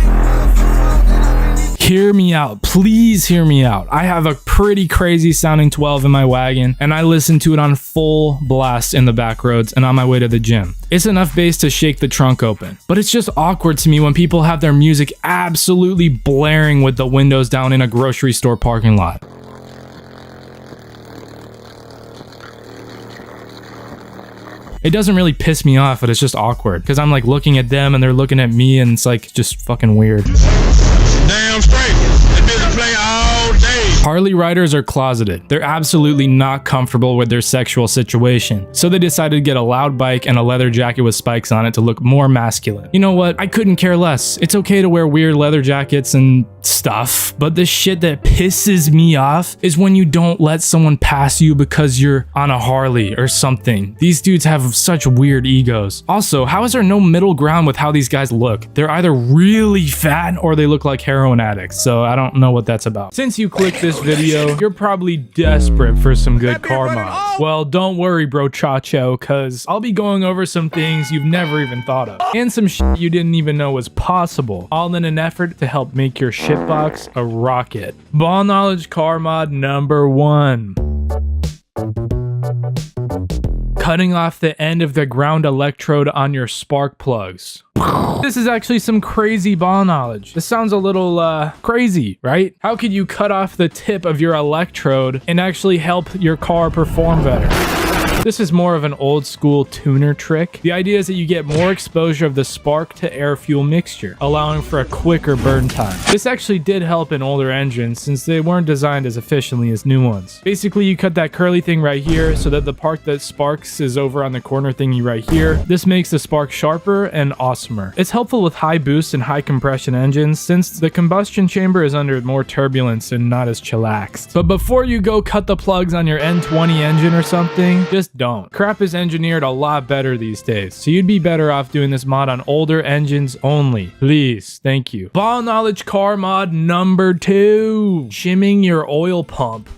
Hear me out. Please hear me out. I have a pretty crazy sounding 12 in my wagon, and I listen to it on full blast in the back roads and on my way to the gym. It's enough bass to shake the trunk open. But it's just awkward to me when people have their music absolutely blaring with the windows down in a grocery store parking lot. It doesn't really piss me off, but it's just awkward because I'm like looking at them and they're looking at me and it's like just fucking weird. Damn straight. That bitch play all day. Harley riders are closeted. They're absolutely not comfortable with their sexual situation. So they decided to get a loud bike and a leather jacket with spikes on it to look more masculine. You know what? I couldn't care less. It's okay to wear weird leather jackets and stuff, but the shit that pisses me off is when you don't let someone pass you because you're on a Harley or something. These dudes have such weird egos. Also, how is there no middle ground with how these guys look? They're either really fat or they look like heroin addicts, so I don't know what that's about. Since you clicked this video, you're probably desperate for some good car mods. Well, don't worry, bro Chacho, cause I'll be going over some things you've never even thought of, and some shit you didn't even know was possible, all in an effort to help make your shitbox a rocket. Ball knowledge car mod number 1. Cutting off the end of the ground electrode on your spark plugs. This is actually some crazy ball knowledge. This sounds a little crazy, right? How could you cut off the tip of your electrode and actually help your car perform better? This is more of an old school tuner trick. The idea is that you get more exposure of the spark to air fuel mixture, allowing for a quicker burn time. This actually did help in older engines since they weren't designed as efficiently as new ones. Basically, you cut that curly thing right here so that the part that sparks is over on the corner thingy right here. This makes the spark sharper and awesomer. It's helpful with high boost and high compression engines since the combustion chamber is under more turbulence and not as chillaxed. But before you go cut the plugs on your N20 engine or something, just don't. Crap is engineered a lot better these days, so you'd be better off doing this mod on older engines only. Please, thank you. Ball knowledge car mod number 2. Shimming your oil pump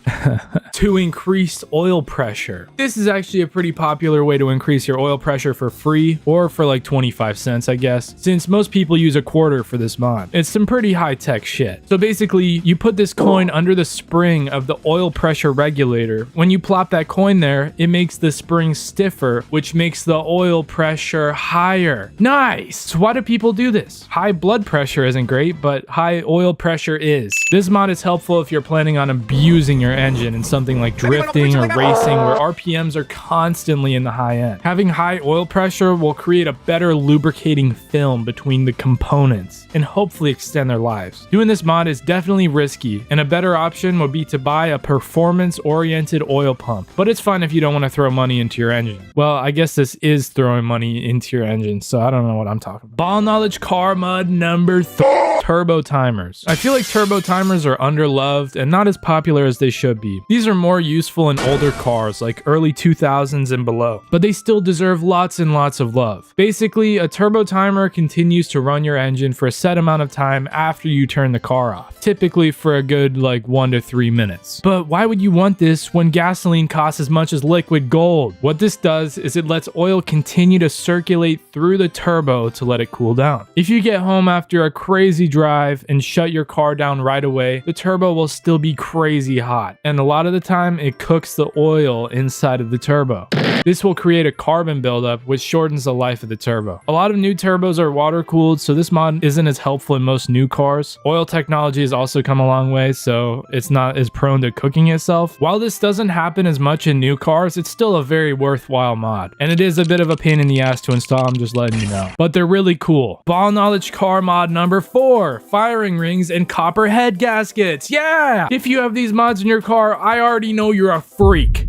to increase oil pressure. This is actually a pretty popular way to increase your oil pressure for free, or for like 25 cents, I guess, since most people use a quarter for this mod. It's some pretty high-tech shit. So basically, you put this coin under the spring of the oil pressure regulator. When you plop that coin there, it makes the the spring stiffer, which makes the oil pressure higher. Nice! So why do people do this? High blood pressure isn't great, but high oil pressure is. This mod is helpful if you're planning on abusing your engine in something like drifting or racing where RPMs are constantly in the high end. Having high oil pressure will create a better lubricating film between the components and hopefully extend their lives. Doing this mod is definitely risky, and a better option would be to buy a performance-oriented oil pump, but it's fine if you don't want to throw money into your engine. Well, I guess this is throwing money into your engine, so I don't know what I'm talking about. Ball knowledge car mod number 3. Turbo timers. I feel like turbo timers are underloved and not as popular as they should be. These are more useful in older cars like early 2000s and below, but they still deserve lots and lots of love. Basically, a turbo timer continues to run your engine for a set amount of time after you turn the car off, typically for a good like 1 to 3 minutes. But why would you want this when gasoline costs as much as liquid gold? What this does is it lets oil continue to circulate through the turbo to let it cool down. If you get home after a crazy drive and shut your car down right away, the turbo will still be crazy hot, and a lot of the time it cooks the oil inside of the turbo. This will create a carbon buildup, which shortens the life of the turbo. A lot of new turbos are water cooled, so this mod isn't as helpful in most new cars. Oil technology has also come a long way, so it's not as prone to cooking itself. While this doesn't happen as much in new cars, it's still a very worthwhile mod, and it is a bit of a pain in the ass to install, I'm just letting you know. But they're really cool. Ball knowledge car mod number 4, firing rings and copper head gaskets. Yeah! If you have these mods in your car, I already know you're a freak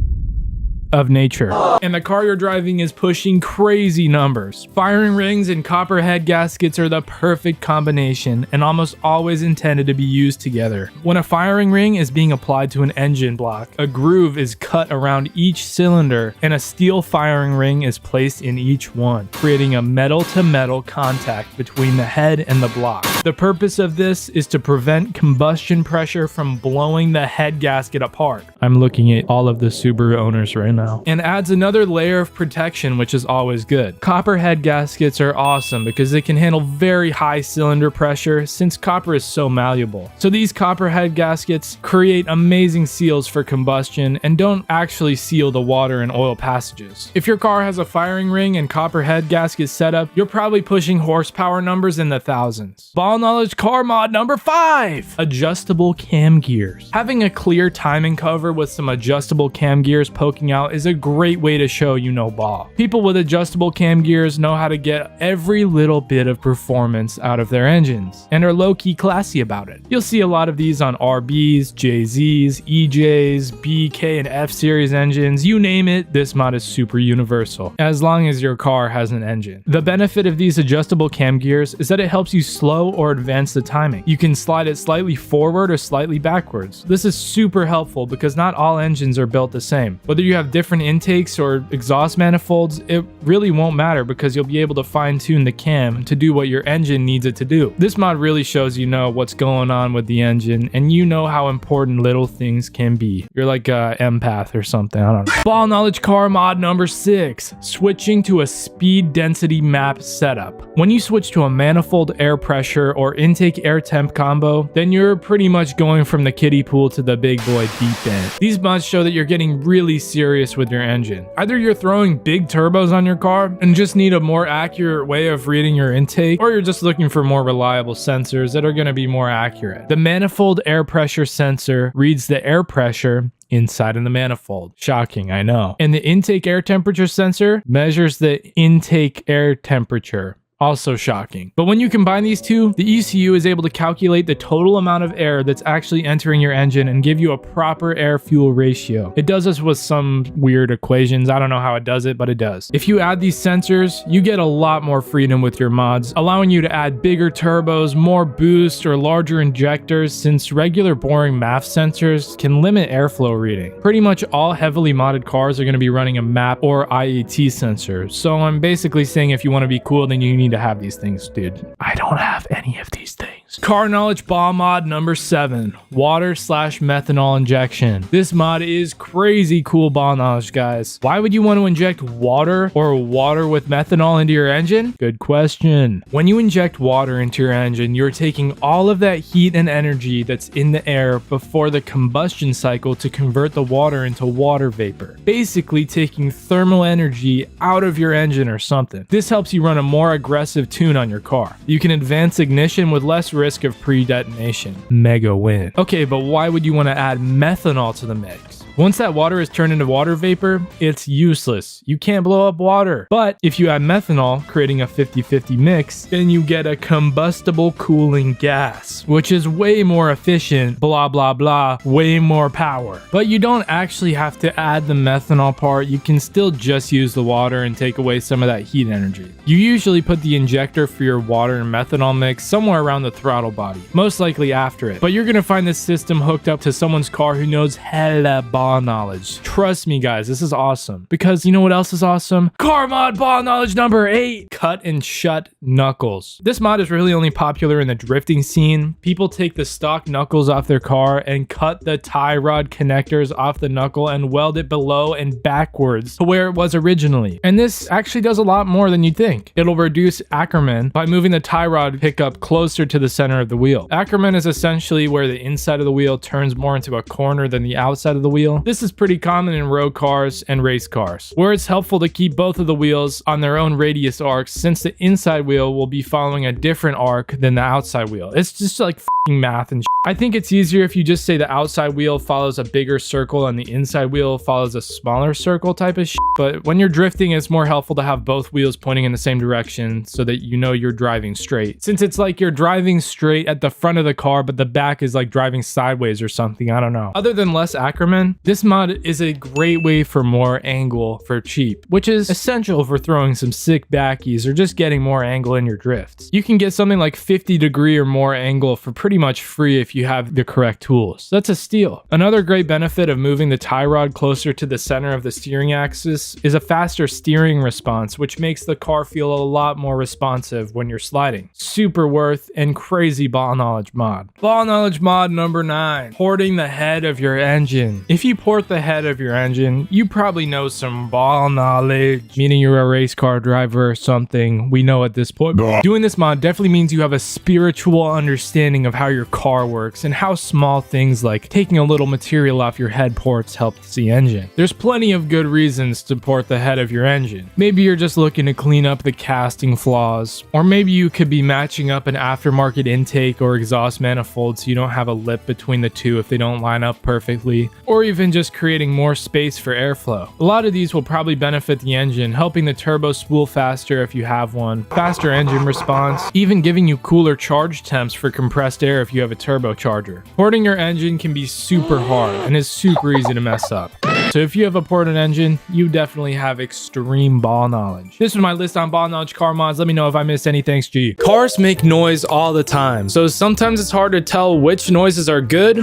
of nature, and the car you're driving is pushing crazy numbers. Firing rings and copper head gaskets are the perfect combination and almost always intended to be used together. When a firing ring is being applied to an engine block, a groove is cut around each cylinder and a steel firing ring is placed in each one, creating a metal-to-metal contact between the head and the block. The purpose of this is to prevent combustion pressure from blowing the head gasket apart. I'm looking at all of the Subaru owners right now. And adds another layer of protection, which is always good. Copper head gaskets are awesome because they can handle very high cylinder pressure since copper is so malleable. So these copper head gaskets create amazing seals for combustion and don't actually seal the water and oil passages. If your car has a firing ring and copper head gasket setup, you're probably pushing horsepower numbers in the thousands. Ball knowledge car mod number 5, adjustable cam gears. Having a clear timing cover with some adjustable cam gears poking out is a great way to show you know ball. People with adjustable cam gears know how to get every little bit of performance out of their engines and are low-key classy about it. You'll see a lot of these on RBs, JZs, EJs, BK and F series engines, you name it, this mod is super universal, as long as your car has an engine. The benefit of these adjustable cam gears is that it helps you slow or advance the timing. You can slide it slightly forward or slightly backwards. This is super helpful because not all engines are built the same. Whether you have different intakes or exhaust manifolds, it really won't matter because you'll be able to fine-tune the cam to do what your engine needs it to do. This mod really shows you know what's going on with the engine and you know how important little things can be. You're like a empath or something, I don't know. Ball knowledge car mod number 6, switching to a speed density map setup. When you switch to a manifold air pressure or intake air temp combo, then you're pretty much going from the kiddie pool to the big boy deep end. These mods show that you're getting really serious with your engine. Either you're throwing big turbos on your car and just need a more accurate way of reading your intake, or you're just looking for more reliable sensors that are going to be more accurate. The manifold air pressure sensor reads the air pressure inside of the manifold. Shocking, I know. And the intake air temperature sensor measures the intake air temperature. Also shocking. But when you combine these two, the ECU is able to calculate the total amount of air that's actually entering your engine and give you a proper air-fuel ratio. It does this with some weird equations. I don't know how it does it, but it does. If you add these sensors, you get a lot more freedom with your mods, allowing you to add bigger turbos, more boost, or larger injectors, since regular boring MAF sensors can limit airflow reading. Pretty much all heavily modded cars are going to be running a MAP or IAT sensor. So I'm basically saying if you want to be cool, then you need to have these things, dude. I don't have any of these things. Next, car knowledge ball mod number 7, water/methanol injection. This mod is crazy cool ball knowledge, guys. Why would you want to inject water or water with methanol into your engine? Good question. When you inject water into your engine, you're taking all of that heat and energy that's in the air before the combustion cycle to convert the water into water vapor. Basically taking thermal energy out of your engine or something. This helps you run a more aggressive tune on your car. You can advance ignition with less risk of pre-detonation. Mega win. Okay, but why would you want to add methanol to the mix? Once that water is turned into water vapor, it's useless. You can't blow up water. But if you add methanol, creating a 50-50 mix, then you get a combustible cooling gas, which is way more efficient, blah, blah, blah, way more power. But you don't actually have to add the methanol part. You can still just use the water and take away some of that heat energy. You usually put the injector for your water and methanol mix somewhere around the throttle body, most likely after it. But you're gonna find this system hooked up to someone's car who knows hella ball knowledge. Trust me, guys, this is awesome. Because you know what else is awesome? Car mod ball knowledge number 8, cut and shut knuckles. This mod is really only popular in the drifting scene. People take the stock knuckles off their car and cut the tie rod connectors off the knuckle and weld it below and backwards to where it was originally. And this actually does a lot more than you'd think. It'll reduce Ackerman by moving the tie rod pickup closer to the center of the wheel. Ackerman is essentially where the inside of the wheel turns more into a corner than the outside of the wheel. This is pretty common in road cars and race cars, where it's helpful to keep both of the wheels on their own radius arcs since the inside wheel will be following a different arc than the outside wheel. It's just like f***ing math and shit. I think it's easier if you just say the outside wheel follows a bigger circle and the inside wheel follows a smaller circle type of shit. But when you're drifting, it's more helpful to have both wheels pointing in the same direction so that you know you're driving straight. Since it's like you're driving straight at the front of the car, but the back is like driving sideways or something. I don't know. Other than less Ackerman, this mod is a great way for more angle for cheap, which is essential for throwing some sick backies or just getting more angle in your drifts. You can get something like 50-degree or more angle for pretty much free if you have the correct tools. That's a steal. Another great benefit of moving the tie rod closer to the center of the steering axis is a faster steering response, which makes the car feel a lot more responsive when you're sliding. Super worth and crazy ball knowledge mod. Ball knowledge mod number 9, porting the head of your engine. If you port the head of your engine, you probably know some ball knowledge, meaning you're a race car driver or something. We know at this point. Doing this mod definitely means you have a spiritual understanding of how your car works and how small things like taking a little material off your head ports helps the engine. There's plenty of good reasons to port the head of your engine. Maybe you're just looking to clean up the casting flaws, or maybe you could be matching up an aftermarket intake or exhaust manifold so you don't have a lip between the two if they don't line up perfectly, or even just creating more space for airflow. A lot of these will probably benefit the engine, helping the turbo spool faster if you have one, faster engine response, even giving you cooler charge temps for compressed air if you have a turbocharger. Porting your engine can be super hard and is super easy to mess up. So if you have a ported engine, you definitely have extreme ball knowledge. This was my list on ball knowledge car mods. Let me know if I missed any. Thanks, G. Cars make noise all the time, so sometimes it's hard to tell which noises are good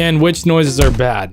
and which noises are bad.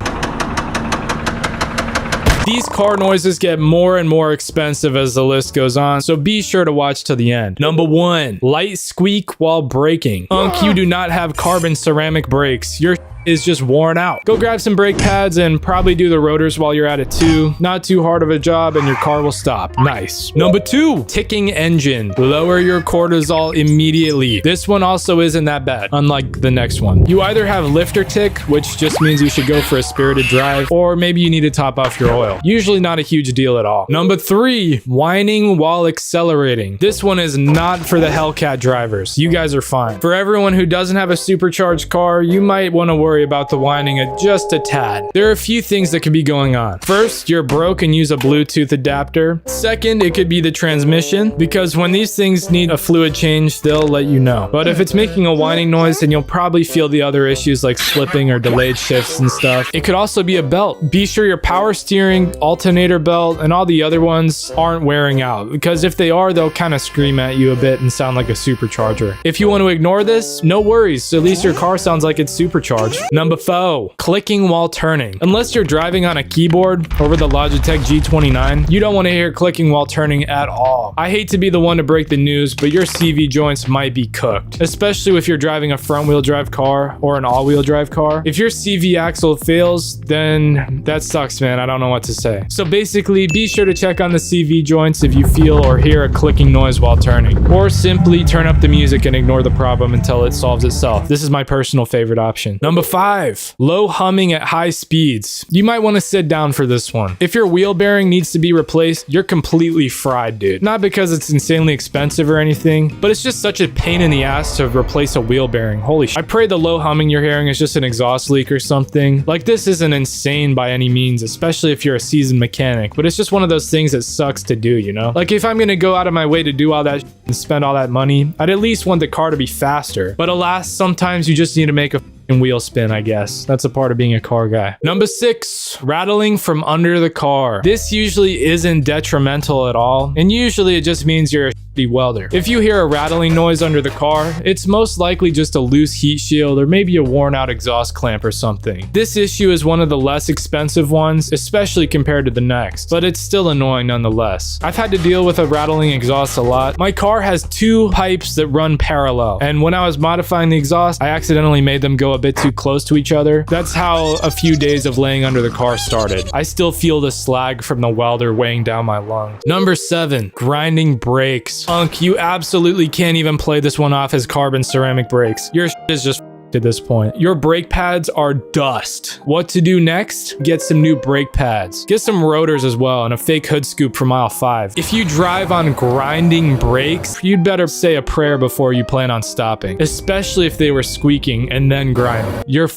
These car noises get more and more expensive as the list goes on, so be sure to watch till the end. Number 1, light squeak while braking. You do not have carbon ceramic brakes. Your is just worn out. Go grab some brake pads and probably do the rotors while you're at it too. Not too hard of a job and your car will stop. Nice. Number 2, ticking engine. Lower your cortisol immediately. This one also isn't that bad, unlike the next one. You either have lifter tick, which just means you should go for a spirited drive, or maybe you need to top off your oil. Usually not a huge deal at all. Number 3, whining while accelerating. This one is not for the Hellcat drivers. You guys are fine. For everyone who doesn't have a supercharged car, you might want to worry about the whining just a tad. There are a few things that could be going on. First, you're broke and use a Bluetooth adapter. Second, it could be the transmission, because when these things need a fluid change, they'll let you know. But if it's making a whining noise, then you'll probably feel the other issues like slipping or delayed shifts and stuff. It could also be a belt. Be sure your power steering, alternator belt, and all the other ones aren't wearing out, because if they are, they'll kind of scream at you a bit and sound like a supercharger. If you want to ignore this, no worries. At least your car sounds like it's supercharged. Number 4, clicking while turning. Unless you're driving on a keyboard over the Logitech G29, you don't want to hear clicking while turning at all. I hate to be the one to break the news, but your CV joints might be cooked, especially if you're driving a front-wheel drive car or an all-wheel drive car. If your CV axle fails, then that sucks, man. I don't know what to say. So basically, be sure to check on the CV joints if you feel or hear a clicking noise while turning, or simply turn up the music and ignore the problem until it solves itself. This is my personal favorite option. Number 5, low humming at high speeds. You might want to sit down for this one. If your wheel bearing needs to be replaced, you're completely fried, dude. Not because it's insanely expensive or anything, but it's just such a pain in the ass to replace a wheel bearing. Holy shit. I pray the low humming you're hearing is just an exhaust leak or something. Like, this isn't insane by any means, especially if you're a seasoned mechanic, but it's just one of those things that sucks to do, you know? Like, if I'm gonna go out of my way to do all that and spend all that money, I'd at least want the car to be faster. But alas, sometimes you just need to make a wheel spin, I guess. That's a part of being a car guy. Number 6, rattling from under the car. This usually isn't detrimental at all, and usually it just means you're a shitty welder. If you hear a rattling noise under the car, it's most likely just a loose heat shield or maybe a worn out exhaust clamp or something. This issue is one of the less expensive ones, especially compared to the next, but it's still annoying nonetheless. I've had to deal with a rattling exhaust a lot. My car has 2 pipes that run parallel, and when I was modifying the exhaust, I accidentally made them go a bit too close to each other. That's how a few days of laying under the car started. I still feel the slag from the welder weighing down my lungs. Number 7, grinding brakes. You absolutely can't even play this one off as carbon ceramic brakes. Your shit is just at this point. Your brake pads are dust. What to do next? Get some new brake pads. Get some rotors as well and a fake hood scoop for mile 5. If you drive on grinding brakes, you'd better say a prayer before you plan on stopping, especially if they were squeaking and then grinding. You're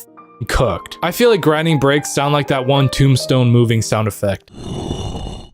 cooked. I feel like grinding brakes sound like that one Tombstone moving sound effect.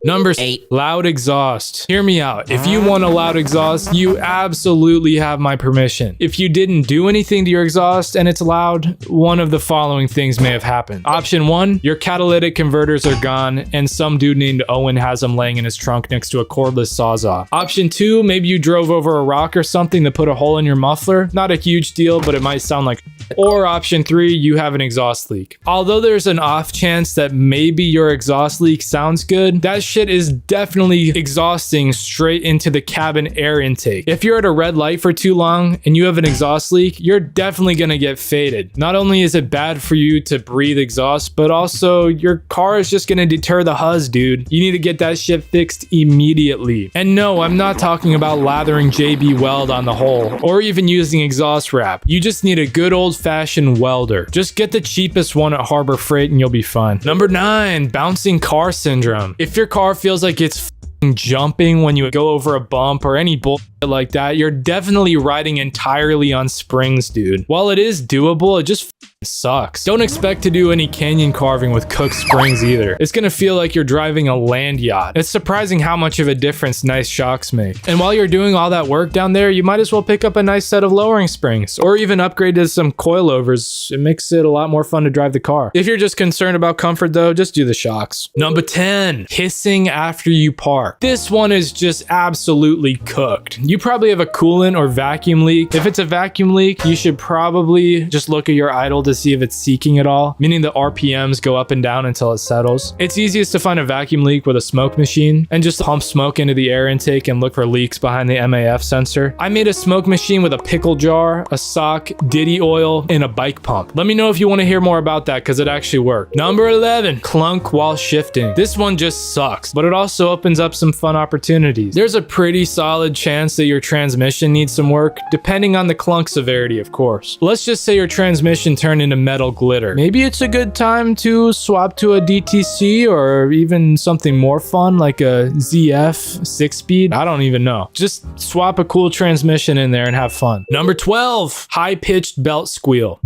Number 8, loud exhaust. Hear me out. If you want a loud exhaust, you absolutely have my permission. If you didn't do anything to your exhaust and it's loud, one of the following things may have happened. Option 1, your catalytic converters are gone and some dude named Owen has them laying in his trunk next to a cordless Sawzall. Option 2, maybe you drove over a rock or something that put a hole in your muffler. Not a huge deal, but it might sound like. Or option 3, you have an exhaust leak. Although there's an off chance that maybe your exhaust leak sounds good, that shit is definitely exhausting straight into the cabin air intake. If you're at a red light for too long and you have an exhaust leak, you're definitely gonna get faded. Not only is it bad for you to breathe exhaust, but also your car is just gonna deter the huzz, dude. You need to get that shit fixed immediately. And no, I'm not talking about lathering JB Weld on the hole or even using exhaust wrap. You just need a good old-fashioned welder. Just get the cheapest one at Harbor Freight and you'll be fine. Number 9, bouncing car syndrome. If your car feels like it's jumping when you go over a bump or any bullshit like that, you're definitely riding entirely on springs, dude. While it is doable, it just sucks. Don't expect to do any canyon carving with cooked springs either. It's gonna feel like you're driving a land yacht. It's surprising how much of a difference nice shocks make. And while you're doing all that work down there, you might as well pick up a nice set of lowering springs or even upgrade to some coilovers. It makes it a lot more fun to drive the car. If you're just concerned about comfort though, just do the shocks. Number 10, hissing after you park. This one is just absolutely cooked. You probably have a coolant or vacuum leak. If it's a vacuum leak, you should probably just look at your idle to see if it's seeking at all, meaning the RPMs go up and down until it settles. It's easiest to find a vacuum leak with a smoke machine and just pump smoke into the air intake and look for leaks behind the MAF sensor. I made a smoke machine with a pickle jar, a sock, Diddy oil, and a bike pump. Let me know if you want to hear more about that because it actually worked. Number 11, clunk while shifting. This one just sucks, but it also opens up some fun opportunities. There's a pretty solid chance that your transmission needs some work, depending on the clunk severity, of course. Let's just say your transmission turned into metal glitter. Maybe it's a good time to swap to a DTC or even something more fun like a ZF 6-speed. I don't even know. Just swap a cool transmission in there and have fun. Number 12, high-pitched belt squeal.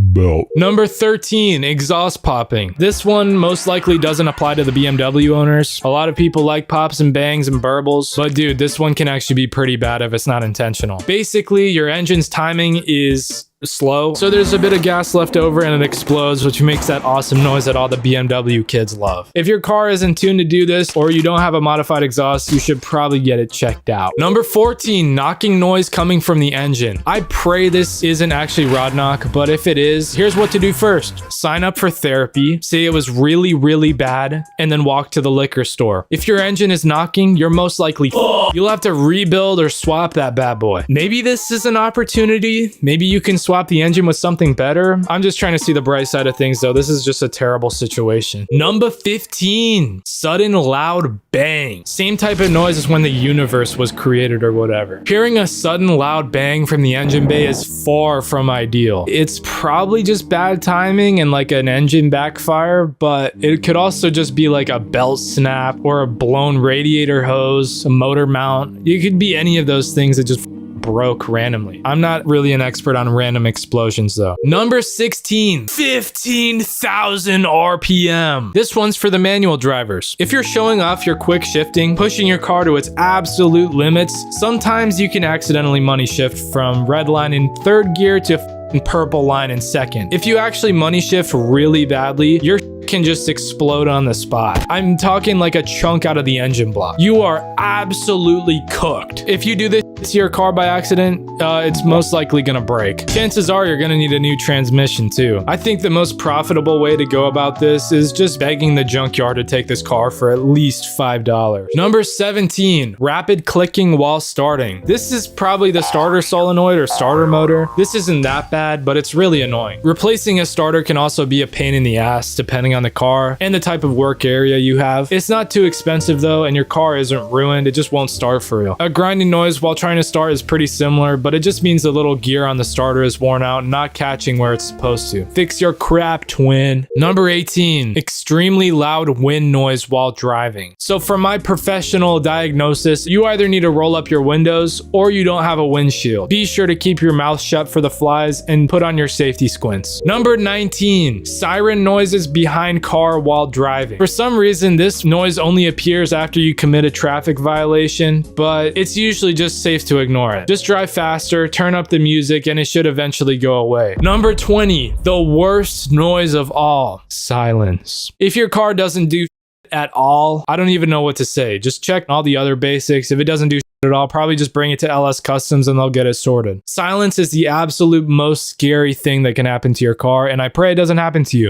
Number 13, exhaust popping. This one most likely doesn't apply to the BMW owners. A lot of people like pops and bangs and burbles, but dude, this one can actually be pretty bad if it's not intentional. Basically, your engine's timing is slow, so there's a bit of gas left over and it explodes, which makes that awesome noise that all the BMW kids love. If your car isn't tuned to do this, or you don't have a modified exhaust, you should probably get it checked out. Number 14, knocking noise coming from the engine. I pray this isn't actually rod knock, but if it is, here's what to do first. Sign up for therapy, say it was really, really bad, and then walk to the liquor store. If your engine is knocking, you're most likely you'll have to rebuild or swap that bad boy. Maybe this is an opportunity. Maybe you can swap the engine with something better. I'm just trying to see the bright side of things though. This is just a terrible situation. Number 15, sudden loud bang. Same type of noise as when the universe was created or whatever. Hearing a sudden loud bang from the engine bay is far from ideal. It's probably just bad timing and like an engine backfire, but it could also just be like a belt snap or a blown radiator hose, a motor mount. It could be any of those things that just broke randomly. I'm not really an expert on random explosions though. Number 16, 15,000 RPM. This one's for the manual drivers. If you're showing off your quick shifting, pushing your car to its absolute limits, sometimes you can accidentally money shift from red line in third gear to purple line in second. If you actually money shift really badly, your can just explode on the spot. I'm talking like a chunk out of the engine block. You are absolutely cooked. If you do this to your car by accident, it's most likely gonna break. Chances are you're gonna need a new transmission too. I think the most profitable way to go about this is just begging the junkyard to take this car for at least $5. Number 17, rapid clicking while starting. This is probably the starter solenoid or starter motor. This isn't that bad, but it's really annoying. Replacing a starter can also be a pain in the ass depending on the car and the type of work area you have. It's not too expensive though, and your car isn't ruined. It just won't start for real. A grinding noise while trying to start is pretty similar, but it just means the little gear on the starter is worn out and not catching where it's supposed to. Fix your crap, twin. Number 18, extremely loud wind noise while driving. So from my professional diagnosis, you either need to roll up your windows or you don't have a windshield. Be sure to keep your mouth shut for the flies and put on your safety squints. Number 19, siren noises behind car while driving. For some reason, this noise only appears after you commit a traffic violation, but it's usually just safe to ignore it. Just drive faster, turn up the music, and it should eventually go away. Number 20, the worst noise of all, silence. If your car doesn't do at all, I don't even know what to say. Just check all the other basics. If it doesn't do at all, probably just bring it to LS Customs and they'll get it sorted. Silence is the absolute most scary thing that can happen to your car, and I pray it doesn't happen to you.